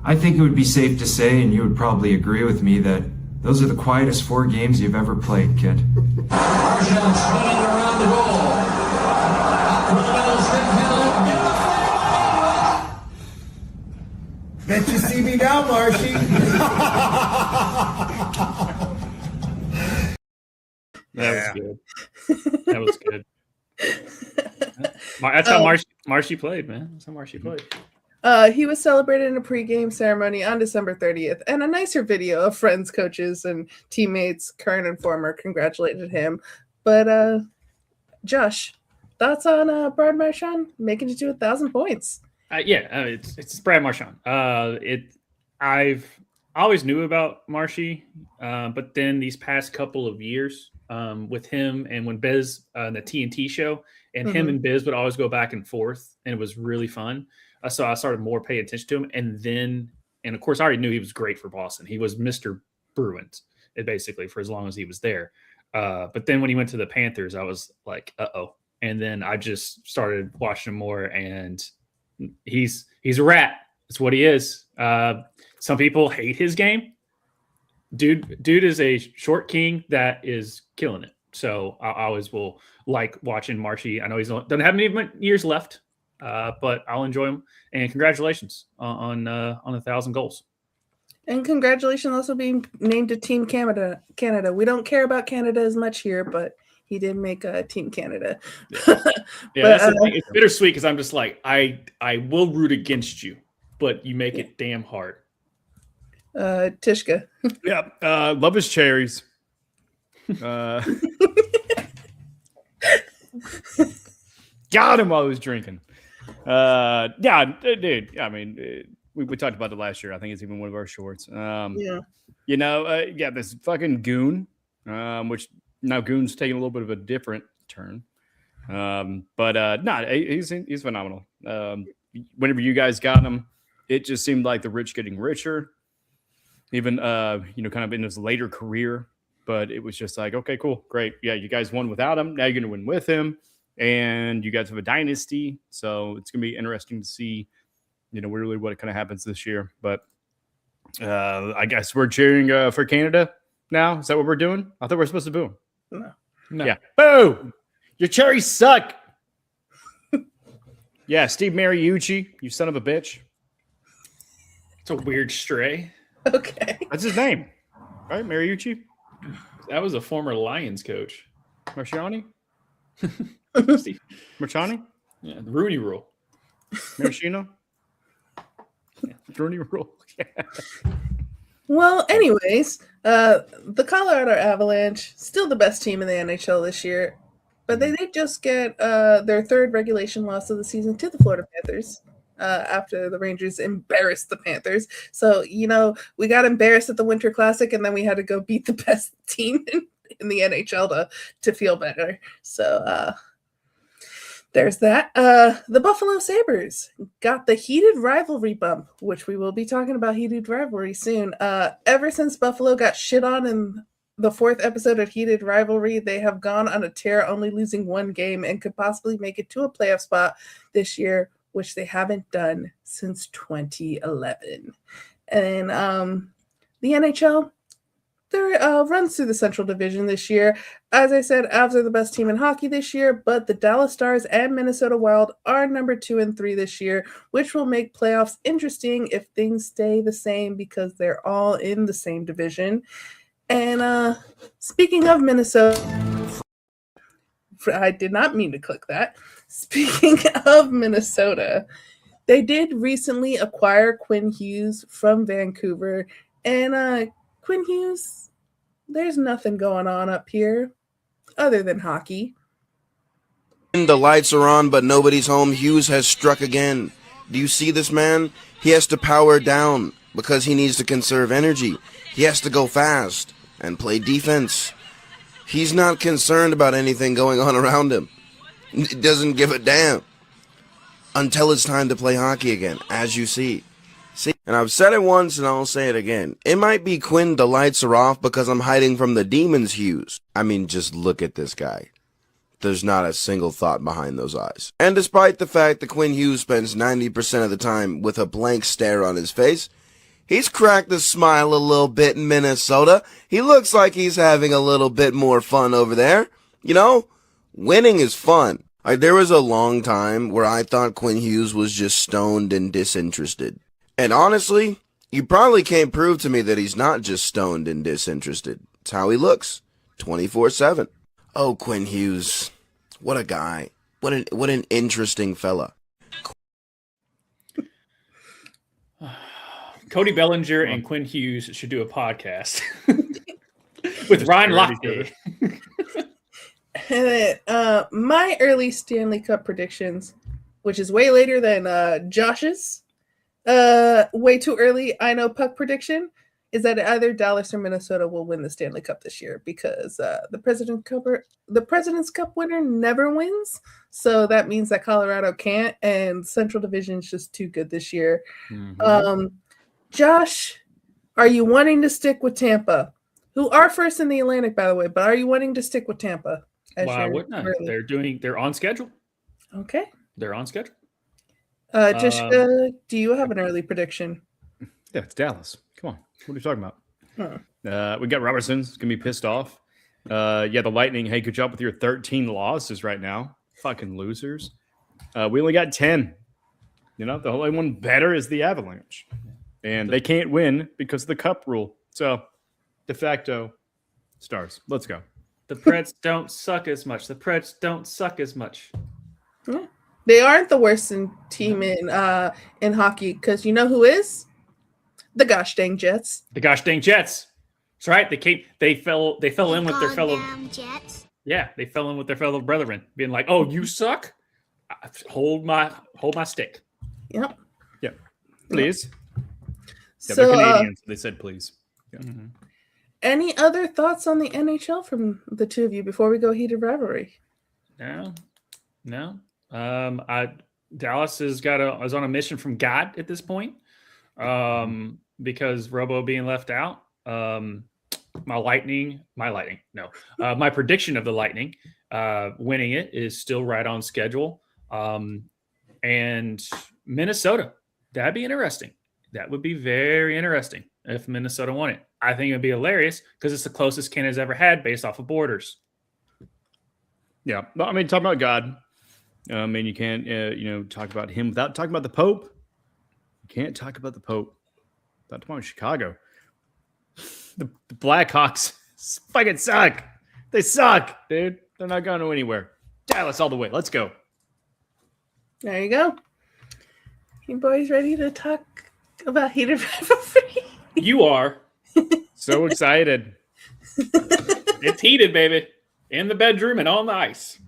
Speaker 21: I think it would be safe to say, and you would probably agree with me, that those are the quietest 4 games you've ever played, kid.
Speaker 14: Marchand spinning around the goal. Bet you see me now, Marshy.
Speaker 1: That was good. That was good. That's how Marshy played, man. That's how Marshy played.
Speaker 3: He was celebrated in a pregame ceremony on December 30th, and a nicer video of friends, coaches, and teammates, current and former, congratulated him. But Josh, thoughts on Brad Marchand making it to 1,000 points?
Speaker 1: It's Brad Marchand. I've always knew about Marshy, but then these past couple of years with him and when Biz the TNT show and him and Biz would always go back and forth, and it was really fun. So I started more paying attention to him, and of course I already knew he was great for Boston. He was Mr. Bruins, basically, for as long as he was there. But then when he went to the Panthers, I was like, uh-oh. And then I just started watching him more, and he's a rat. That's what he is. Some people hate his game. Dude is a short king that is killing it. So I always will like watching Marshy. I know he's doesn't have many years left, but I'll enjoy him. And congratulations on 1,000 goals.
Speaker 3: And congratulations also being named to Team Canada. We don't care about Canada as much here, but he did make Team Canada.
Speaker 1: That's the thing. It's bittersweet because I'm just like, I will root against you, but you make it damn hard.
Speaker 3: Tishka.
Speaker 2: Yeah. Love his cherries. Got him while he was drinking. Yeah, dude. I mean, we talked about it last year. I think it's even one of our shorts. This fucking goon, which now goon's taking a little bit of a different turn. He's phenomenal. Whenever you guys got him, it just seemed like the rich getting richer. Even kind of in his later career, but it was just like, okay, cool, great. Yeah, you guys won without him. Now you're gonna win with him, and you guys have a dynasty. So it's gonna be interesting to see, really what kind of happens this year. But I guess we're cheering for Canada now. Is that what we're doing? I thought we were supposed to boo.
Speaker 3: No.
Speaker 2: Yeah. Boo! Your cherries suck. Yeah, Steve Mariucci, you son of a bitch.
Speaker 1: It's a weird stray.
Speaker 3: Okay.
Speaker 2: That's his name, right? Mariucci?
Speaker 1: That was a former Lions coach.
Speaker 2: Marciani? Marciani?
Speaker 1: Yeah, the Rooney Rule.
Speaker 2: Maraschino? Yeah, Rooney Rule.
Speaker 3: Well, anyways, the Colorado Avalanche, still the best team in the NHL this year, but they did just get their 3rd regulation loss of the season to the Florida Panthers. after the Rangers embarrassed the Panthers. So, we got embarrassed at the Winter Classic, and then we had to go beat the best team in the NHL to feel better. So, there's that. The Buffalo Sabres got the heated rivalry bump, which we will be talking about heated rivalry soon. Ever since Buffalo got shit on in the 4th episode of Heated Rivalry, they have gone on a tear, only losing 1 game, and could possibly make it to a playoff spot this year, which they haven't done since 2011. And the NHL, runs through the Central Division this year. As I said, Avs are the best team in hockey this year, but the Dallas Stars and Minnesota Wild are number 2 and 3 this year, which will make playoffs interesting if things stay the same because they're all in the same division. And speaking of Minnesota, I did not mean to click that. Speaking of Minnesota, they did recently acquire Quinn Hughes from Vancouver. And Quinn Hughes, there's nothing going on up here other than hockey.
Speaker 4: The lights are on, but nobody's home. Hughes has struck again. Do you see this man? He has to power down because he needs to conserve energy. He has to go fast and play defense. He's not concerned about anything going on around him. He doesn't give a damn until it's time to play hockey again, as you see. And I've said it once and I'll say it again. It might be Quinn, the lights are off because I'm hiding from the demons, Hughes. I mean, just look at this guy. There's not a single thought behind those eyes. And despite the fact that Quinn Hughes spends 90% of the time with a blank stare on his face, he's cracked the smile a little bit in Minnesota. He looks like he's having a little bit more fun over there. Winning is fun. There was a long time where I thought Quinn Hughes was just stoned and disinterested. And honestly, you probably can't prove to me that he's not just stoned and disinterested. It's how he looks, 24/7. Oh, Quinn Hughes, what a guy. What an interesting fella.
Speaker 1: Cody Bellinger and Quinn Hughes should do a podcast with Ryan Lochte.
Speaker 3: And then, my early Stanley Cup predictions, which is way later than Josh's, way too early, I know, puck prediction, is that either Dallas or Minnesota will win the Stanley Cup this year because the President's Cup winner never wins. So that means that Colorado can't, and Central Division is just too good this year. Mm-hmm. Josh, are you wanting to stick with Tampa, who are first in the Atlantic, by the way, but are you wanting to stick with Tampa?
Speaker 1: Why wouldn't I? They're on schedule.
Speaker 3: Okay.
Speaker 1: They're on schedule.
Speaker 3: Jessica, do you have an early prediction?
Speaker 2: Yeah, it's Dallas. Come on. What are you talking about? We got Robertson's going to be pissed off. The Lightning, hey, good job with your 13 losses right now. Fucking losers. We only got 10. The only one better is the Avalanche. And they can't win because of the cup rule. So, de facto, Stars. Let's go.
Speaker 1: The Preds don't suck as much.
Speaker 3: Yeah. They aren't the worst team in hockey because you know who is? The gosh dang Jets.
Speaker 1: The gosh dang Jets. That's right. They fell in with their fellow
Speaker 6: Jets.
Speaker 1: Yeah, they fell in with their fellow brethren, being like, "Oh, you suck. Hold my stick."
Speaker 3: Yep.
Speaker 2: Yeah. Please. Yeah,
Speaker 3: So,
Speaker 2: they're Canadians. They said please. Yeah.
Speaker 1: Mm-hmm.
Speaker 3: Any other thoughts on the NHL from the two of you before we go heated rivalry?
Speaker 1: No. Dallas is on a mission from God at this point, because Robo being left out. My prediction of the Lightning winning it is still right on schedule. And Minnesota, that'd be interesting. That would be very interesting if Minnesota won it. I think it'd be hilarious because it's the closest Canada's ever had based off of borders.
Speaker 2: Yeah. I mean, talking about God, you can't, talk about him without talking about the Pope. You can't talk about the Pope without talking about Chicago. The Blackhawks fucking suck. They suck, dude. They're not going anywhere. Dallas all the way. Let's go.
Speaker 3: There you go. You boys ready to talk about heated rivalry?
Speaker 1: You are.
Speaker 2: So excited.
Speaker 1: It's heated, baby. In the bedroom and on the ice.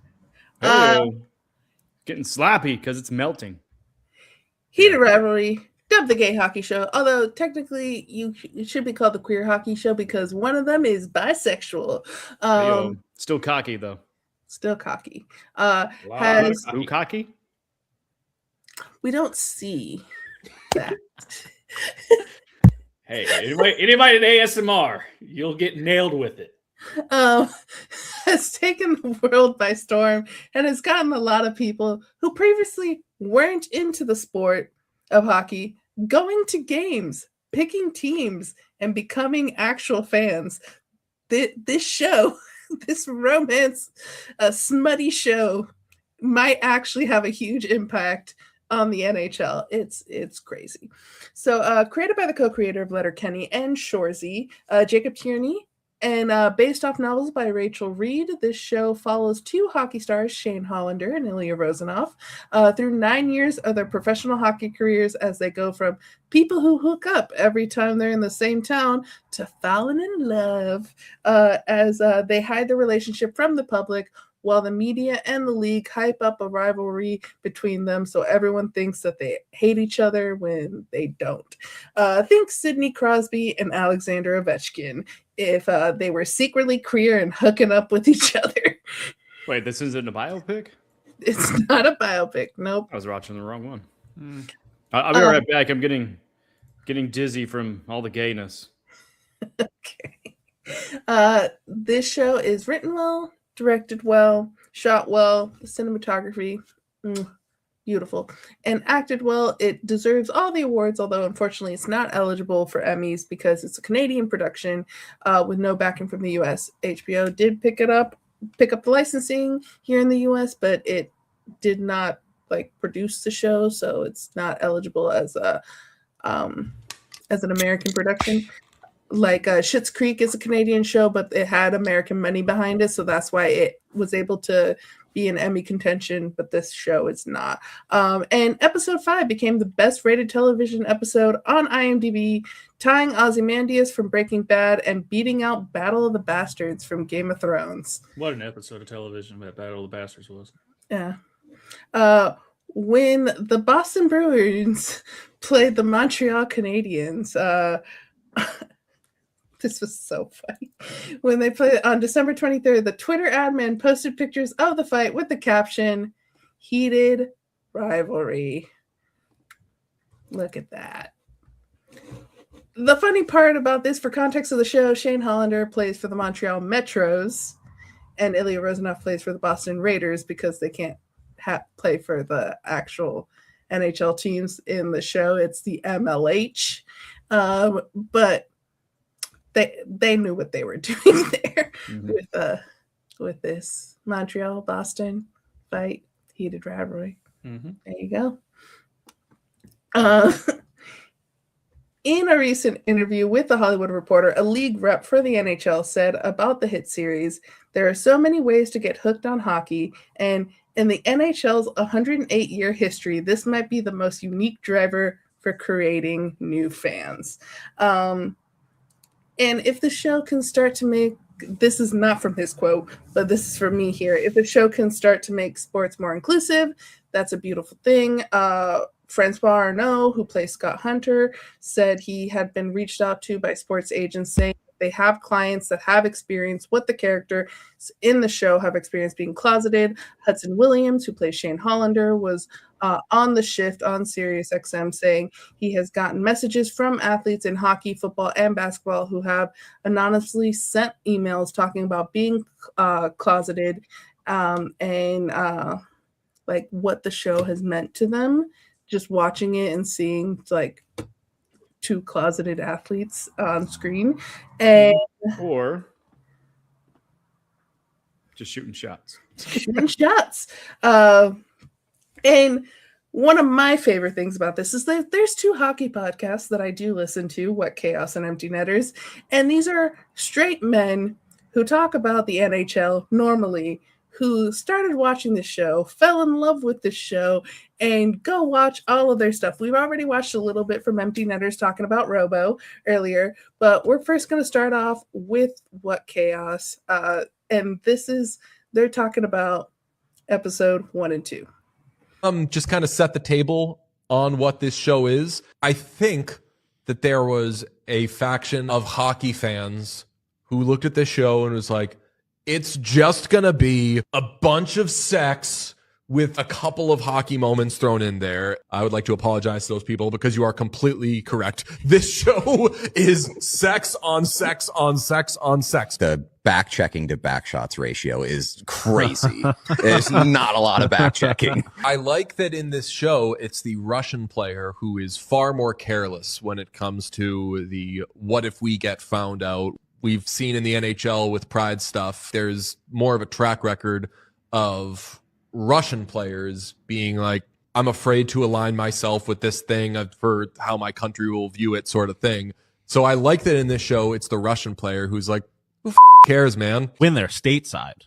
Speaker 2: Getting slappy because it's melting.
Speaker 3: Heated Rivalry, dubbed the gay hockey show, although technically it should be called the queer hockey show because one of them is bisexual.
Speaker 2: Still cocky, though.
Speaker 3: Still cocky.
Speaker 2: Has Ooh, cocky?
Speaker 3: We don't see that.
Speaker 1: Hey, anybody in ASMR, you'll get nailed with it.
Speaker 3: Has taken the world by storm and has gotten a lot of people who previously weren't into the sport of hockey going to games, picking teams, and becoming actual fans. This show, this romance, smutty show, might actually have a huge impact on the NHL. It's crazy. So created by the co-creator of Letterkenny and Shoresy, Jacob Tierney, and based off novels by Rachel Reed, this show follows two hockey stars, Shane Hollander and Ilya Rozanov, through 9 years of their professional hockey careers as they go from people who hook up every time they're in the same town to falling in love as they hide the relationship from the public, while the media and the league hype up a rivalry between them so everyone thinks that they hate each other when they don't. Think Sidney Crosby and Alexander Ovechkin if they were secretly queer and hooking up with each other.
Speaker 2: Wait, this isn't a biopic?
Speaker 3: It's not a biopic, nope.
Speaker 2: I was watching the wrong one. I'll be right back. I'm getting dizzy from all the gayness.
Speaker 3: Okay. This show is written well, directed well, shot well, the cinematography, beautiful, and acted well. It deserves all the awards, although unfortunately it's not eligible for Emmys because it's a Canadian production with no backing from the US. HBO did pick up the licensing here in the US, but it did not produce the show, so it's not eligible as an American production. Schitt's Creek is a Canadian show, but it had American money behind it, so that's why it was able to be an Emmy contention, but this show is not. And episode 5 became the best rated television episode on IMDb, tying Ozymandias from Breaking Bad and beating out Battle of the Bastards from Game of Thrones.
Speaker 1: What an episode of television that Battle of the Bastards was.
Speaker 3: Yeah. When the Boston Bruins played the Montreal Canadiens, this was so funny. When they played on December 23rd, the Twitter admin posted pictures of the fight with the caption, "Heated Rivalry." Look at that. The funny part about this, for context of the show, Shane Hollander plays for the Montreal Metros, and Ilya Rozanov plays for the Boston Raiders because they can't play for the actual NHL teams in the show. It's the MLH. But they knew what they were doing there with this Montreal Boston fight, heated rivalry. There you go. In a recent interview with The Hollywood Reporter, a league rep for the NHL said about the hit series, "There are so many ways to get hooked on hockey, and in the NHL's 108-year history, this might be the most unique driver for creating new fans." And if the show can start to make, this is not from his quote, but this is from me here. If the show can start to make sports more inclusive, that's a beautiful thing. Francois Arnault, who plays Scott Hunter, said he had been reached out to by sports agents saying they have clients that have experienced what the characters in the show have experienced being closeted. Hudson Williams, who plays Shane Hollander, was on the shift on Sirius XM saying he has gotten messages from athletes in hockey, football, and basketball who have anonymously sent emails talking about being closeted and what the show has meant to them, just watching it and seeing two closeted athletes on screen.
Speaker 2: Or just shooting shots.
Speaker 3: And one of my favorite things about this is that there's two hockey podcasts that I do listen to, What Chaos and Empty Netters. And these are straight men who talk about the NHL normally, who started watching the show, fell in love with the show, and go watch all of their stuff. We've already watched a little bit from Empty Netters talking about Robo earlier, but we're first going to start off with What Chaos. And they're talking about episode 1 and 2.
Speaker 5: Just kind of set the table on what this show is. I think that there was a faction of hockey fans who looked at this show and was like, it's just going to be a bunch of sex with a couple of hockey moments thrown in there. I would like to apologize to those people because you are completely correct. This show is sex on sex on sex on sex.
Speaker 22: The back checking to back shots ratio is crazy. There's not a lot of back checking.
Speaker 5: I like that in this show, it's the Russian player who is far more careless when it comes to the what if we get found out. We've seen in the NHL with Pride stuff, there's more of a track record of Russian players being like, I'm afraid to align myself with this thing for how my country will view it, sort of thing. So I like that in this show, it's the Russian player who's like, who cares, man?
Speaker 23: When they're stateside.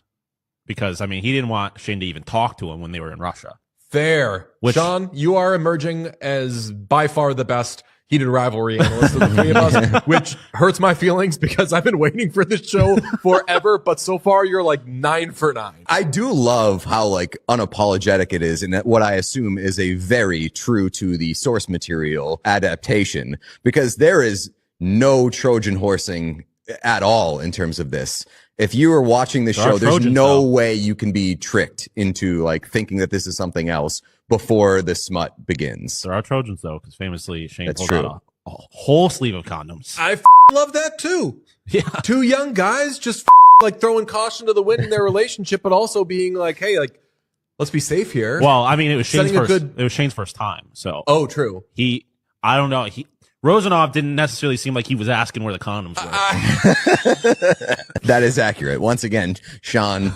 Speaker 23: Because, I mean, he didn't want Shane to even talk to him when they were in Russia.
Speaker 5: Fair. Sean, you are emerging as by far the best heated rivalry analyst of the three of us, which hurts my feelings because I've been waiting for this show forever, but so far you're like 9 for 9.
Speaker 22: I do love how like unapologetic it is, and what I assume is a very true to the source material adaptation, because there is no Trojan horsing at all in terms of this. If you are watching the show, there's no way you can be tricked into like thinking that this is something else before the smut begins.
Speaker 23: There are Trojans, though, because famously Shane
Speaker 22: That's
Speaker 23: pulled
Speaker 22: true.
Speaker 23: out a whole sleeve of condoms.
Speaker 5: I love that too.
Speaker 23: Yeah.
Speaker 5: 2 young guys just like throwing caution to the wind in their relationship, but also being like, hey, like, let's be safe here.
Speaker 23: Well, I mean, it was Shane's
Speaker 5: Setting a
Speaker 23: first.
Speaker 5: good-
Speaker 23: It was Shane's first time. So.
Speaker 5: Oh, true.
Speaker 23: I don't know. Rosanov didn't necessarily seem like he was asking where the condoms were.
Speaker 22: That is accurate. Once again, Sean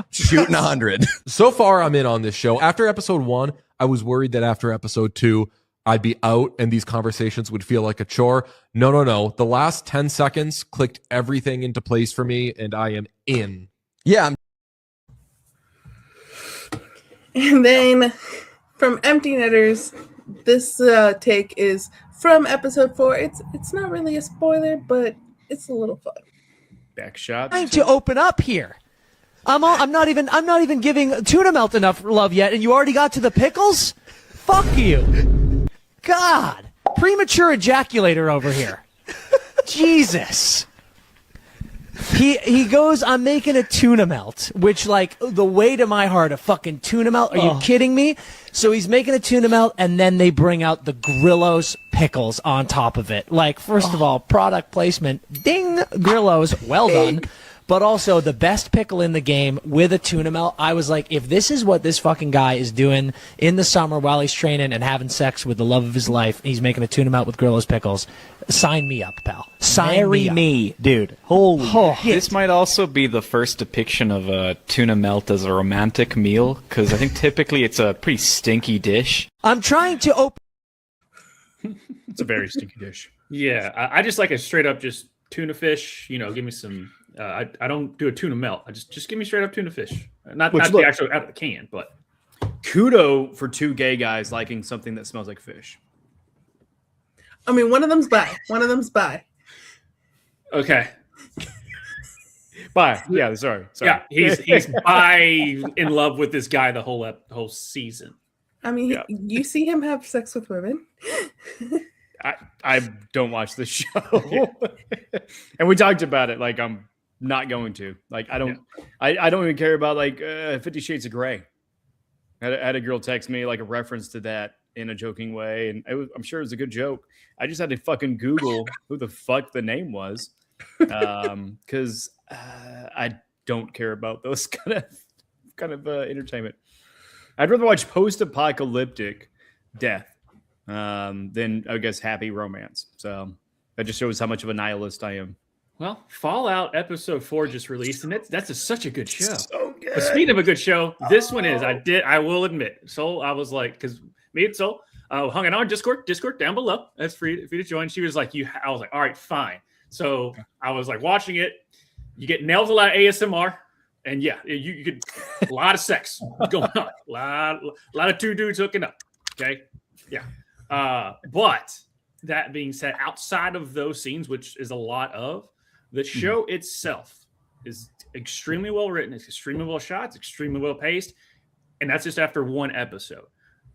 Speaker 22: shooting 100.
Speaker 5: So far, I'm in on this show. After episode 1, I was worried that after episode 2, I'd be out and these conversations would feel like a chore. No. The last 10 seconds clicked everything into place for me, and I am in.
Speaker 22: Yeah.
Speaker 3: And then from Empty Netters, this take is from episode 4. It's not really a spoiler, but it's a little fun.
Speaker 2: Back shots.
Speaker 10: Trying to open up here. I'm not even giving tuna melt enough love yet, and you already got to the pickles? Fuck you. God. Premature ejaculator over here. Jesus. He goes, I'm making a tuna melt, which, like, the way to my heart, a fucking tuna melt. Are you kidding me? So he's making a tuna melt, and then they bring out the Grillo's pickles on top of it. Like, first of all, product placement. Ding! Grillo's. Well done. But also the best pickle in the game with a tuna melt. I was like, if this is what this fucking guy is doing in the summer while he's training and having sex with the love of his life, he's making a tuna melt with Grillo's pickles. Sign me up, pal.
Speaker 24: Marry me, dude. Holy
Speaker 10: shit.
Speaker 24: This might also be the first depiction of a tuna melt as a romantic meal, because I think typically it's a pretty stinky dish.
Speaker 10: I'm trying to open.
Speaker 2: It's a very stinky dish.
Speaker 1: Yeah, I just like a straight up just tuna fish. You know, give me some. I don't do a tuna melt. I just give me straight up tuna fish. Not the actual out of the can, but
Speaker 2: kudo for 2 gay guys liking something that smells like fish.
Speaker 3: I mean, one of them's bi. One of them's bi.
Speaker 1: Okay.
Speaker 2: Bye. Yeah, sorry.
Speaker 1: Yeah, he's bi in love with this guy the whole season.
Speaker 3: I mean, you see him have sex with women.
Speaker 2: I don't watch this show. And we talked about it. Like, I'm not going to. Like, I don't even care about, like, 50 Shades of Grey. I had a girl text me, like, a reference to that in a joking way. And I'm sure it was a good joke. I just had to fucking Google who the fuck the name was. Because I don't care about those kind of entertainment. I'd rather watch post-apocalyptic death than, I guess, happy romance. So that just shows how much of a nihilist I am.
Speaker 1: Well, Fallout episode 4 just released, and that's such a good show.
Speaker 2: So good.
Speaker 1: But speaking of a good show, this one is. I will admit. So I was like, because me and Sol hung out on Discord down below. That's free to join. She was like, I was like, all right, fine. So I was like watching it. You get nails a lot of ASMR, and yeah, you get a lot of sex going on. A lot of 2 dudes hooking up. Okay, yeah. But that being said, outside of those scenes, which is a lot of, the show itself is extremely well written. It's extremely well shot. It's extremely well paced. And that's just after 1 episode.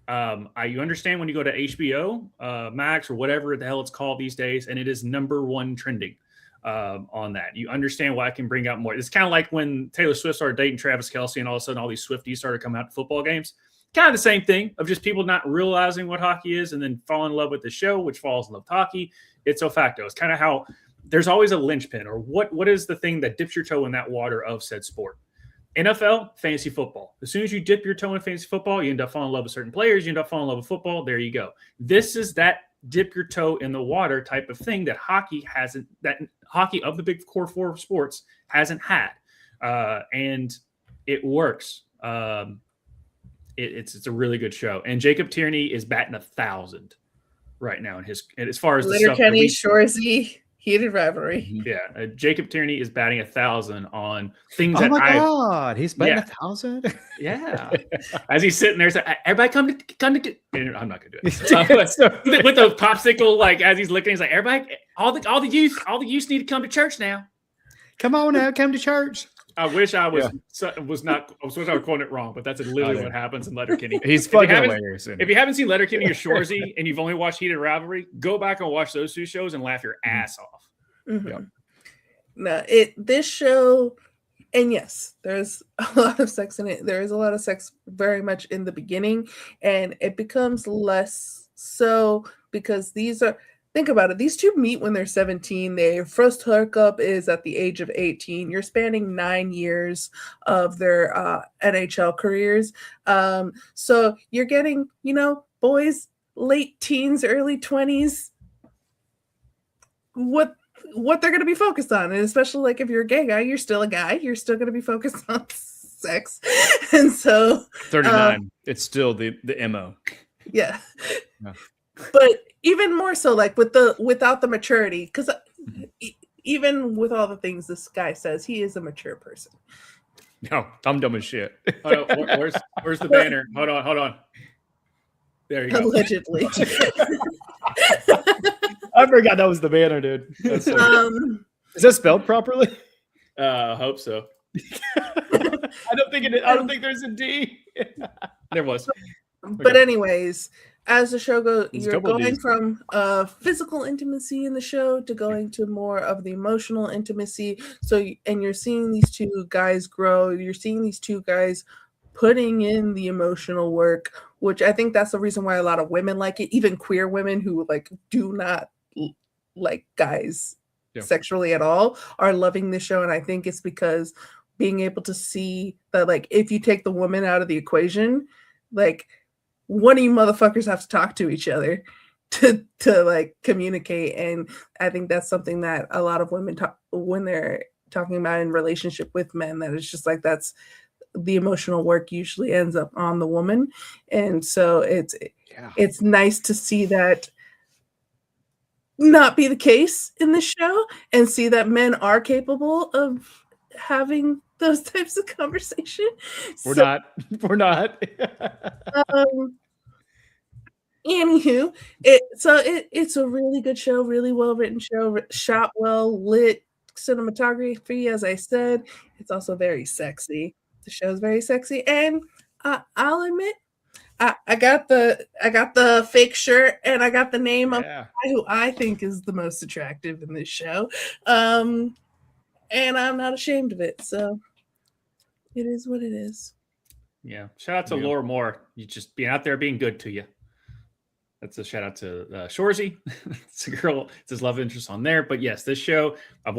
Speaker 1: You understand when you go to HBO Max or whatever the hell it's called these days, and it is #1 trending on that. You understand why I can bring out more. It's kind of like when Taylor Swift started dating Travis Kelce, and all of a sudden all these Swifties started coming out to football games. Kind of the same thing of just people not realizing what hockey is and then fall in love with the show, which falls in love with hockey. Ipso facto. It's kind of how there's always a linchpin, or what is the thing that dips your toe in that water of said sport. NFL, fantasy football. As soon as you dip your toe in fantasy football, you end up falling in love with certain players. You end up falling in love with football. There you go. This is that dip your toe in the water type of thing that hockey hasn't, that hockey of the big core four sports hasn't had. And it works. It's a really good show. And Jacob Tierney is batting 1,000 right now in his, and as far as the stuff
Speaker 3: Letterkenny, Shorzy, heated rivalry.
Speaker 1: Yeah, Jacob Tierney is batting 1,000 on things
Speaker 2: Oh
Speaker 1: that
Speaker 2: my God, he's batting 1,000.
Speaker 1: Yeah, as he's sitting there, saying, everybody come to. And I'm not gonna do it. With the popsicle, like as he's looking, he's like, everybody, all the youth need to come to church now.
Speaker 2: Come on now, come to church.
Speaker 1: I wish I was not. I was quoting it wrong, but that's literally what happens in Letterkenny.
Speaker 2: He's fucking hilarious.
Speaker 1: If you haven't seen Letterkenny or Shorzy and you've only watched Heated Rivalry, go back and watch those two shows and laugh your ass off.
Speaker 3: Mm-hmm.
Speaker 1: Yep.
Speaker 3: No, this show, and yes, there's a lot of sex in it. There is a lot of sex very much in the beginning, and it becomes less so because think about it. These two meet when they're 17. Their first hookup is at the age of 18. You're spanning 9 years of their NHL careers. So you're getting, boys, late teens, early 20s, what they're going to be focused on. And especially like if you're a gay guy, you're still a guy. You're still going to be focused on sex. And so
Speaker 2: 39, it's still the MO.
Speaker 3: Yeah. But even more so, like without the maturity, because even with all the things this guy says, he is a mature person.
Speaker 2: No, I'm dumb as shit.
Speaker 1: Hold on, where's the banner? Hold on. There you go.
Speaker 3: Allegedly.
Speaker 2: I forgot that was the banner, dude. Is that spelled properly?
Speaker 1: Hope so.
Speaker 2: I don't think there's a D.
Speaker 1: There was.
Speaker 3: But anyways, as the show goes, you're going
Speaker 2: Ds.
Speaker 3: from physical intimacy in the show to going to more of the emotional intimacy. And you're seeing these two guys grow. You're seeing these two guys putting in the emotional work, which I think that's the reason why a lot of women like it. Even queer women who like do not like guys sexually at all are loving this show. And I think it's because being able to see that, like, if you take the woman out of the equation, like, one of you motherfuckers have to talk to each other to like communicate. And I think that's something that a lot of women talk when they're talking about in relationship with men, that it's just like, that's the emotional work usually ends up on the woman. And so it's nice to see that not be the case in this show and see that men are capable of having those types of conversation.
Speaker 2: We're not.
Speaker 3: Anywho, it's a really good show, really well written show, shot well, lit cinematography. As I said, it's also very sexy. The show's very sexy, and I'll admit, I got the fake shirt and I got the name of the guy who I think is the most attractive in this show. And I'm not ashamed of it. So it is what it is.
Speaker 1: Yeah. Shout out to Laura Moore. You just being out there being good to you. That's a shout out to Shorzy. It's a girl. It's his love interest on there. But yes, this show I've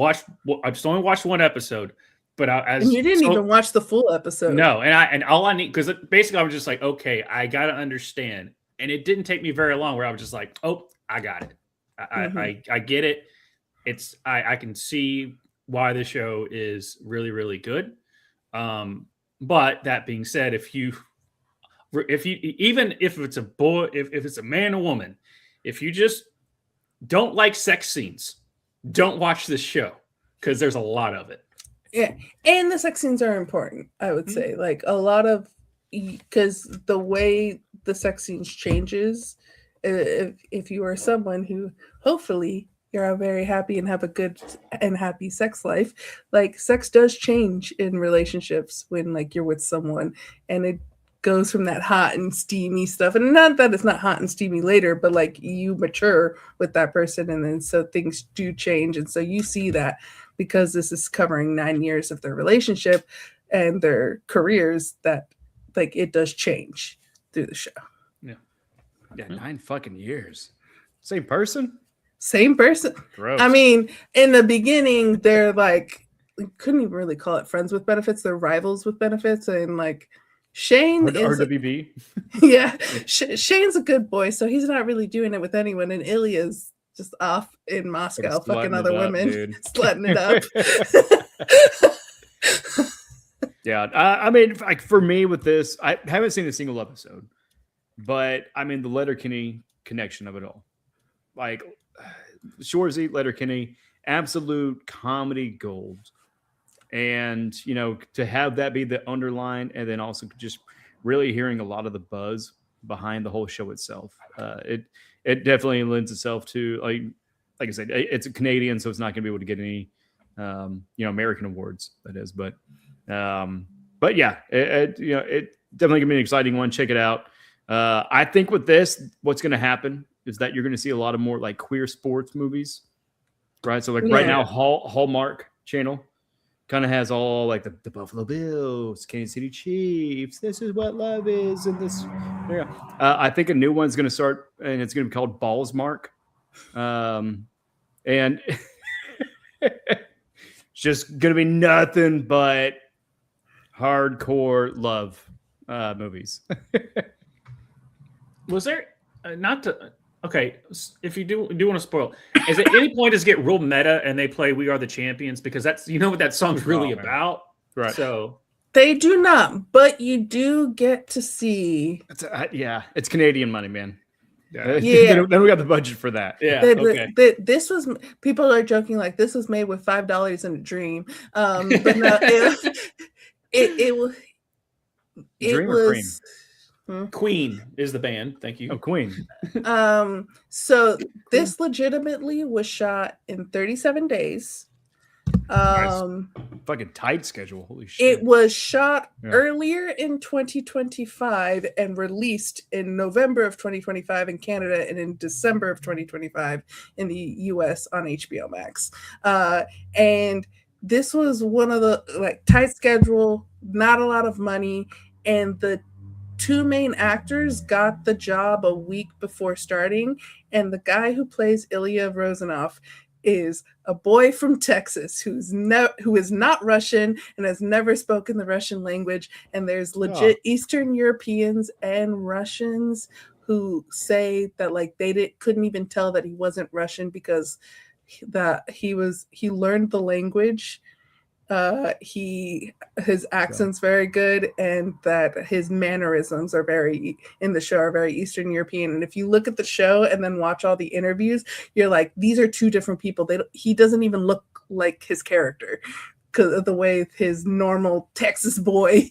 Speaker 1: just only watched one episode. But
Speaker 3: and you didn't even watch the full episode.
Speaker 1: No, and all I need, because basically I was just like, okay, I gotta understand. And it didn't take me very long where I was just like, oh, I got it. I get it. I can see why the show is really, really good. But that being said, if you even if it's a boy, if it's a man or woman, if you just don't like sex scenes, don't watch this show, because there's a lot of it.
Speaker 3: Yeah, and the sex scenes are important, I would say. Like, a lot of, because the way the sex scenes changes, if you are someone who hopefully you're very happy and have a good and happy sex life, like, sex does change in relationships when, like, you're with someone, and it goes from that hot and steamy stuff, and not that it's not hot and steamy later, but like you mature with that person, and then so things do change, and so you see that because this is covering 9 years of their relationship and their careers, that like it does change through the show.
Speaker 2: Yeah, 9 fucking years. Same person.
Speaker 3: Gross. I mean, in the beginning, they're like, we couldn't even really call it friends with benefits. They're rivals with benefits, and like. Shane is
Speaker 2: RWB.
Speaker 3: Yeah, Shane's a good boy, so he's not really doing it with anyone, and Ilya's just off in Moscow, fucking other women, slutting it up.
Speaker 2: Yeah, I mean, like for me with this, I haven't seen a single episode, but I mean the Letterkenny connection of it all, like Shoresy, Letterkenny, absolute comedy gold. And, you know, to have that be the underline, and then also just really hearing a lot of the buzz behind the whole show itself. It definitely lends itself to, like I said, it's a Canadian, so it's not going to be able to get any, American awards, that is. But yeah, it definitely going to be an exciting one. Check it out. I think with this, what's going to happen is that you're going to see a lot of more like queer sports movies, right? So right now, Hallmark Channel kind of has all like the Buffalo Bills, Kansas City Chiefs. This is what love is, and this. Yeah, I think a new one's going to start, and it's going to be called Balls Mark, and it's just going to be nothing but hardcore love movies.
Speaker 1: Was there not to? Okay, if you do want to spoil, is at any point does it get real meta and they play "We Are the Champions"? Because that's what that song's really about,
Speaker 2: right?
Speaker 1: So
Speaker 3: they do not, but you do get to see.
Speaker 2: It's Canadian money, man.
Speaker 3: Yeah.
Speaker 2: Then we got the budget for that. Yeah.
Speaker 3: Okay. This was, people are joking like this was made with $5 in a dream, but no, it was.
Speaker 1: Dream or Cream? Queen is the band. Thank you.
Speaker 2: Oh, Queen.
Speaker 3: So this legitimately was shot in 37 days.
Speaker 2: Nice. Fucking tight schedule. Holy shit.
Speaker 3: It was shot earlier in 2025 and released in November of 2025 in Canada and in December of 2025 in the US on HBO Max. And this was one of the like tight schedule, not a lot of money, and the two main actors got the job a week before starting, and the guy who plays Ilya Rozanov is a boy from Texas who is not Russian and has never spoken the Russian language, and there's legit Eastern Europeans and Russians who say that like they couldn't even tell that he wasn't Russian because he learned the language. His accent's very good, and that his mannerisms are very Eastern European. And if you look at the show and then watch all the interviews, you're like, these are two different people. He doesn't even look like his character because of the way his normal Texas boy.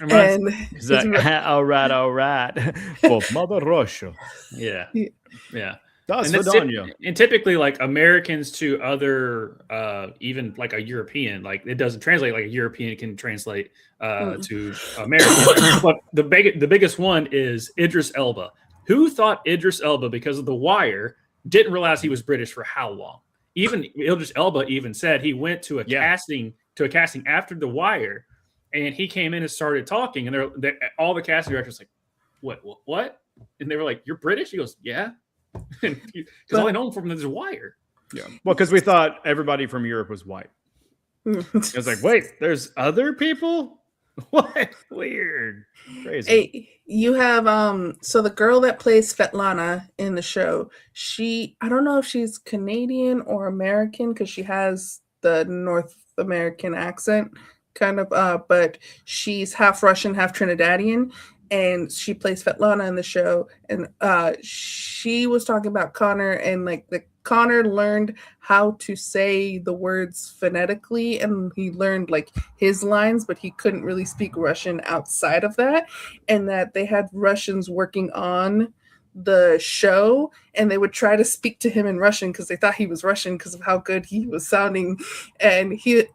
Speaker 3: And
Speaker 2: he's like, all right, for Mother Russia.
Speaker 1: Yeah.
Speaker 2: And
Speaker 1: typically, like Americans to other, even like a European, like it doesn't translate like a European can translate to American. But the biggest one is Idris Elba. Who thought Idris Elba, because of The Wire, didn't realize he was British for how long? Even Idris Elba even said he went to a casting after The Wire, and he came in and started talking, and all the casting directors like, what? And they were like, "You're British?" He goes, "Yeah." Because all I know from The Wire.
Speaker 2: Yeah. Well, because we thought everybody from Europe was white. I was like, wait, there's other people? What? Weird. Crazy.
Speaker 3: Hey, you have so the girl that plays Svetlana in the show, I don't know if she's Canadian or American because she has the North American accent kind of, but she's half Russian, half Trinidadian. And she plays Svetlana in the show, and she was talking about Connor, and like Connor learned how to say the words phonetically, and he learned like his lines, but he couldn't really speak Russian outside of that, and that they had Russians working on the show, and they would try to speak to him in Russian because they thought he was Russian because of how good he was sounding, and she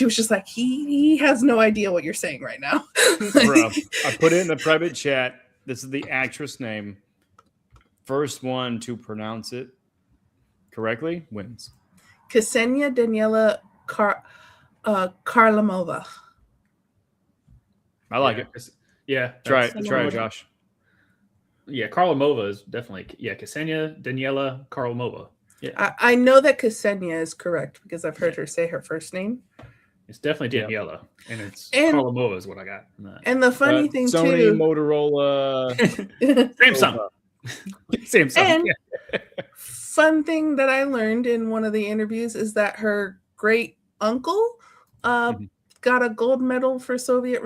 Speaker 3: was just like, he has no idea what you're saying right now.
Speaker 2: Bro, I put it in the private chat. This is the actress name. First one to pronounce it correctly wins.
Speaker 3: Ksenia Daniela Karlamova.
Speaker 2: I like it.
Speaker 1: Yeah.
Speaker 2: Try it, Josh.
Speaker 1: Yeah, Karlamova is definitely Ksenia Daniela Karlamova. Yeah,
Speaker 3: I know that Ksenia is correct because I've heard her say her first name.
Speaker 1: It's definitely Daniela, and Karlamova is what I got.
Speaker 3: And the funny thing
Speaker 2: Sony,
Speaker 3: too,
Speaker 2: Motorola,
Speaker 1: Samsung. Samsung.
Speaker 3: And fun thing that I learned in one of the interviews is that her great uncle got a gold medal for Soviet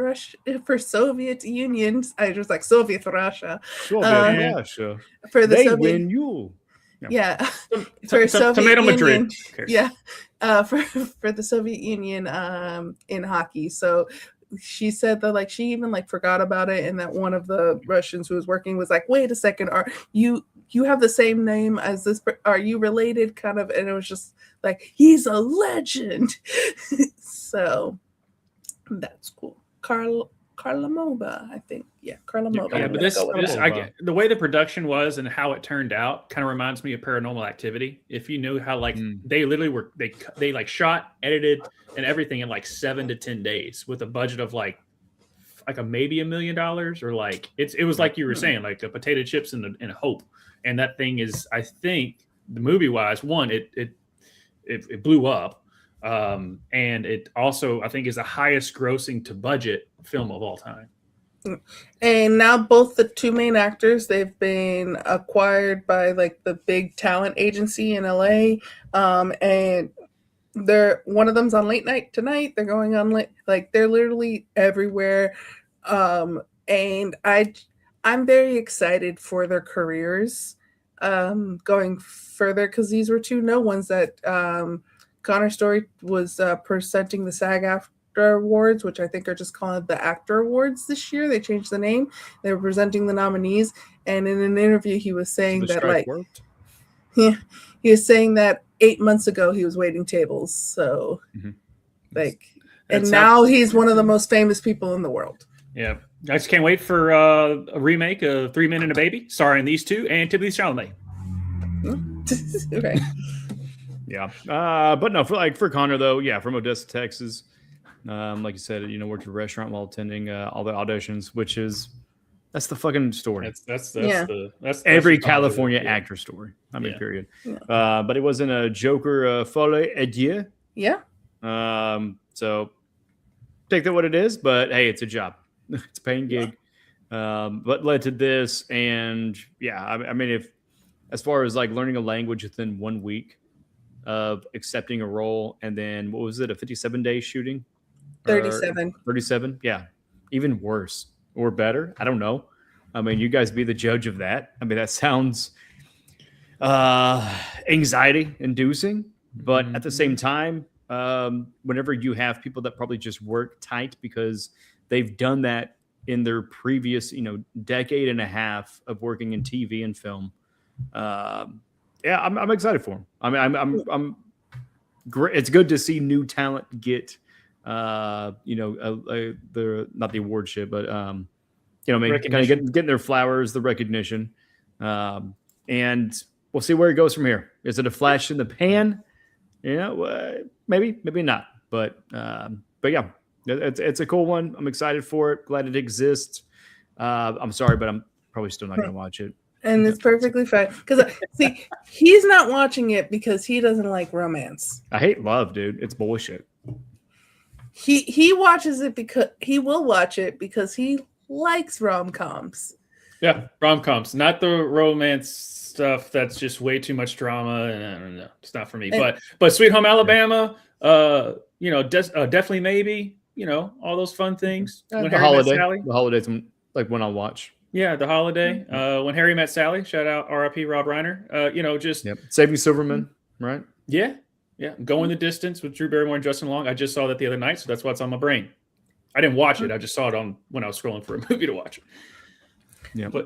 Speaker 3: Union. I was like Soviet Russia. For the Soviet
Speaker 2: win you.
Speaker 3: Yeah, for Soviet
Speaker 1: Tomato
Speaker 3: Union.
Speaker 1: Madrid.
Speaker 3: Yeah, for the Soviet Union in hockey. So she said that like she even like forgot about it, and that one of the Russians who was working was like, "Wait a second, are you have the same name as this? Are you related?" Kind of, and it was just like, he's a legend. So that's cool. Karlamova, I think. Yeah, Karlamova.
Speaker 1: Yeah, but the way the production was and how it turned out kind of reminds me of Paranormal Activity. If you knew how like they literally they like shot, edited, and everything in like 7 to 10 days with a budget of like a maybe $1 million, or like it was like you were saying, like a potato chips and a hope. And that thing is, I think, the movie wise, one, it blew up. And it also, I think, is the highest grossing to budget film of all time.
Speaker 3: And now both the two main actors, they've been acquired by like the big talent agency in LA. And one of them's on Late Night Tonight. They're going on they're literally everywhere. And I'm very excited for their careers going further, because these were two no ones that Connor Story was presenting the SAG-AFTRA Awards, which I think are just called the Actor Awards this year. They changed the name. They were presenting the nominees, and in an interview, he was saying that he was saying that 8 months ago he was waiting tables. So, and now he's one of the most famous people in the world.
Speaker 1: Yeah, I just can't wait for a remake of 3 Men and a Baby, starring these two and Timothée Chalamet.
Speaker 3: Okay.
Speaker 2: Yeah, but no, for Connor though, yeah, from Odessa, Texas. Like you said, worked at a restaurant while attending all the auditions, that's the fucking story.
Speaker 1: That's
Speaker 2: every California actor story. I mean, period. Yeah. But it was in a Joker Folie à Dieu.
Speaker 3: Yeah.
Speaker 2: So take that what it is, but hey, it's a job. It's a paying gig. But led to this, and yeah, I mean, if as far as like learning a language within 1 week of accepting a role, and then what was it, a 57-day shooting? 37. Yeah, even worse or better, I don't know. I mean, you guys be the judge of that. I mean, that sounds anxiety inducing, but at the same time, whenever you have people that probably just work tight because they've done that in their previous decade and a half of working in TV and film, yeah, I'm excited for them. I mean, I'm great. It's good to see new talent get, the not the award shit, but kind of getting their flowers, the recognition, and we'll see where it goes from here. Is it a flash in the pan? Maybe not, but yeah, it's a cool one. I'm excited for it. Glad it exists. I'm sorry, but I'm probably still not going to watch it.
Speaker 3: And it's perfectly fine. Because, see, he's not watching it because he doesn't like romance.
Speaker 2: I hate love, dude. It's bullshit.
Speaker 3: He watches it because he will watch it because he likes rom-coms.
Speaker 1: Yeah, rom-coms. Not the romance stuff that's just way too much drama. And I don't know. It's not for me. But Sweet Home Alabama, definitely maybe, all those fun things.
Speaker 2: The holidays, like when I'll watch.
Speaker 1: Yeah, The Holiday. When Harry Met Sally. Shout out R.I.P. Rob Reiner.
Speaker 2: Saving Silverman, right?
Speaker 1: Yeah. Going the Distance with Drew Barrymore and Justin Long. I just saw that the other night, so that's what's on my brain. I didn't watch it. I just saw it on when I was scrolling for a movie to watch.
Speaker 2: Yeah, but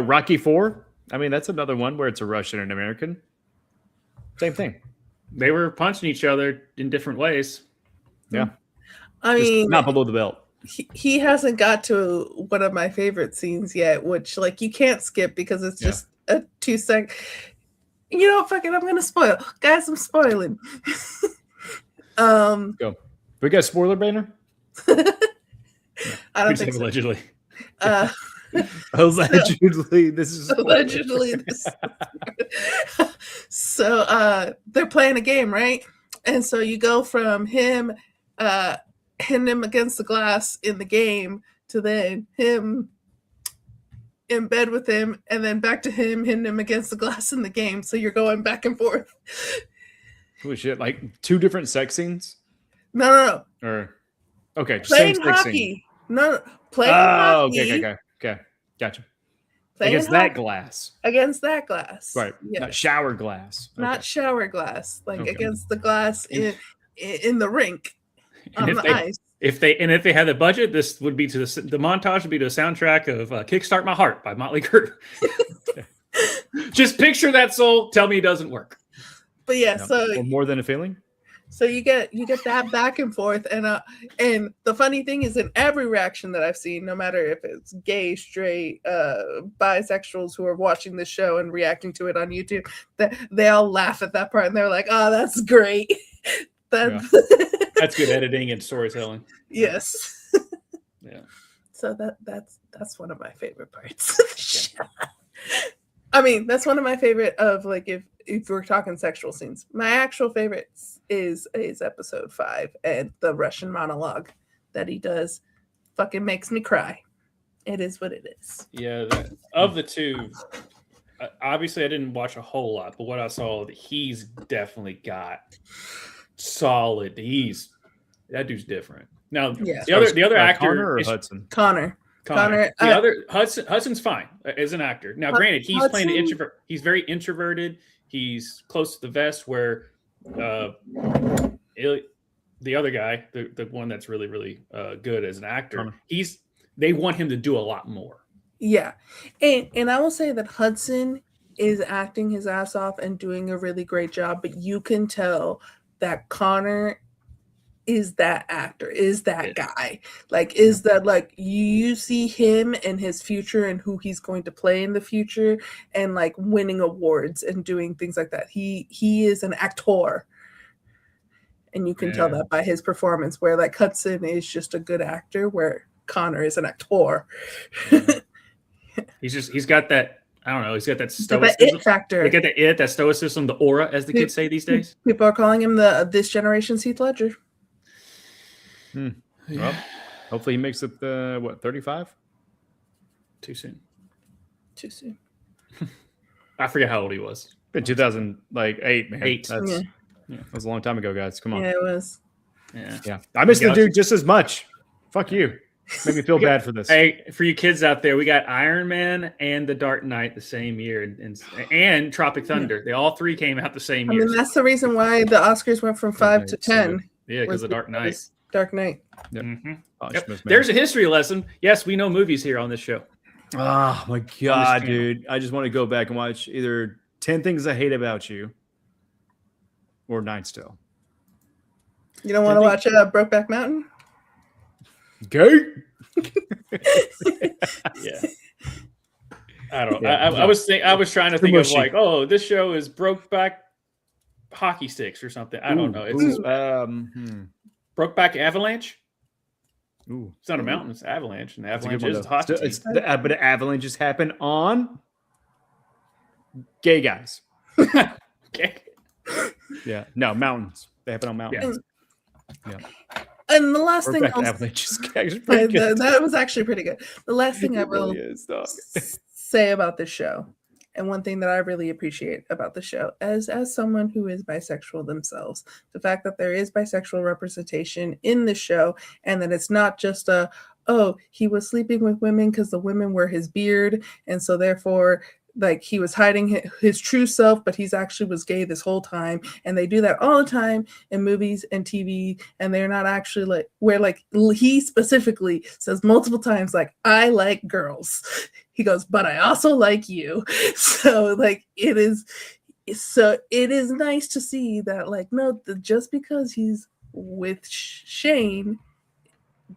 Speaker 2: Rocky IV. I mean, that's another one where it's a Russian and American. Same thing.
Speaker 1: They were punching each other in different ways.
Speaker 2: Yeah.
Speaker 3: I
Speaker 2: Just
Speaker 3: mean,
Speaker 2: not below the belt.
Speaker 3: he hasn't got to one of my favorite scenes yet, which like you can't skip because it's just a 2-second. You know, fuck it, I'm gonna spoil, guys. I'm spoiling.
Speaker 2: Go. We got a spoiler banner.
Speaker 3: I don't think so.
Speaker 1: Allegedly.
Speaker 2: Allegedly, this is
Speaker 3: Allegedly this. So they're playing a game, right? And so you go from him hitting him against the glass in the game to then him in bed with him, and then back to him hitting him against the glass in the game. So you're going back and forth.
Speaker 2: Oh shit! Like 2 different sex scenes.
Speaker 3: No.
Speaker 2: Or okay,
Speaker 3: Playing
Speaker 2: same sex
Speaker 3: hockey.
Speaker 2: scene.
Speaker 3: No, playing hockey.
Speaker 2: Okay, gotcha.
Speaker 3: Playing
Speaker 2: Against that
Speaker 3: hockey.
Speaker 2: glass.
Speaker 3: Against that glass.
Speaker 2: Right.
Speaker 3: Yes.
Speaker 2: Not shower glass.
Speaker 3: Not shower glass. Like
Speaker 2: Okay.
Speaker 3: against the glass in the rink on
Speaker 1: And
Speaker 3: the ice.
Speaker 1: if they had the budget, this would be to the montage would be to a soundtrack of "Kickstart My Heart" by Motley Crue. Just picture that soul. Tell me it doesn't work.
Speaker 3: But yeah,
Speaker 2: No.
Speaker 3: so
Speaker 2: Or more than a feeling.
Speaker 3: so you get that back and forth, and the funny thing is, in every reaction that I've seen, no matter if it's gay, straight, bisexuals who are watching the show and reacting to it on YouTube, that they all laugh at that part and they're like, "Oh, that's great." That's
Speaker 1: That's good editing and storytelling.
Speaker 3: yes.
Speaker 1: Yeah.
Speaker 3: So that's one of my favorite parts. I mean, that's one of my favorite of like if we're talking sexual scenes. My actual favorite is episode 5 and the Russian monologue that he does. Fucking makes me cry. It is what it is.
Speaker 1: Yeah, of the two, obviously I didn't watch a whole lot, but what I saw, he's definitely got solid. That dude's different. Now the other actor
Speaker 2: Connor or
Speaker 1: is
Speaker 2: Hudson.
Speaker 3: Connor.
Speaker 1: The other Hudson's fine as an actor. Now, granted, he's playing an introvert. He's very introverted. He's close to the vest. Where the other guy, the one that's really really good as an actor, they want him to do a lot more.
Speaker 3: Yeah. And I will say that Hudson is acting his ass off and doing a really great job, but you can tell that Connor is that actor, is that guy. Like, is that like you see him and his future and who he's going to play in the future and like winning awards and doing things like that. He is an actor. And you can tell that by his performance, where like Hudson is just a good actor, where Connor is an actor.
Speaker 1: He's got that. I don't know. He's got that
Speaker 3: That
Speaker 1: stoicism
Speaker 3: it factor.
Speaker 1: They get that stoicism, the aura, as the kids say these days.
Speaker 3: People are calling him this generation's Heath Ledger.
Speaker 2: Well, hopefully he makes it 35?
Speaker 1: Too soon.
Speaker 3: Too soon.
Speaker 1: I forget how old he was.
Speaker 2: In 2008, man.
Speaker 1: 8.
Speaker 2: That was a long time ago, guys. Come on.
Speaker 3: Yeah, it was.
Speaker 2: Yeah. I miss the dude just as much. Fuck you. Made me feel bad for this.
Speaker 1: Hey, for you kids out there, we got Iron Man and The Dark Knight the same year, and Tropic Thunder. They all 3 came out the same year.
Speaker 3: I mean, that's the reason why the Oscars went from 5 to 10.
Speaker 1: Yeah, because of Dark Knight.
Speaker 3: Dark Knight.
Speaker 2: Yep.
Speaker 1: Yep. There's a history lesson. Yes, we know movies here on this show.
Speaker 2: Oh my god, dude! I just want to go back and watch either 10 Things I Hate About You or Night Still.
Speaker 3: You don't want to watch Brokeback Mountain?
Speaker 2: Gay.
Speaker 1: Yeah. I don't. I was trying to think of like, oh, this show is Brokeback hockey sticks or something. I don't know. It's Brokeback Avalanche.
Speaker 2: Ooh,
Speaker 1: it's not a mountain; it's avalanche, and
Speaker 2: That's a
Speaker 1: avalanche
Speaker 2: good one,
Speaker 1: is
Speaker 2: though.
Speaker 1: hockey.
Speaker 2: But avalanches happen on gay guys.
Speaker 1: Okay.
Speaker 2: Yeah, no mountains. They happen on mountains. Yeah.
Speaker 3: And the last thing
Speaker 2: avalanches actually pretty good.
Speaker 3: that was actually pretty good. The last thing I will say about this show, and one thing that I really appreciate about the show, as someone who is bisexual themselves, the fact that there is bisexual representation in the show, and that it's not just he was sleeping with women because the women were his beard, and so therefore like he was hiding his true self, but he's actually was gay this whole time. And they do that all the time in movies and TV, and they're not actually like, where like he specifically says multiple times like, I like girls. He goes, but I also like you. So like it is nice to see that like no, just because he's with Shane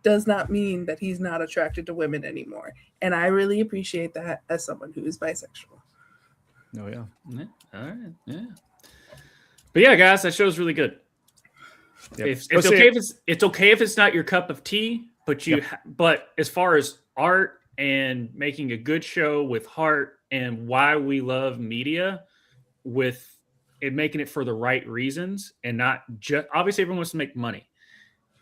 Speaker 3: does not mean that he's not attracted to women anymore. And I really appreciate that as someone who is bisexual.
Speaker 2: Oh yeah.
Speaker 1: All right. Yeah. But yeah, guys, that show's really good.
Speaker 2: Yep.
Speaker 1: It's okay if it's not your cup of tea, but but as far as art and making a good show with heart and why we love media, with it making it for the right reasons and not just obviously everyone wants to make money,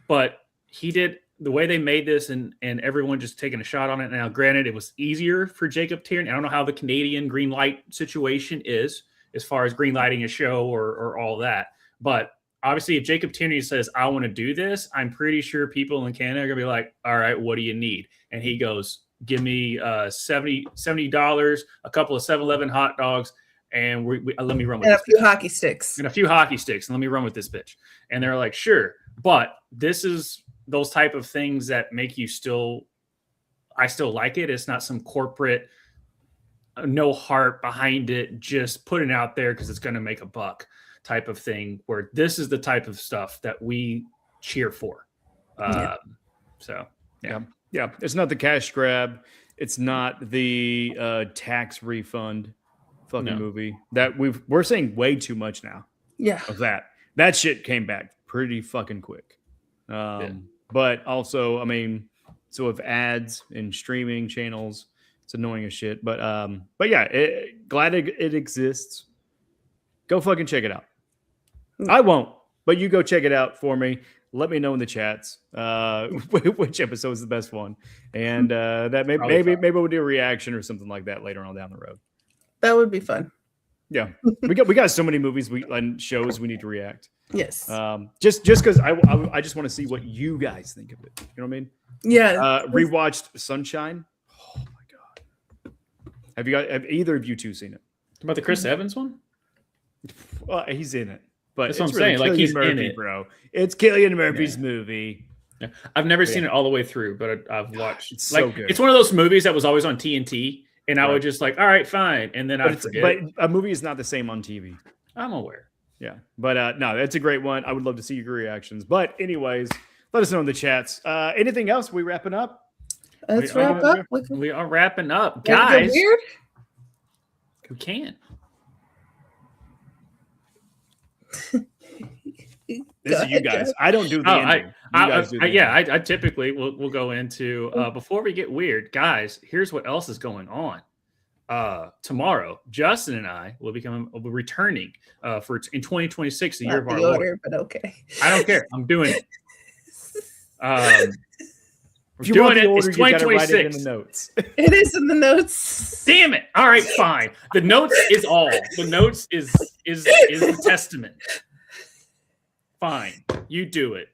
Speaker 1: but he did the way they made this and everyone just taking a shot on it. Now, granted, it was easier for Jacob Tierney. I don't know how the Canadian green light situation is as far as green lighting a show or all that, but obviously, if Jacob Tierney says, I want to do this, I'm pretty sure people in Canada are going to be like, all right, what do you need? And he goes, give me $70, a couple of 7-Eleven hot dogs, and let me run with
Speaker 3: and
Speaker 1: this.
Speaker 3: A few hockey sticks.
Speaker 1: And a few hockey sticks, and let me run with this bitch. And they're like, sure. But this is those type of things that make you I still like it. It's not some corporate, no heart behind it, just put it out there because it's going to make a buck type of thing, where this is the type of stuff that we cheer for. So
Speaker 2: yeah, it's not the cash grab. It's not the tax refund fucking movie that we're saying way too much now.
Speaker 3: Yeah,
Speaker 2: of that shit came back pretty fucking quick. But also, I mean, so if ads and streaming channels, it's annoying as shit. But yeah, glad it exists. Go fucking check it out. I won't, but you go check it out for me. Let me know in the chats which episode is the best one, and that maybe we'll do a reaction or something like that later on down the road.
Speaker 3: That would be fun.
Speaker 2: Yeah, we got so many movies and shows we need to react.
Speaker 3: Yes.
Speaker 2: Just because I just want to see what you guys think of it. You know what I mean?
Speaker 3: Yeah.
Speaker 2: Rewatched Sunshine. Oh my god. Have either of you two seen it?
Speaker 1: About the Chris Evans one?
Speaker 2: Well, he's in it. But
Speaker 1: that's what I'm saying. Like he's
Speaker 2: Murphy,
Speaker 1: in it,
Speaker 2: bro. It's Cillian Murphy's movie.
Speaker 1: Yeah. I've never seen it all the way through, but I've watched.
Speaker 2: It's so good.
Speaker 1: It's one of those movies that was always on TNT, and I would just like, all right, fine, and then I forget.
Speaker 2: But a movie is not the same on TV.
Speaker 1: I'm aware.
Speaker 2: Yeah, but no, that's a great one. I would love to see your reactions. But anyways, let us know in the chats. Anything else? We wrapping up?
Speaker 3: Let's wrap up.
Speaker 1: We are wrapping up, guys.
Speaker 3: Weird?
Speaker 1: Who can?
Speaker 2: This is you guys. I don't do the ending.
Speaker 1: I typically we'll go into before we get weird, guys. Here's what else is going on. Tomorrow, Justin and I will be returning for in 2026, the year of our Lord.
Speaker 3: But okay,
Speaker 1: I don't care. I'm doing it.
Speaker 2: If you want the order,
Speaker 1: it's 2026.
Speaker 2: You gotta write it in the notes.
Speaker 3: It is in the notes.
Speaker 1: Damn it! All right, fine. The notes is all. The notes is the testament. Fine, you do it.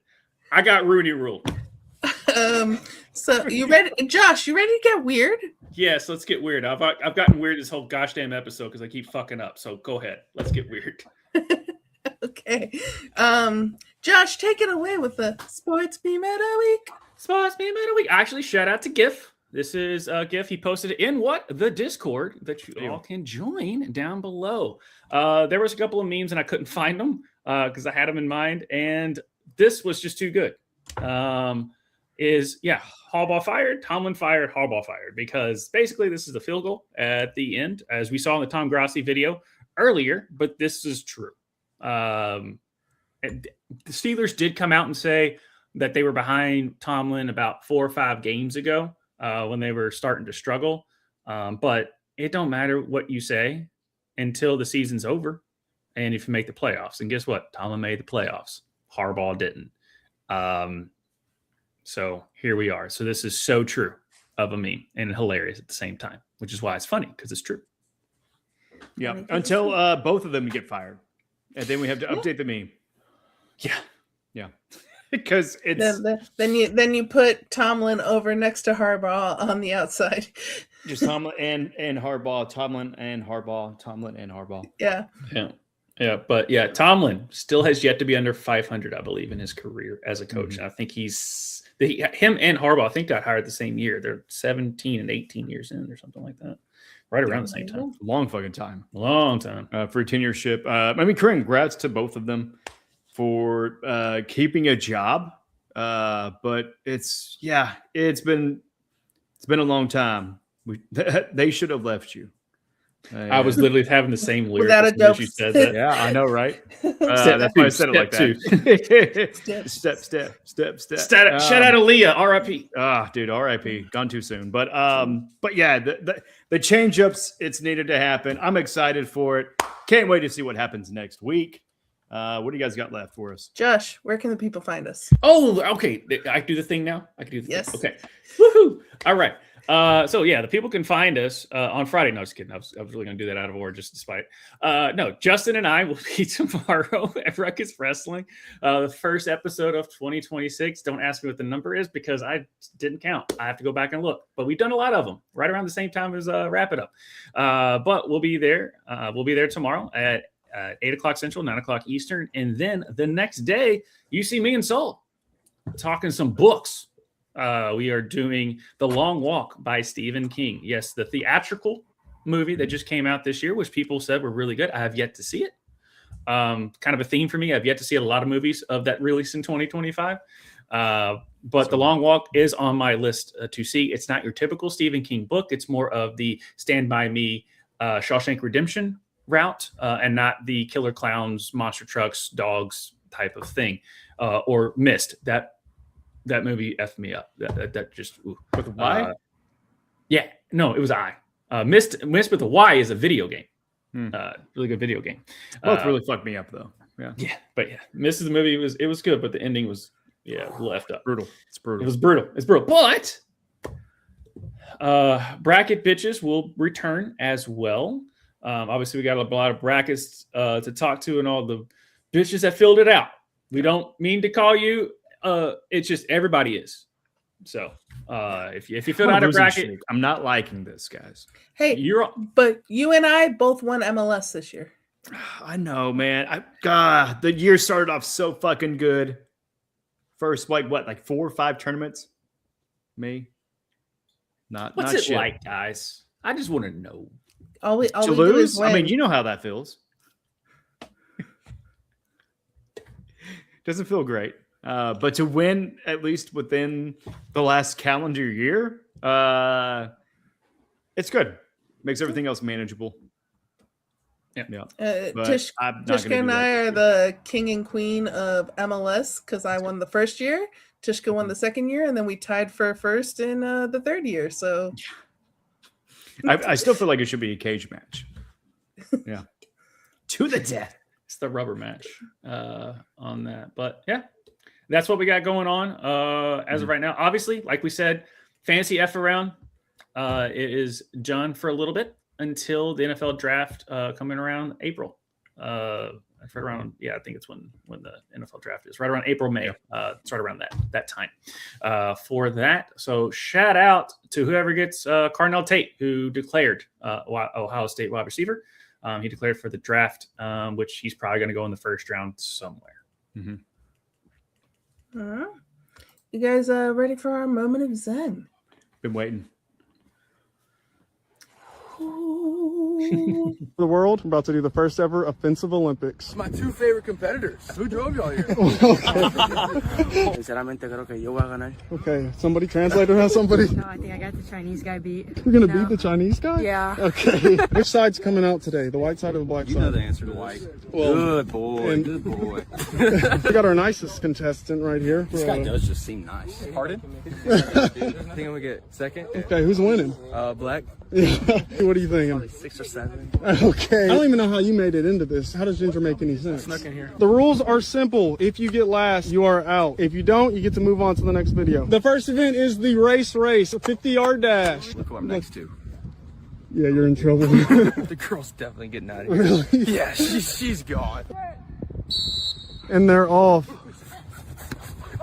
Speaker 1: I got Rooney ruled.
Speaker 3: So you ready, Josh? You ready to get weird?
Speaker 1: Yes, let's get weird. I've gotten weird this whole gosh damn episode because I keep fucking up. So go ahead. Let's get weird.
Speaker 3: Okay. Josh, take it away with the Sports Meme of the Week.
Speaker 1: Sports Meme of the Week. Actually, shout out to GIF. This is GIF. He posted it in the Discord that you all can join down below. There was a couple of memes and I couldn't find them because I had them in mind. And this was just too good. Harbaugh fired, Tomlin fired, Harbaugh fired, because basically this is the field goal at the end, as we saw in the Tom Grassi video earlier, but this is true. The Steelers did come out and say that they were behind Tomlin about 4 or 5 games ago when they were starting to struggle. But it don't matter what you say until the season's over and if you make the playoffs. And guess what? Tomlin made the playoffs. Harbaugh didn't. So here we are. So this is so true of a meme and hilarious at the same time, which is why it's funny, because it's true.
Speaker 2: Yeah, until both of them get fired. And then we have to update the meme. Yeah. Because it's
Speaker 3: then you put Tomlin over next to Harbaugh on the outside.
Speaker 2: Just Tomlin and Harbaugh, Tomlin and Harbaugh, Tomlin and Harbaugh.
Speaker 3: Yeah.
Speaker 1: But Tomlin still has yet to be under 500, I believe, in his career as a coach. And I think him and Harbaugh, I think, got hired the same year. They're 17 and 18 years in or something like that. Right around the same time.
Speaker 2: Long fucking time.
Speaker 1: Long time.
Speaker 2: For tenureship. Congrats to both of them for keeping a job. But it's been a long time. They should have left you.
Speaker 1: I was literally having the same lyrics
Speaker 3: Without a doubt.
Speaker 1: as you said that.
Speaker 2: Yeah, I know, right? That's why I said it like that. Step.
Speaker 1: Shout out to Leah, R.I.P.
Speaker 2: Dude, R.I.P. Gone too soon. But yeah, the change-ups, it's needed to happen. I'm excited for it. Can't wait to see what happens next week. What do you guys got left for us?
Speaker 3: Josh, where can the people find us?
Speaker 1: Oh, okay. I can do the thing now. I can do the
Speaker 3: Yes.
Speaker 1: thing. Okay. Woohoo! All right. So yeah, the people can find us on Friday. No, just kidding. I was really going to do that out of order just despite. No, Justin and I will be tomorrow at Ruckus Wrestling. The first episode of 2026. Don't ask me what the number is because I didn't count. I have to go back and look. But we've done a lot of them right around the same time as Wrap It Up. But we'll be there. We'll be there tomorrow at 8 o'clock Central, 9 o'clock Eastern. And then the next day, you see me and Soul talking some books. We are doing The Long Walk by Stephen King. Yes, the theatrical movie that just came out this year, which people said were really good. I have yet to see it. Kind of a theme for me. I've yet to see a lot of movies of that release in 2025. But The Long Walk is on my list to see. It's not your typical Stephen King book. It's more of the Stand By Me, Shawshank Redemption route, and not the killer clowns, monster trucks, dogs type of thing. Or Mist. That movie effed me up. That just ooh.
Speaker 2: With a Y?
Speaker 1: Yeah, no, it was I. Mist with a Y is a video game. Really good video game.
Speaker 2: Both really fucked me up though.
Speaker 1: Yeah, but yeah, Mist is the movie. It was good, but the ending was left up.
Speaker 2: Brutal. It's brutal.
Speaker 1: It was brutal. It's brutal. But bracket bitches will return as well. Obviously, we got a lot of brackets to talk to, and all the bitches that filled it out. We don't mean to call you. It's just everybody is. So if you filled out a bracket,
Speaker 2: I'm not liking this, guys.
Speaker 3: Hey, but you and I both won MLS this year.
Speaker 2: I know, man. The year started off so fucking good. First, like 4 or 5 tournaments? Me?
Speaker 1: What's it like, guys? I just want to know.
Speaker 3: All we
Speaker 2: to
Speaker 3: do is
Speaker 2: lose?
Speaker 3: win.
Speaker 2: I mean, you know how that feels. Doesn't feel great. But to win, at least within the last calendar year, it's good. Makes everything else manageable. Yeah.
Speaker 3: Tishka and I are the king and queen of MLS because I won the first year. Tishka won the second year, and then we tied for first in the third year. So
Speaker 2: I still feel like it should be a cage match. Yeah.
Speaker 1: To the death. It's the rubber match on that. But yeah, that's what we got going on as of right now. Obviously, like we said, fantasy F around. It is done for a little bit until the NFL draft coming around April. Around, I think it's when the NFL draft is, right around April, May. It's right around that time for that. So shout out to whoever gets Carnell Tate, who declared Ohio State wide receiver. He declared for the draft, which he's probably going to go in the first round somewhere.
Speaker 2: Mm-hmm.
Speaker 3: You guys ready for our moment of Zen?
Speaker 2: Been waiting.
Speaker 7: The world, I'm about to do the first ever offensive Olympics.
Speaker 8: My 2 favorite competitors. Who drove y'all here? Sinceramente creo que yo voy a ganar.
Speaker 7: Okay, somebody translator has somebody?
Speaker 9: No, I think I got the Chinese guy beat.
Speaker 7: You're gonna beat the Chinese guy?
Speaker 9: Yeah.
Speaker 7: Okay. Which side's coming out today? The white side or the black side?
Speaker 8: You know the answer to white.
Speaker 7: Well,
Speaker 8: good boy. Good boy.
Speaker 7: We got our nicest contestant right here.
Speaker 8: This guy does just seem nice. Pardon? I think I'm gonna get second.
Speaker 7: Okay, who's winning?
Speaker 8: Black.
Speaker 7: What do you think?
Speaker 8: Probably 6 or 7.
Speaker 7: Okay. I don't even know how you made it into this. How does Ginger make any sense?
Speaker 8: Snuck in here.
Speaker 7: The rules are simple. If you get last, you are out. If you don't, you get to move on to the next video. The first event is the race, a 50-yard dash.
Speaker 8: Look who I'm next to.
Speaker 7: Yeah, you're in trouble.
Speaker 8: The girl's definitely getting out of here.
Speaker 7: Really?
Speaker 8: Yeah, she's gone.
Speaker 7: And they're off.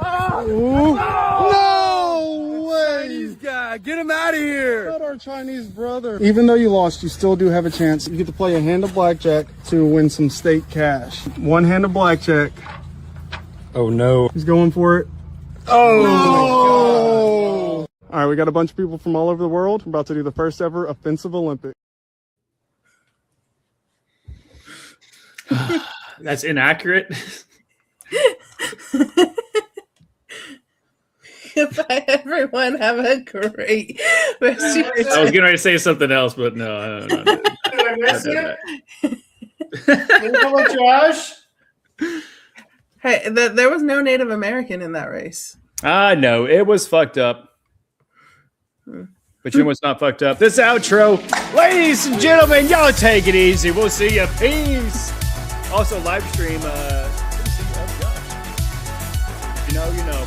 Speaker 7: Oh! No way!
Speaker 8: Chinese guy, get him out of here!
Speaker 7: Not our Chinese brother. Even though you lost, you still do have a chance. You get to play a hand of blackjack to win some state cash. 1 hand of blackjack.
Speaker 8: Oh no.
Speaker 7: He's going for it. Oh! All right, we got a bunch of people from all over the world. We're about to do the first ever offensive Olympic.
Speaker 1: That's inaccurate.
Speaker 3: Bye, everyone. Have a great rest of your
Speaker 1: I was getting ready to say something else, but no.
Speaker 11: Did I miss it? Come on, Josh.
Speaker 3: Hey, there was no Native American in that race.
Speaker 2: No, it was fucked up. But you know what's not fucked up? This outro. Ladies and gentlemen, y'all take it easy. We'll see you. Peace. Also, live stream. You know.